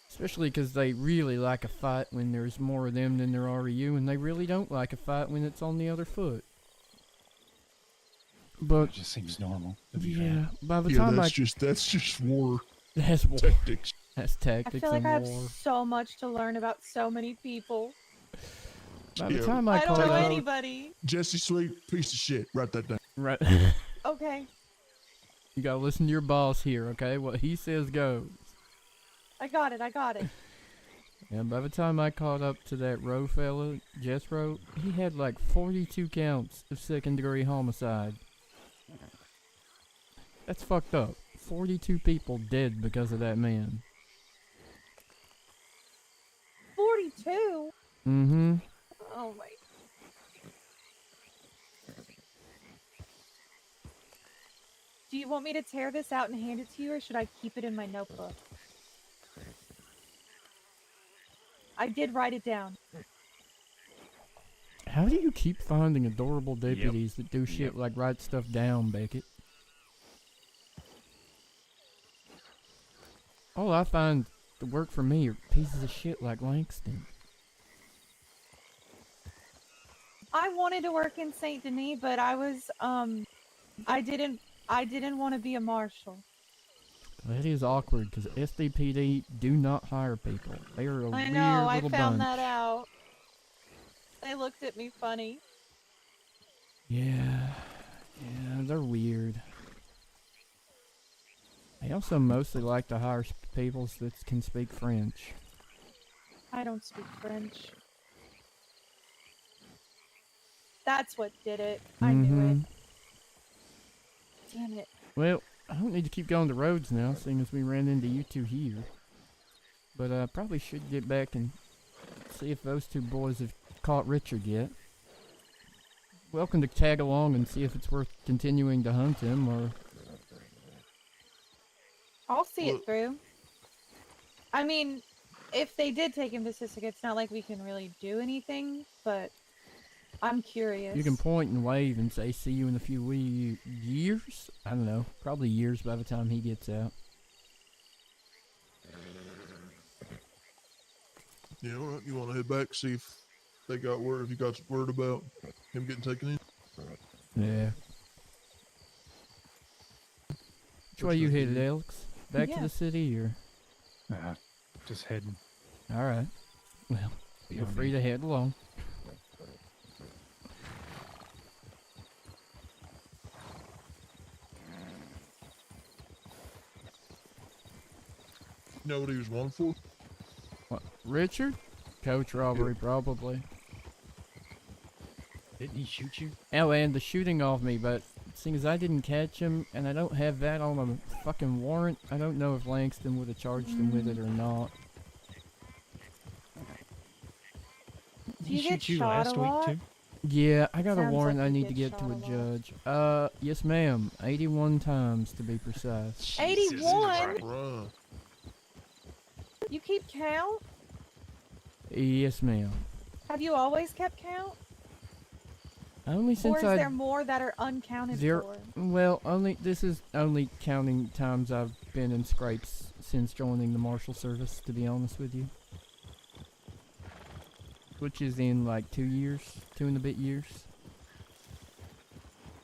Especially because they really like a fight when there's more of them than there are of you, and they really don't like a fight when it's on the other foot. But it just seems normal. Yeah, by the time that's just war. That's war. Tactics. That's tactics I feel like and I have war. so much to learn about so many people. By the time I don't caught know up, anybody. Jesse Sweet, piece of shit. Write that down. Right. Okay, You gotta listen to your boss here, okay? What he says goes. I got it. And by the time I caught up to that Roe fella, Jethro, he had like 42 counts of second-degree homicide. That's fucked up. 42 people dead because of that man. 42? Mm-hmm. Oh my. Do you want me to tear this out and hand it to you, or should I keep it in my notebook? I did write it down. How do you keep finding adorable deputies that do shit like write stuff down, Beckett? All I find to work for me are pieces of shit like Langston. I wanted to work in Saint Denis, but I was I didn't want to be a marshal. That is awkward because SDPD do not hire people. They are a I weird know, I little found bunch. that out. They looked at me funny. Yeah, they're weird. They also mostly like to hire people that can speak French. I don't speak French. That's what did it. I knew it. Damn it. Well, I don't need to keep going to roads now, seeing as we ran into you two here. But I probably should get back and see if those two boys have caught Richard yet. Welcome to tag along and see if it's worth continuing to hunt him, or... I'll see it through. I mean, if they did take him to Sisig, it's not like we can really do anything, but I'm curious. You can point and wave and say, see you in a few years? I don't know. Probably years by the time he gets out. Yeah, all right. You want to head back, see if they got word, if you got word about him getting taken in? Yeah. Which way you headed, Alex? Back to the city, or? Just heading. Alright. Well, feel free to head along. You know what he was wanted for? What, Richard? Coach robbery, probably. Didn't he shoot you? Oh, and the shooting off me, but seeing as I didn't catch him, and I don't have that on a fucking warrant, I don't know if Langston would have charged him with it or not. Did he shoot you last week, too? Yeah, I got a Sounds warrant like I you need to get get to a shot a lot. judge. Yes ma'am. 81 times to be precise. 81? Bruh. You keep count? Yes ma'am. Have you always kept count? Only Or since is there more that are uncounted for? Well, this is only counting times I've been in scrapes since joining the Marshal Service, to be honest with you. Which is in like 2 years, 2 and a bit years.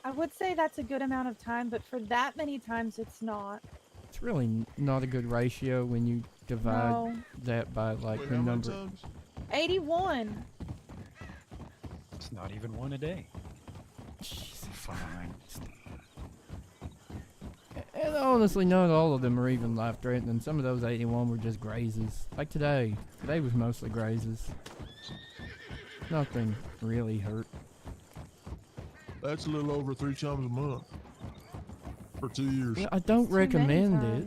I would say that's a good amount of time, but for that many times, it's not. It's really not a good ratio when you divide No. that by like Wait, the how many number. times? 81. It's not even one a day. Jesus. Fine. And honestly, not all of them are even life-threatening. Some of those 81 were just grazes. Like today. Today was mostly grazes. Nothing really hurt. That's a little over 3 times a month. For 2 years. Well, I don't recommend it.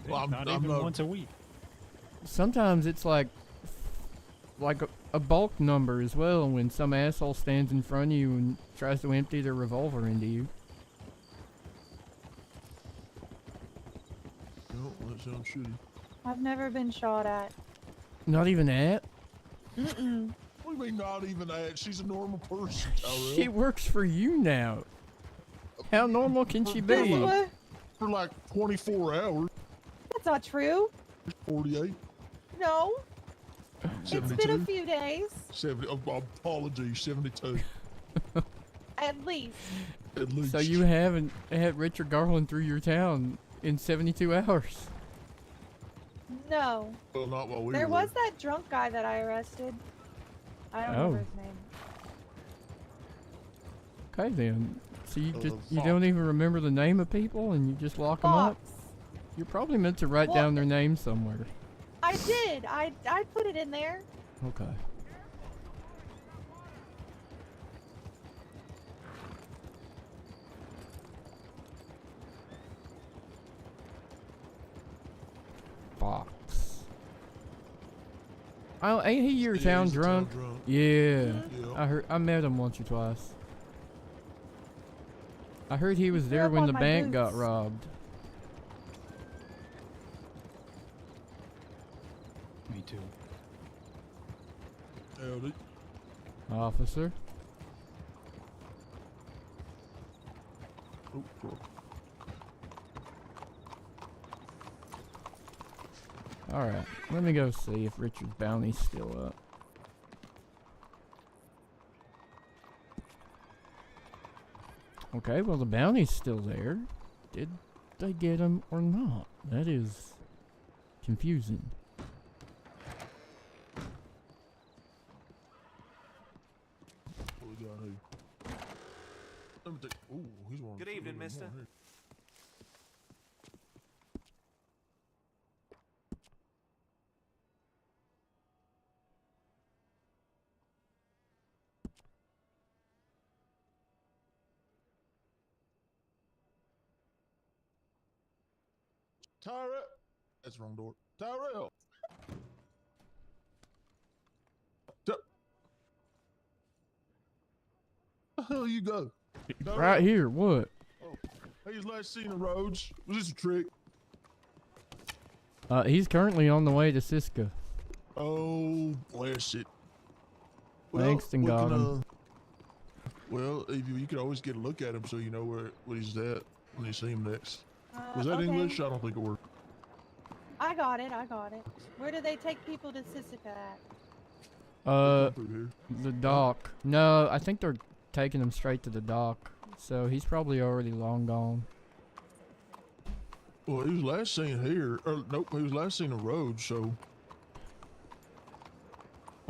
Well, not I'm even not- once a week. Sometimes it's like a bulk number as well when some asshole stands in front of you and tries to empty their revolver into you. No, that sounds shitty. I've never been shot at. Not even at? Mm-mm. What do you mean not even that? She's a normal person, Tyrell. She works for you now. How normal can she be? What? For like 24 hours. That's not true. 48. No. 72. It's been a few days. 70. Apologies, 72. At least. At least. So you haven't had Richard Garland through your town in 72 hours? No. Well, not while we There were was that drunk guy that I arrested. I don't Oh. remember his name. Okay then. So you just you Fox. don't even remember the name of people and you just lock them up? Fox. You're probably meant to write Well- down their name somewhere. I did. I put it in there. Okay. Fox. Oh, ain't he your Yeah, town he's a drunk? drunk. Yeah. Yeah. I met him once or twice. I heard he was threw there up when on the my bank got boots. robbed. Me too. Howdy. Officer. Oh, cool. Alright, let me go see if Richard's bounty's still up. Okay, well the bounty's still there. Did they get him or not? That is confusing. What we got here? Let me take. Ooh, he's one. Good evening, mister. Tyrell. That's the wrong door. Tyrell. The hell you go? Tyrell. Right here, what? Oh, he's last seen the roads. Was this a trick? He's currently on the way to Siska. Oh, bless it. Langston we got can, him. Well, if you could always get a look at him so you know what he's at when you see him next. Was that Okay. English? I don't think it worked. I got it. I got it. Where do they take people to Sisica at? Come through here. The dock. No, I think they're taking him straight to the dock. So he's probably already long gone. Well, he was last seen here. Or, nope, he was last seen the road, so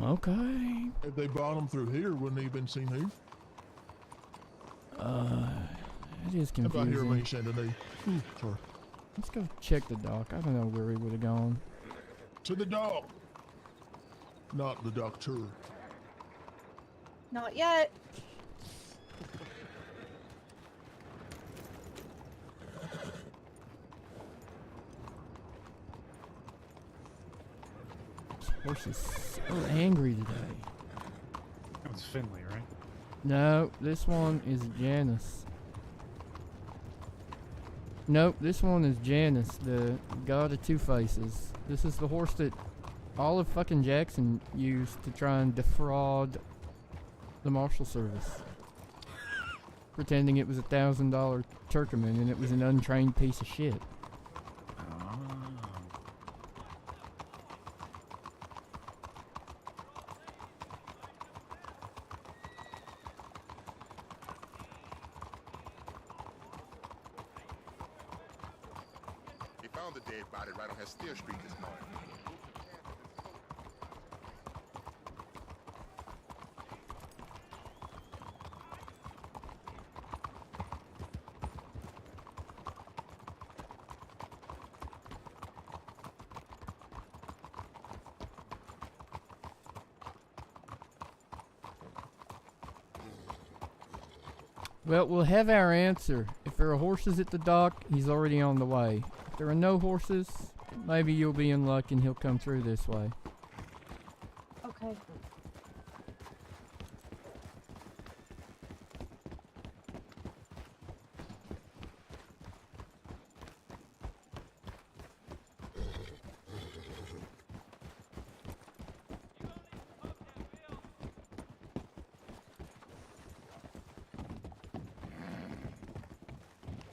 Okay. if they brought him through here, wouldn't he have been seen here? It is How about here when confusing. he said to me? Sorry. Let's go check the dock. I don't know where he would have gone. To the dock. Not the doctor. Not yet. This horse is so angry today. That was one's Finley, right? No, this one is Janus. Nope, this one is Janus, the god of Two Faces. This is the horse that all of fucking Jackson used to try and defraud the Marshal Service. Pretending it was $1,000 Turkoman and it was an untrained piece of shit. He found the dead body right on Hestia Street this morning. Well, we'll have our answer. If there are horses at the dock, he's already on the way. If there are no horses, maybe you'll be in luck and he'll come through this way. Okay.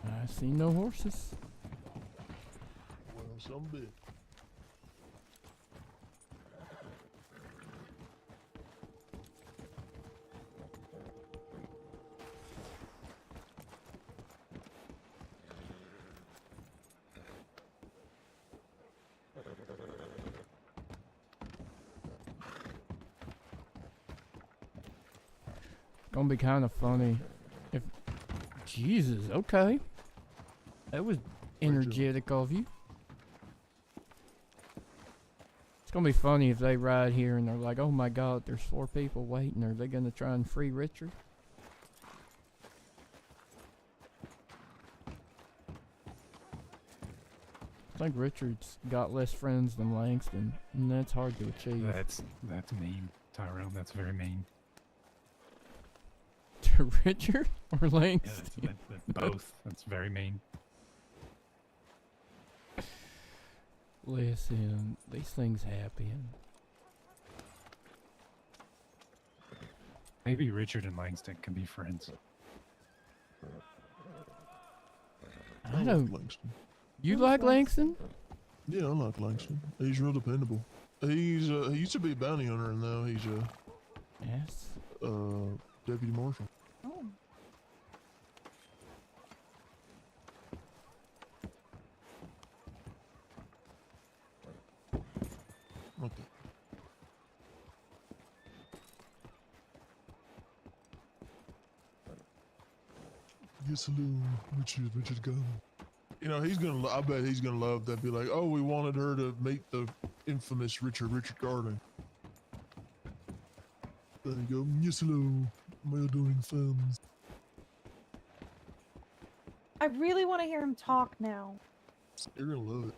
I see no horses. Well, some bit. Gonna be kind of funny if... Jesus, okay. That was energetic of you. It's gonna be funny if they ride here and they're like, oh my god, there's 4 people waiting. Are they gonna try and free Richard? I think Richard's got less friends than Langston, and that's hard to achieve. That's mean, Tyrell. That's very mean. To Richard or Langston? Yeah, both. That's very mean. Listen, these things happen. Maybe Richard and Langston can be friends. I don't. Langston. You like Langston? Yeah, I like Langston. He's real dependable. He's he used to be a bounty hunter, and now he's a Yes. deputy marshal. Oh. Okay. Yes, hello, Richard Gunn. You know, he's gonna. I bet he's gonna love that. Be like, oh, we wanted her to meet the infamous Richard Garden. Then you go, yes, hello, my adoring fans. I really want to hear him talk now. You're gonna love it.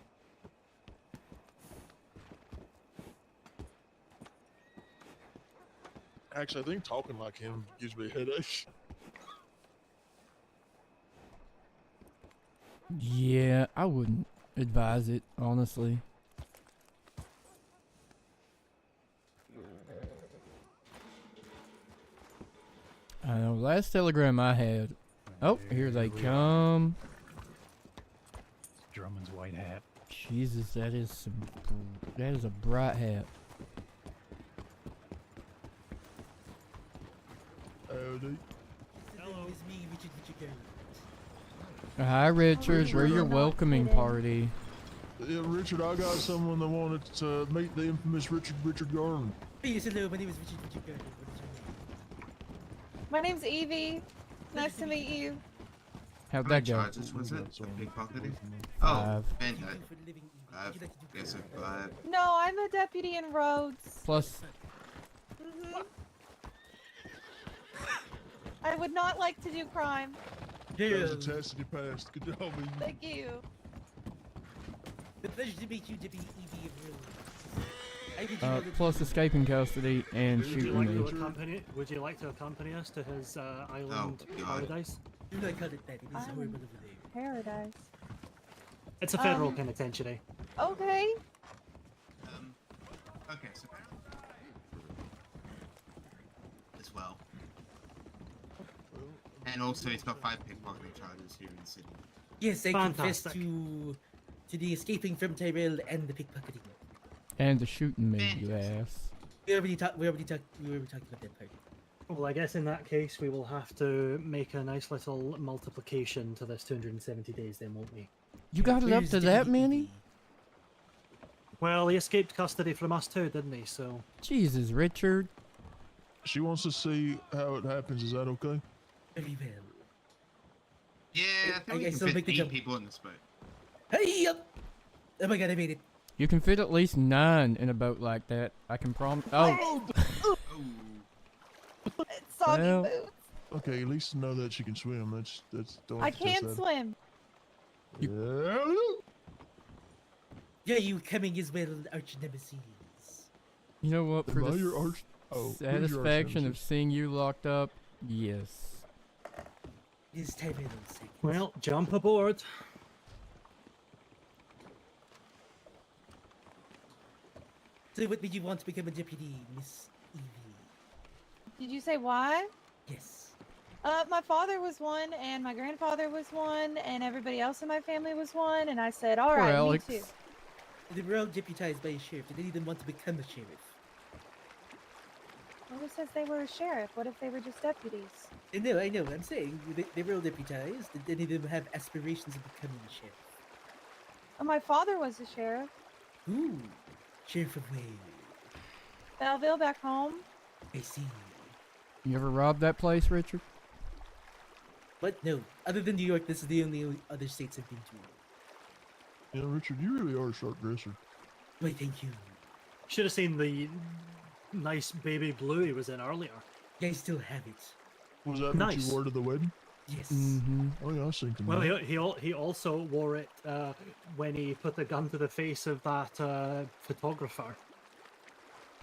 Actually, I think talking like him gives me a headache. Yeah, I wouldn't advise it, honestly. I know, last telegram I had. Oh, here they come. Drummond's white hat. Jesus, that is a bright hat. Howdy. Hello, it's me, Richard Garrett. Hi, Richard. We're your welcoming party. Yeah, Richard, I got someone that wanted to meet the infamous Richard Garden. Yes, hello, my name is Richard Garrett. What is your name? My name's Evie. Nice to meet you. How'd How many that go? charges was it? Pickpocketing? 5. Oh, and yes, 5. No, I'm a deputy in Rhodes. Plus, Mhm. I would not like to do crime. There's a test and you passed. Good job, Evie. Thank you. The pleasure to meet you, Deputy Evie of Rhodes. Plus escaping custody and Would you shooting like me. to accompany? Would you like to accompany us to his island God. paradise? Do not call it that. It is Island horrible over there. paradise. It's a federal penitentiary. Okay. Okay, so as well. And also, he's got 5 pickpocketing charges here in the city. Yes, I confess Fantastic. to the escaping from Tyrell and the pickpocketing. And the shooting me, you ass. We already talked about that part. Well, I guess in that case we will have to make a nice little multiplication to this 270 days then, won't we? You got it up Where's to the that DVD? many? Well, he escaped custody from us too, didn't he? So. Jesus, Richard. She wants to see how it happens. Is that okay? Very well. Yeah, I think we guess can I'll make fit the 8 jump. people in this boat. Hey up! Oh my god, I made it. You can fit at least 9 in a boat like that. I can promise. Oh, It's soggy Well. boots. Okay, at least to know that she can swim. That's don't I have to test can't that. swim. Yeah. Yeah, you coming as well, arch nemesis. you know what? For Am I the your arch- oh, who's your arch satisfaction of nemesis? seeing you locked up, yes. This Tyrell's sake. Well, jump aboard. So what made you want to become a deputy, Miss Evie? Did you say why? Yes. My father was one, and my grandfather was one, and everybody else in my family was one, and I said, all Poor right, Alex. me too. They were all deputized by a sheriff. Did any of them want to become a sheriff? Well, who says they were a sheriff? What if they were just deputies? I know. I'm saying they were all deputized. Did any of them have aspirations of becoming a sheriff? Oh, my father was a sheriff. Ooh, sheriff of where? Belleville back home. I see. You ever robbed that place, Richard? But no, other than New York, this is the only other states I've been to. Yeah, Richard, you really are a sharp dresser. Why, thank you. Should have seen the nice baby blue he was in earlier. I still have it. Was that what Nice. you wore to the wedding? Yes. Mm-hmm. Oh yeah, I was thinking. Well, that. he also wore it when he put the gun to the face of that photographer.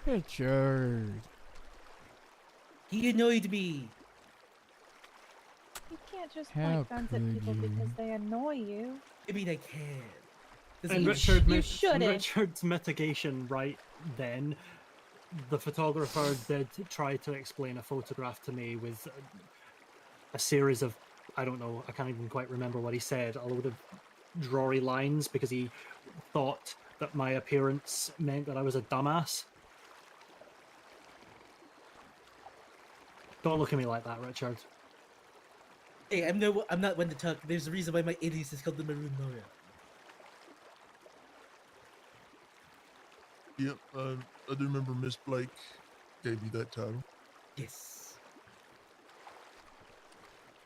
Richard. He annoyed me. You can't just How point guns at could people you? because they annoy you. I mean, I can. And You Richard, you and shouldn't. Richard's mitigation right then, the photographer did try to explain a photograph to me with a series of, I don't know, I can't even quite remember what he said, a load of drawy lines because he thought that my appearance meant that I was a dumbass. Don't look at me like that, Richard. Hey, I'm not one to talk. There's a reason why my alias is called the Maroon Nora. Yep, I do remember Miss Blake gave you that title. Yes.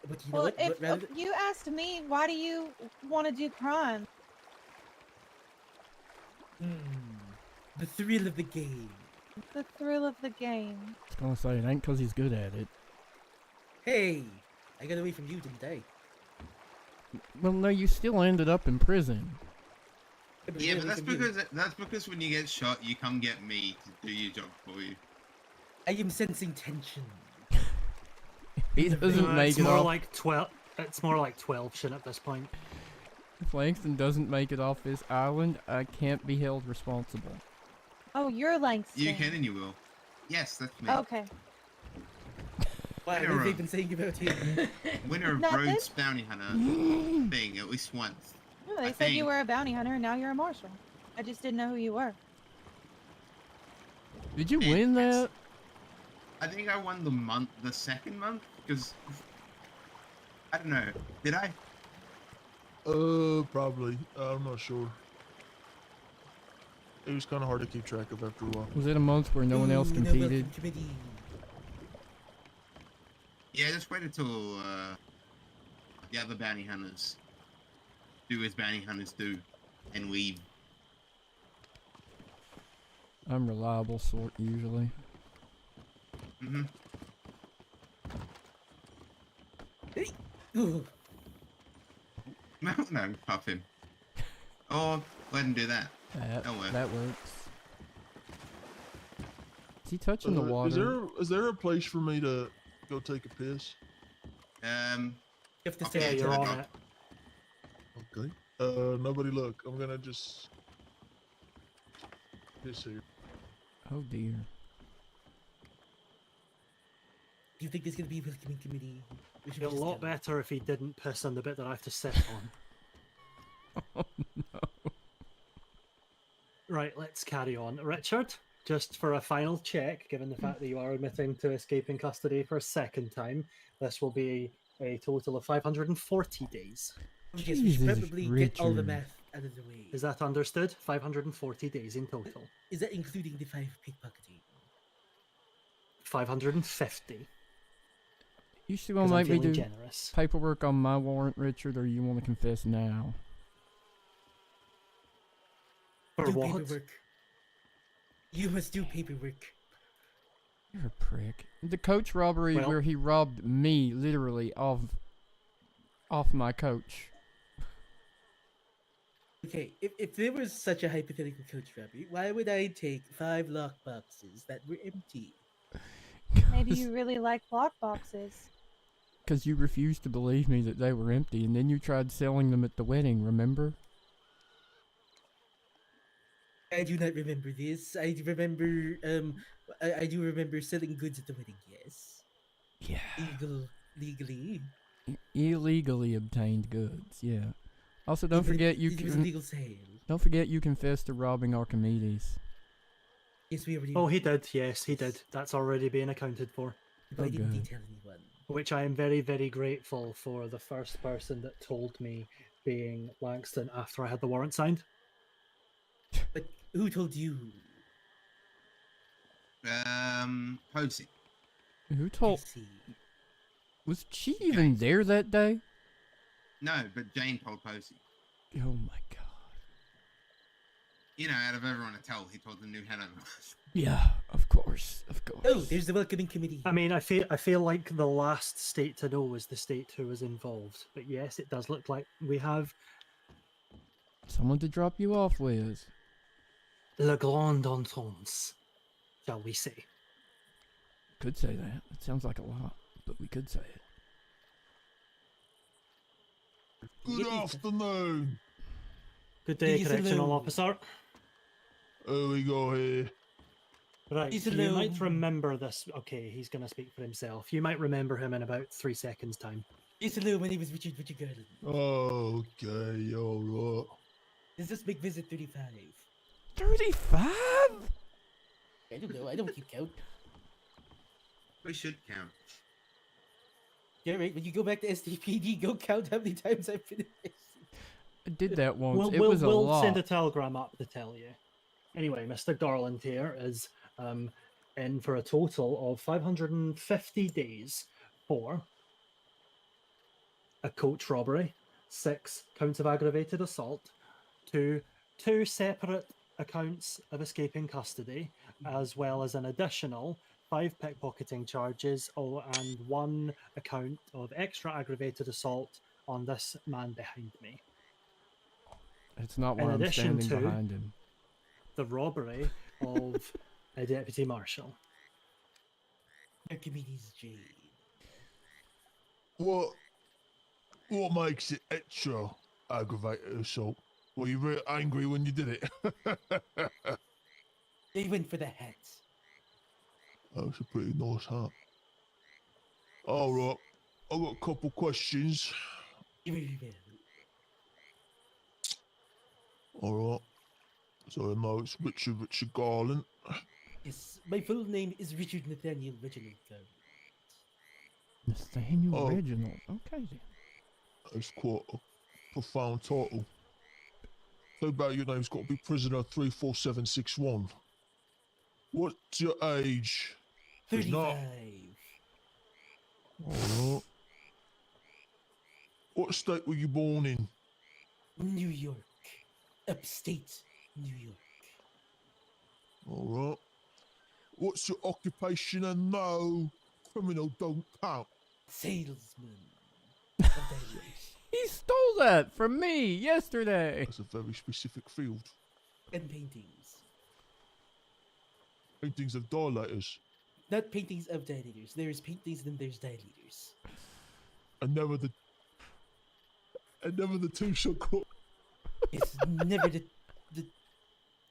But you know Well, what? if Rather- you asked me, why do you want to do crime? The thrill of the game. The thrill of the game. I was gonna say, it ain't 'cause he's good at it. Hey, I got away from you, didn't I? Well, no, you still ended up in prison. Yeah, but that's because when you get shot, you come get me to do your job for you. I am sensing tension. He doesn't make it's it more off. like 12. It's more like 12 shit at this point. If Langston doesn't make it off this island, I can't be held responsible. Oh, you're Langston. You can and you will. Yes, that's me. Okay. Why? What have they been saying about him? Winner of Nothing. Rhodes Bounty Hunter thing at least once. No, they I said you think- were a bounty hunter and now you're a marshal. I just didn't know who you were. Did you win that? I think I won the second month, because I don't know. Did I? Probably. I'm not sure. It was kind of hard to keep track of after a while. Was it a month where no one else Ooh, no competed? welcome committee. Yeah, just wait until the other bounty hunters do as bounty hunters do and leave. I'm reliable sort usually. Mm-hmm. Ooh. No, puff him. Oh, let him do that. That Oh, well. that works. Is he touching the water? Is there a place for me to go take a piss? You have to I'll stay get Yeah, to you're the on dock. it. Okay. Nobody look. I'm gonna just piss here. Oh dear. Do you think there's gonna be a welcoming committee? We should It'd be a just lot tell them. better if he didn't piss on the bit that I have to sit on. Oh no. Right, let's carry on. Richard, just for a final check, given the fact that you are admitting to escaping custody for a second time, this will be a total of 540 days. Yes, we should Jesus, probably get all the Richard. math out of the way. Is that understood? 540 days in total. Is that including the 5 pickpocketing? 550. You still 'cause gonna I'm make me feeling do generous. paperwork on my warrant, Richard, or you want to confess now? For Do what? paperwork. You must do paperwork. You're a prick. The coach robbery Well- where he robbed me literally off my coach. Okay, if there was such a hypothetical coach robbery, why would I take 5 lock boxes that were empty? Maybe you really like lock boxes. Because you refused to believe me that they were empty, and then you tried selling them at the wedding, remember? I do not remember this. I remember, I do remember selling goods at the wedding, yes. Yeah. Legally. Illegally obtained goods, yeah. Also, don't forget you It was a legal sale. don't forget you confessed to robbing Archimedes. Yes, we already. Oh, he did. Yes, he did. That's already been accounted for. But I Oh, didn't good. tell anyone. Which I am very, very grateful for the first person that told me being Langston after I had the warrant signed. But who told you? Posey. Who told? Jesse. Was she even there that day? No, but Jane told Posey. Oh my god. You know, out of everyone to tell, he told them who had over us. Yeah, of course, of course. Oh, there's the welcoming committee. I mean, I feel like the last state to know was the state who was involved. But yes, it does look like we have Someone to drop you off with. le grand entente, shall we say. Could say that. It sounds like a lot, but we could say it. Good afternoon. Good day, Please correctional alone. officer. Here we go here. Right, Please you alone. might remember this. Okay, he's going to speak for himself. You might remember him in about 3 seconds' time. Yes, hello, my name is Richard Garland. Okay, alright. This is Big Visit 35. 35? I don't know, I don't keep count. We should count. Yeah, right, when you go back to STPD, go count how many times I've been in this. I did that once. We'll, it was a we'll lot. send a telegram up to tell you. Anyway, Mr. Garland here is in for a total of 550 days for a coach robbery, 6 counts of aggravated assault, two separate accounts of escaping custody, as well as an additional 5 pickpocketing charges, and 1 account of extra aggravated assault on this man behind me. It's not in why I'm addition standing to- behind him. The robbery of a deputy marshal. Archimedes Jane. What makes it extra aggravated assault? Were you real angry when you did it? They went for the hats. That's a pretty nice hat. Alright, I've got a couple questions. Very well. Alright. So I know it's Richard Garland. Yes, my full name is Richard Nathaniel Reginald Garland. Nathaniel Oh. Reginald. Okay then. It's quite a profound title. So bad your name's got to be Prisoner 34761. What's your age? It's 35. not. Alright. What state were you born in? New York. Upstate New York. Alright. What's your occupation and no, criminal don't count? Salesman. Of diamonds. He stole that from me yesterday. That's a very specific field. And paintings. Paintings of dilators. Not paintings of dilators. There's paintings, then there's dilators. And never the two shall cross. It's never the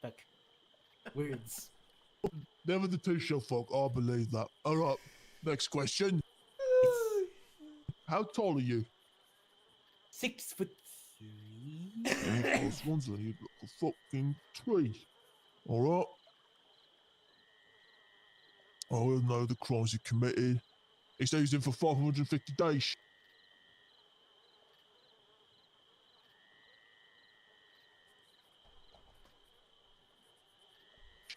fuck. Words. Never the two shall fuck. I believe that. All right. Next question. How tall are you? 6'3". Plus one's on you like a fucking tree. All right. I will know the crimes you committed. He stays in for 550 days.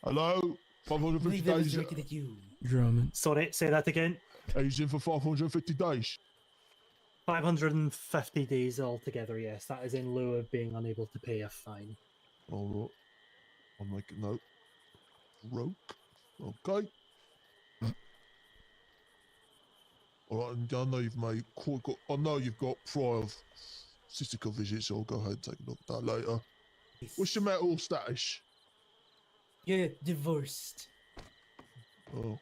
Hello? 550 Believe that was days. directed at you. Drummond. Sorry, say that again. He's in for 550 days. 550 days altogether, yes. That is in lieu of being unable to pay a fine. All right. I'll make a note. Broke. Okay. All right, and I know you've made I know you've got prior physical visits, so I'll go ahead and take a look at that later. Yes. What's your marital status? You're divorced. Oh.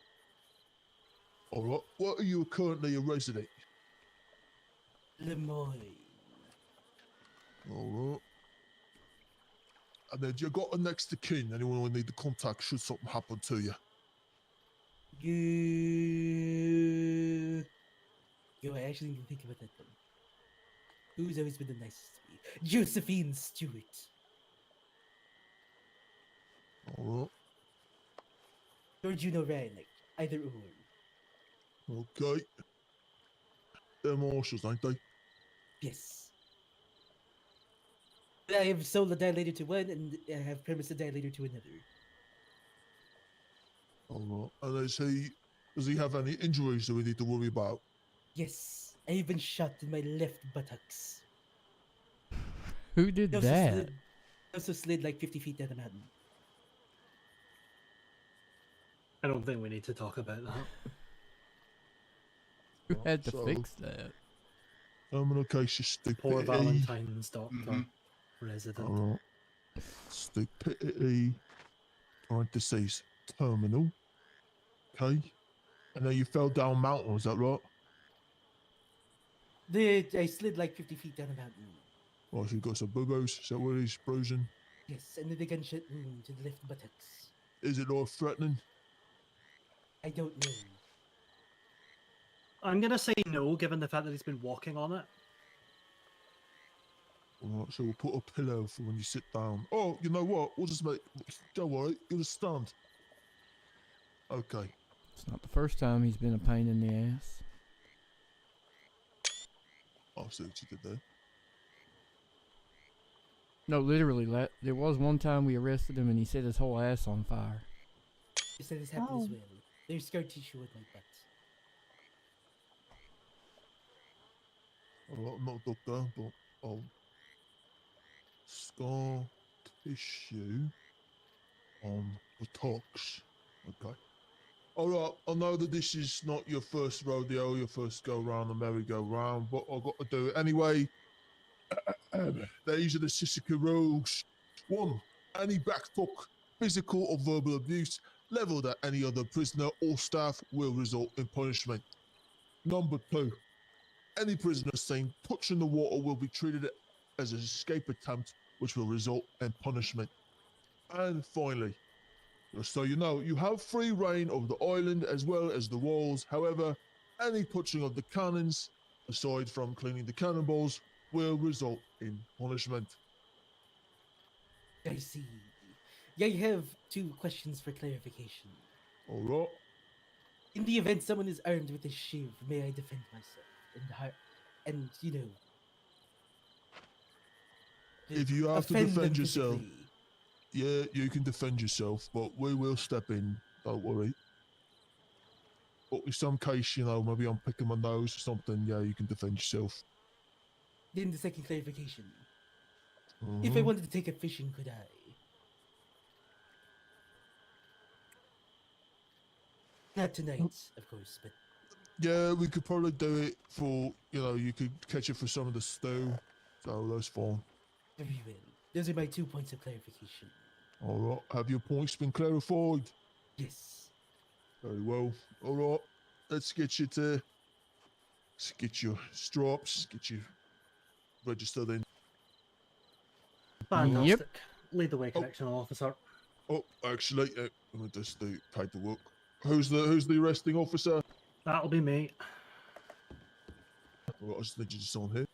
All right. What are you currently a resident? Lemoyne. All right. And then you got a next to kin, anyone we need to contact should something happen to you? Yo, I actually didn't think about that one. Who's always been the nicest to me? Josephine Stewart. All right. Or Juno Ryan, either or. Okay. They're marshals, ain't they? Yes. I have sold a dilator to one, and I have premised a dilator to another. All right. And does he have any injuries that we need to worry about? Yes, I have been shot in my left buttocks. Who did that? Also slid like 50 feet down the mountain. I don't think we need to talk about that. Who had to So- fix that? Terminal case is Poor stupidity. Valentine's doctor Mhm. resident. All right. Stupidity. Parentheses. Terminal. Okay. And then you fell down mountain, is that right? I slid like 50 feet down the mountain. Oh, so you got some boo-boos. Is that what he's bruising? Yes, and then the gunshot wound to the left buttocks. Is it all threatening? I don't know. I'm going to say no, given the fact that he's been walking on it. All right, so we'll put a pillow for when you sit down. Oh, you know what? We'll just make... Don't worry, you'll just stand. Okay. It's not the first time he's been a pain in the ass. I'll see what you did there. No, literally, there was one time we arrested him and he set his whole ass on fire. Yes, that has happened as well. There's scar tissue in my butt. All right, I'm not a doctor, but I'll... Scar tissue on buttocks. Okay. All right, I know that this is not your first rodeo, your first go round the merry-go-round, but I've got to do it anyway. These are the Sisika rules. 1. Any backtalk, physical or verbal abuse levelled at any other prisoner or staff will result in punishment. Number 2. Any prisoner seen touching the water will be treated as an escape attempt, which will result in punishment. And finally, just so you know, you have free reign of the island as well as the walls. However, any touching of the cannons, aside from cleaning the cannonballs, will result in punishment. I see. Yeah, I have 2 questions for clarification. All right. In the event someone is armed with a shiv, may I defend myself? And you know... If you have to offend defend them yourself, physically. yeah, you can defend yourself, but we will step in. Don't worry. But in some case, you know, maybe I'm picking my nose or something, yeah, you can defend yourself. Then the second clarification. If I wanted to take a fishing, could I? Not tonight, of course, but... Yeah, we could probably do it for, you know, you could catch it for some of the stew. So that's fine. Very well. Those are my 2 points of clarification. All right. Have your points been clarified? Yes. Very well. All right. Let's get you to. Let's get your stripes. Get you registered in. Fantastic. Lead the way, correctional officer. Oh, actually, let me just do paperwork. Who's the arresting officer? That'll be me. All right, I just need you to sign here.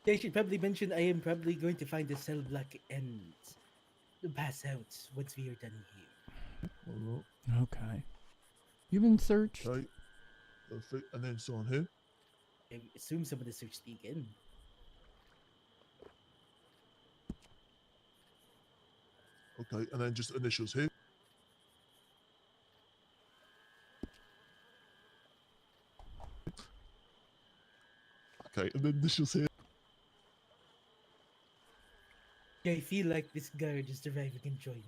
I should probably mention I am probably going to find a cell block and pass out once we are done here. All right. Okay. You've been searched. Okay. Perfect. And then sign here. I assume someone has searched me again. Okay, and then just initials here. Okay, and then initials here. I feel like this guard is deriving enjoyment.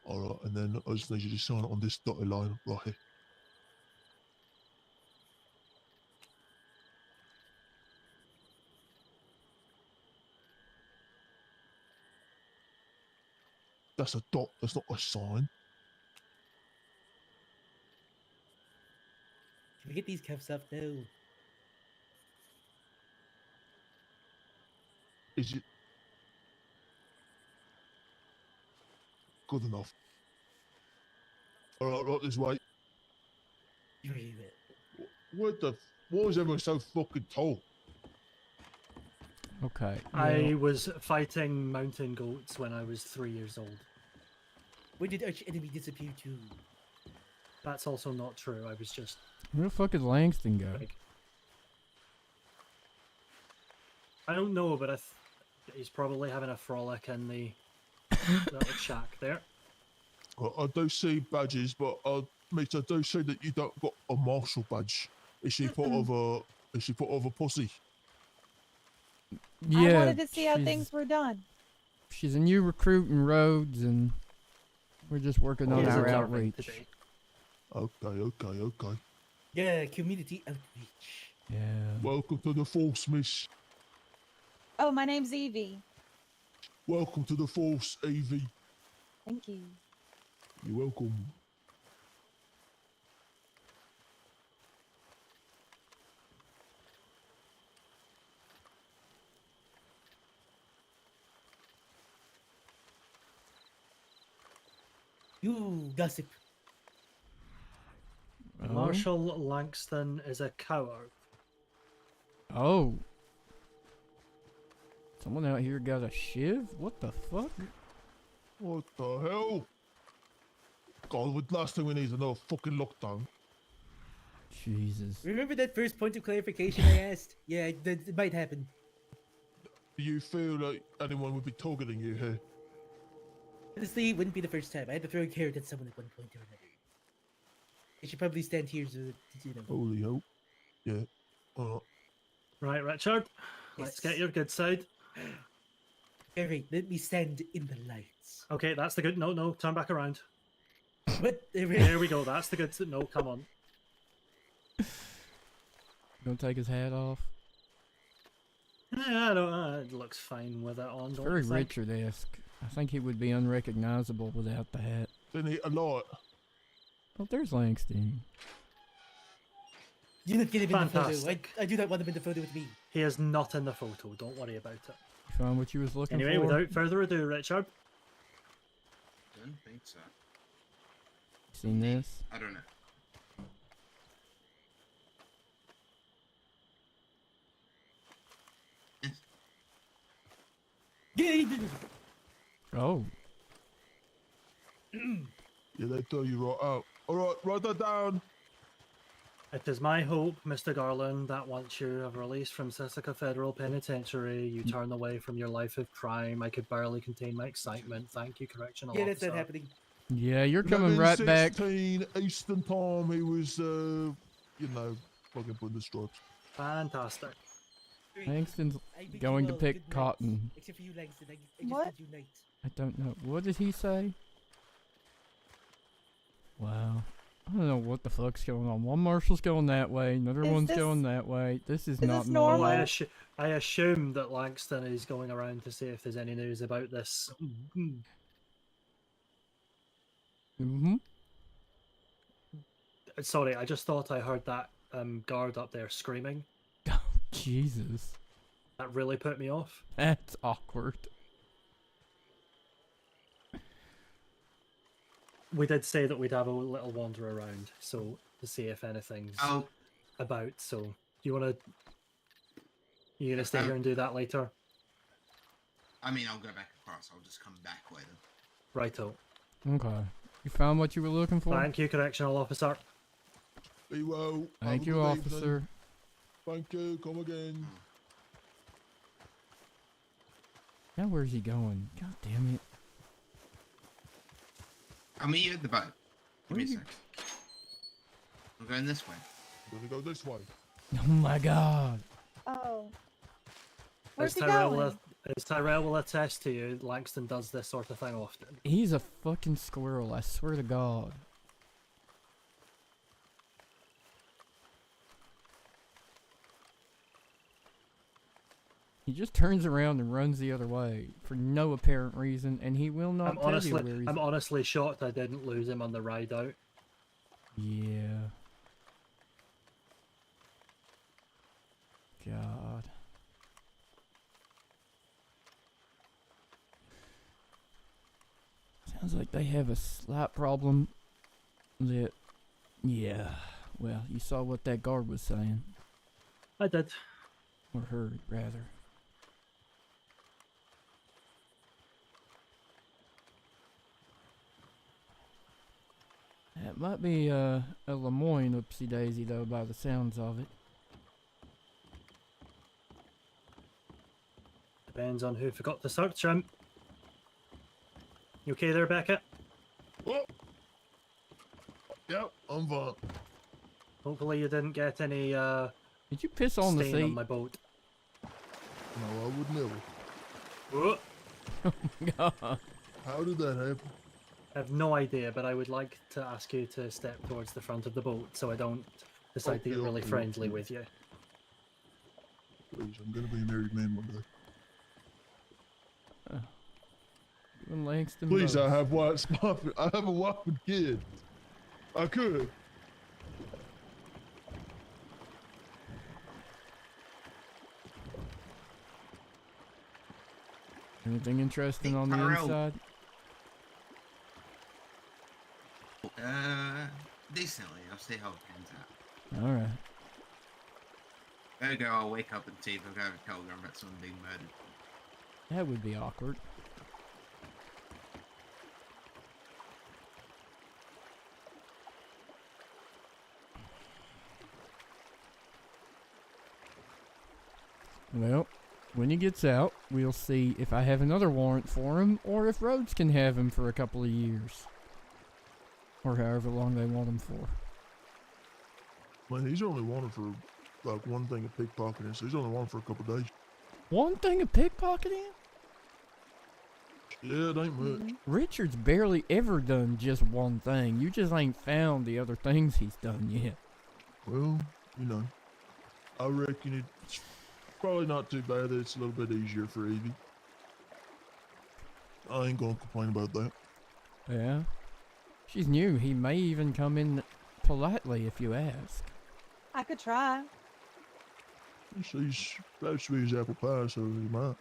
All right, and then I just need you to sign it on this dotted line right here. That's a dot. That's not a sign. Can we get these cuffs up now? Is it good enough? All right, right this way. What the? Why is everyone so fucking tall? Okay. I was fighting mountain goats when I was 3 years old. Where did arch enemy disappear to? That's also not true. I was just. Where the fuck did Langston go? I don't know, but he's probably having a frolic in the little shack there. Well, I do see badges, but mate, I do see that you don't got a marshal badge. Is she part of a? Is she part of a posse? Yeah. I wanted to see how things were done. She's a new recruit in Rhodes, and we're just working on He's our observing outreach. today. Okay. Yeah, community outreach. Yeah. Welcome to the force, miss. Oh, my name's Evie. Welcome to the force, Evie. Thank you. You're welcome. You gossip. Oh. Marshal Langston is a coward. Oh. Someone out here got a shiv? What the fuck? What the hell? God, the last thing we need is another fucking lockdown. Jesus. Remember that first point of clarification I asked? Yeah, it might happen. Do you feel like anyone would be targeting you here? Honestly, it wouldn't be the first time. I had to throw a carrot at someone at one point or another. I should probably stand here to Holy hope. Yeah. Alright. Right, Richard. Let's get your good side. Alright, let me stand in the lights. Okay, that's the good. No, turn back around. What? There we go. That's the good. No, come on. Gonna take his hat off? Yeah, I don't. It looks fine with it on. Don't Very you think? Richard-esque. I think he would be unrecognizable without the hat. Didn't eat a lot. Oh, there's Langston. Do not get him in the photo. Fantastic. I do not want him in the photo with me. He is not in the photo. Don't worry about it. You found what you was looking Anyway, for? without further ado, Richard. Don't think so. Seen this? I don't know. Oh. Yeah, they throw you right out. Alright, write that down. It is my hope, Mr. Garland, that once you have released from Sisika Federal Penitentiary, you turn away from your life of crime. I could barely contain my excitement. Thank you, correctional Yeah, that's officer. not happening. Yeah, you're coming right back. 16 Eastern time, he was, fucking putting the stripes. Fantastic. Langston's I bid going you to all pick good night. cotton. Except for you, Langston. I just What? bid you night. I don't know. What did he say? Wow. I don't know what the fuck's going on. One marshal's going that way, another Is one's this- going that way. This is is not this normal. normal? I assume that Langston is going around to see if there's any news about this Mm-hmm. Sorry, I just thought I heard that guard up there screaming. Jesus. That really put me off. That's awkward. We did say that we'd have a little wander around, so to see if anything's about. So, you gonna stay here and do that later? I mean, I'll go back across. I'll just come back later. Righto. Okay. You found what you were looking for? Thank you, correctional officer. Be well. Thank Have a you, good officer. evening. Thank you. Come again. Now where's he going? God damn it. I'll meet you at the boat. Give me a Where sec. I'm going this way. Gonna go this way. Oh my god. Oh. Where's As he Tyrell, going? as Tyrell will attest to you, Langston does this sort of thing often. He's a fucking squirrel, I swear to God. He just turns around and runs the other way for no apparent reason, and he will not tell you where he's... I'm honestly shocked I didn't lose him on the ride out. Yeah. God. Sounds like they have a slight problem that... Yeah. Well, you saw what that guard was saying. I did. Or heard, rather. That might be a Lemoyne oopsie-daisy, though, by the sounds of it. Depends on who forgot to search him. You okay there, Beckett? Oh. Yep, I'm fine. Hopefully you didn't get any Did you piss on the stain seat? on my boat. No, I would never. Oh. Oh my god. How did that happen? I have no idea, but I would like to ask you to step towards the front of the boat so I don't decide to get really friendly with you. Please, I'm gonna be a married man one day. You and Langston Please, both. I have wife. I have a wife and kids. I could. Anything interesting on the Tyrell. inside? Decently. I'll see how it pans out. Alright. There you go. I'll wake up and see if I've got a telegram about someone being murdered. That would be awkward. Well, when he gets out, we'll see if I have another warrant for him, or if Rhodes can have him for a couple of years. Or however long they want him for. Man, he's only wanted for like one thing of pickpocketing, so he's only wanted for a couple days. One thing of pickpocketing? Yeah, it ain't much. Richard's barely ever done just one thing. You just ain't found the other things he's done yet. Well, you know, I reckon it's probably not too bad that it's a little bit easier for Evie. I ain't gonna complain about that. Yeah. She's new. He may even come in politely if you ask. I could try. She's supposed to be his apple pie, so he might.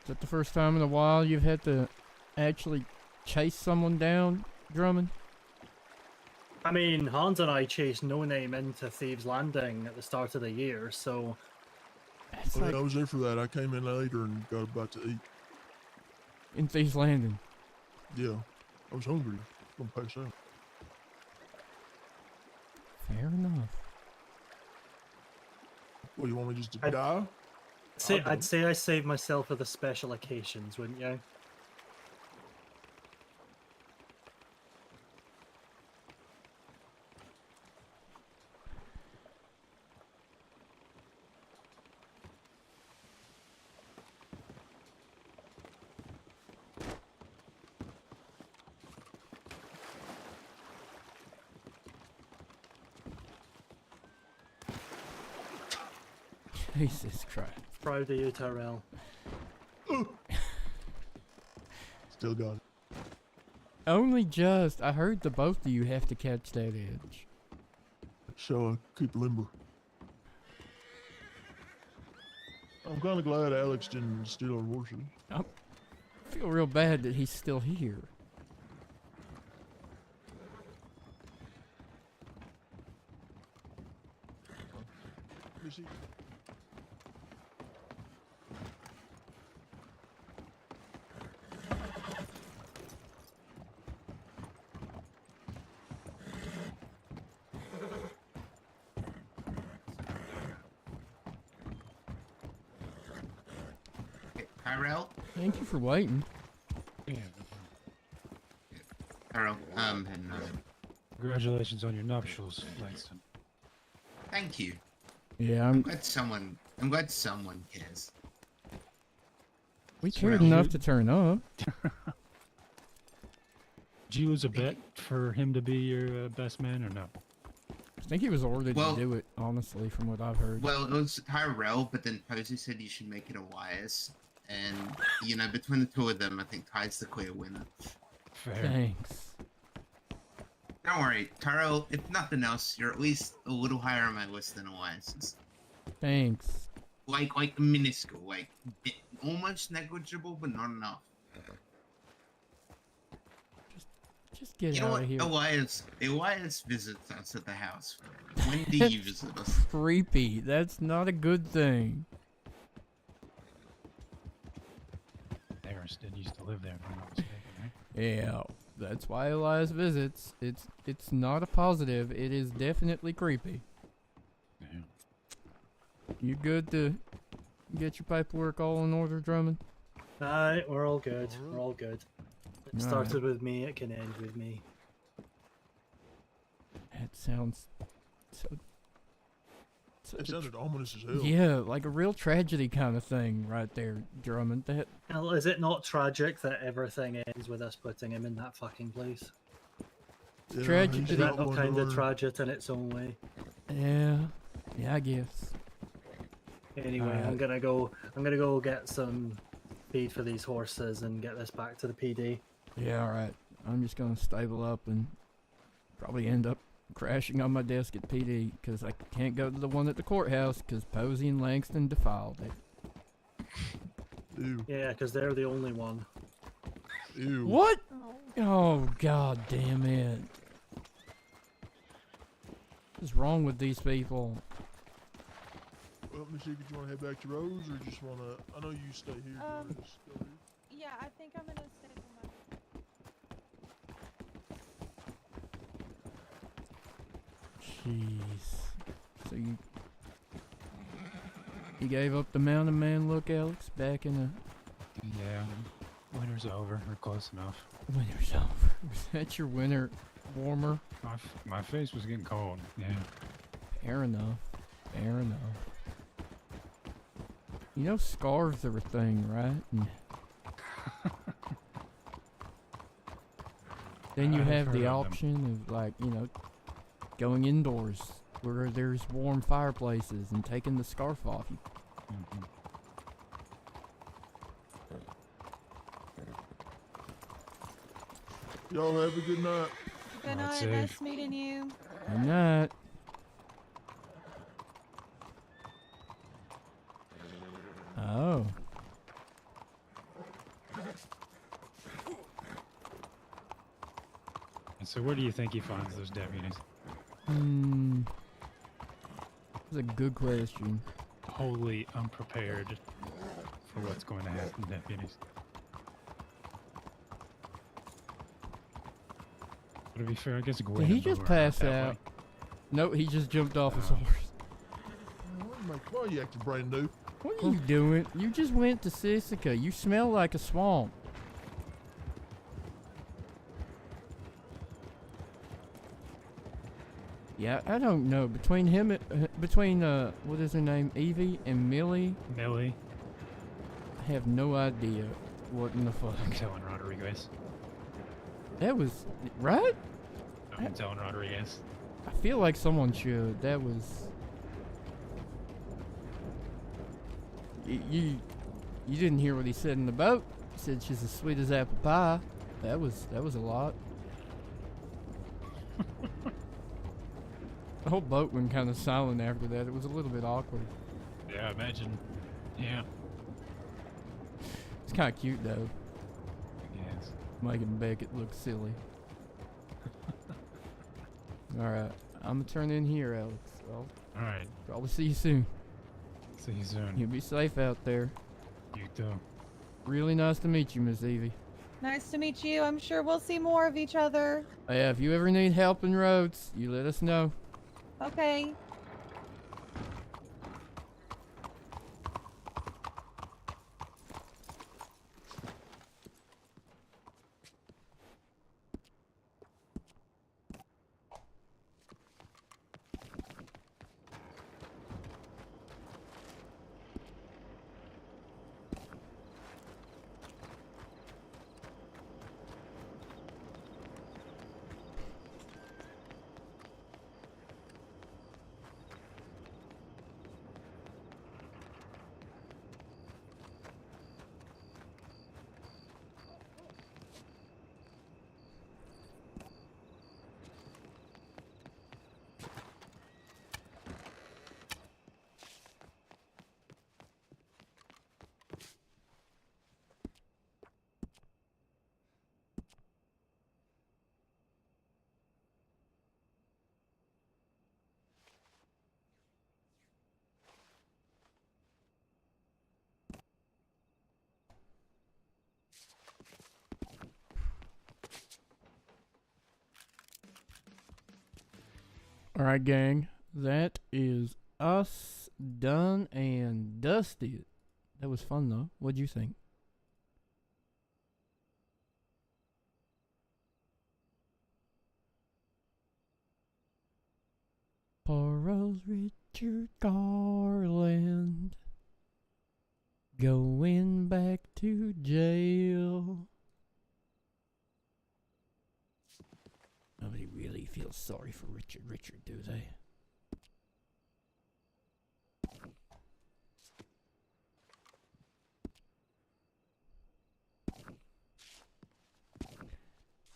Is that the first time in a while you've had to actually chase someone down, Drummond? I mean, Hans and I chased No Name into Thieves' Landing at the start of the year, so... Well, I was there for that. I came in later and got about to eat. In Thieves' Landing? Yeah. I was hungry. I'm gonna pass out. Fair enough. What, you want me just to die? I'd say I saved myself for the special occasions, wouldn't you? Jesus Christ. Proud of you, Tyrell. Still got it. Only just. I heard the both of you have to catch that edge. So I keep limber. I'm kind of glad Alex didn't steal our horses. I feel real bad that he's still here. Let me see. Tyrell? Thank you for waiting. Tyrell, and, Congratulations on your nuptials, Langston. Thank you. Yeah, I'm glad someone cares. We cared enough to turn up. Did you lose a bet for him to be your best man or no? I think he was ordered Well- to do it, honestly, from what I've heard. Well, it was Tyrell, but then Posey said you should make it a Wise. And, you know, between the two of them, I think Ty's the clear winner. Fair. Thanks. Don't worry, Tyrell, if nothing else, you're at least a little higher on my list than a Wise. Thanks. Like minuscule, like almost negligible, but not enough. Just get You know out what? of here. Elias visits us at the house. When do you visit us? Creepy. That's not a good thing. Ariston used to live there, if I'm not mistaken, right? Yeah, that's why Elias visits. It's not a positive. It is definitely creepy. Yeah. You good to get your paperwork all in order, Drummond? Aye, we're all good. We're all good. It Alright. started with me, it can end with me. That sounds so. It sounded ominous as hell. Yeah, like a real tragedy kind of thing right there, Drummond. That Well, is it not tragic that everything ends with us putting him in that fucking place? Yeah, Tragedy. he's Is not that not going to kind of learn. tragic in its own way? yeah, I guess. Anyway, I'm gonna go get some feed for these horses and get this back to the PD. Yeah, all right. I'm just gonna stable up and probably end up crashing on my desk at PD because I can't go to the one at the courthouse because Posey and Langston defiled it. Ew. Yeah, because they're the only one. Ew. What? Oh, god damn it. What's wrong with these people? Well, let me see if you want to head back to Rose or just want to. I know you stay here. Just go here. Yeah, I think I'm gonna stay for my. Jeez. So you gave up the mountain man look, Alex? Back in the Yeah, winter's over. We're close enough. winter's over. Was that your winter warmer? My face was getting cold. Yeah. Fair enough. Fair enough. You know scarves are a thing, right? And then you I've have heard the of them. option of, like, you know, going indoors where there's warm fireplaces and taking the scarf off. Mhm. Y'all have a good night. Good Ride night. safe. Nice meeting you. Good night. Oh. And so where do you think he finds those deputies? That's a good question. Wholly unprepared for what's going to happen to deputies. But to be fair, I guess Gwen Did he and Boo just are pass that out? way. Nope, he just jumped off his Oh. horse. Why are you acting brand new? What are you doing? You just went to Sissica. You smell like a swamp. Yeah, I don't know. Between him, what is her name, Evie and Millie, Millie, I have no idea what in the fuck. I'm telling Rodriguez. That was, right? I'm telling Rodriguez. I feel like someone should. That was, You didn't hear what he said in the boat. He said she's as sweet as apple pie. That was a lot. The whole boat went kind of silent after that. It was a little bit awkward. Yeah, imagine. Yeah. It's kind of cute though. Yes. Making Beckett look silly. Alright, I'm gonna turn in here, Alex. I'll Alright. probably see you soon. See you soon. You be safe out there. You too. Really nice to meet you, Miss Evie. Nice to meet you. I'm sure we'll see more of each other. Yeah, if you ever need help in roads, you let us know. Okay. Alright, gang. That is us done and dusted. That was fun, though. What'd you think? Poor old Richard Garland going back to jail. Nobody really feels sorry for Richard, do they?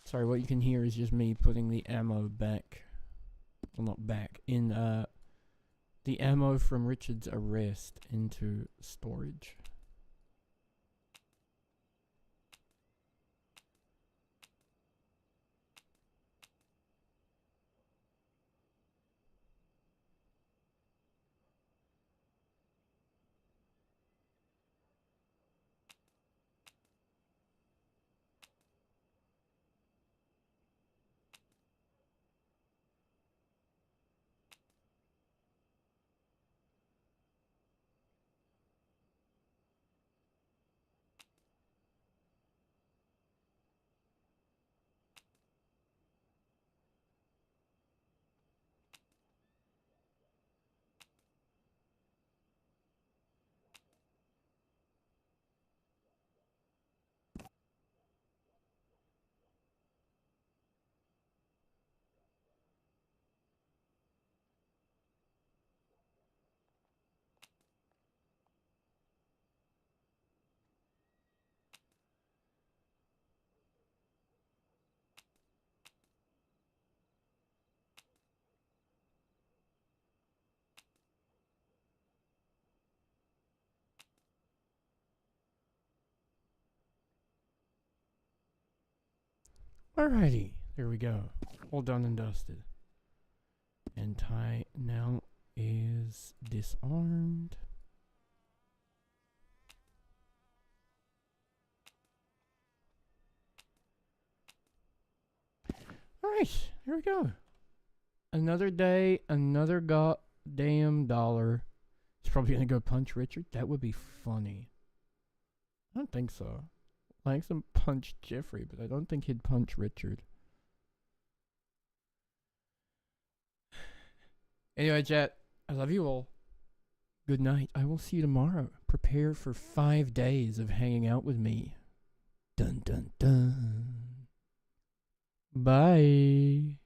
Sorry, what you can hear is just me putting the ammo back. Well, not back. In, the ammo from Richard's arrest into storage. Alrighty, there we go. All done and dusted. And Ty now is disarmed. Alright, here we go. Another day, another goddamn dollar. He's probably gonna go punch Richard. That would be funny. I don't think so. Likes him punch Jeffrey, but I don't think he'd punch Richard. Anyway, chat, I love you all. Good night. I will see you tomorrow. Prepare for 5 days of hanging out with me. Dun dun dun. Bye.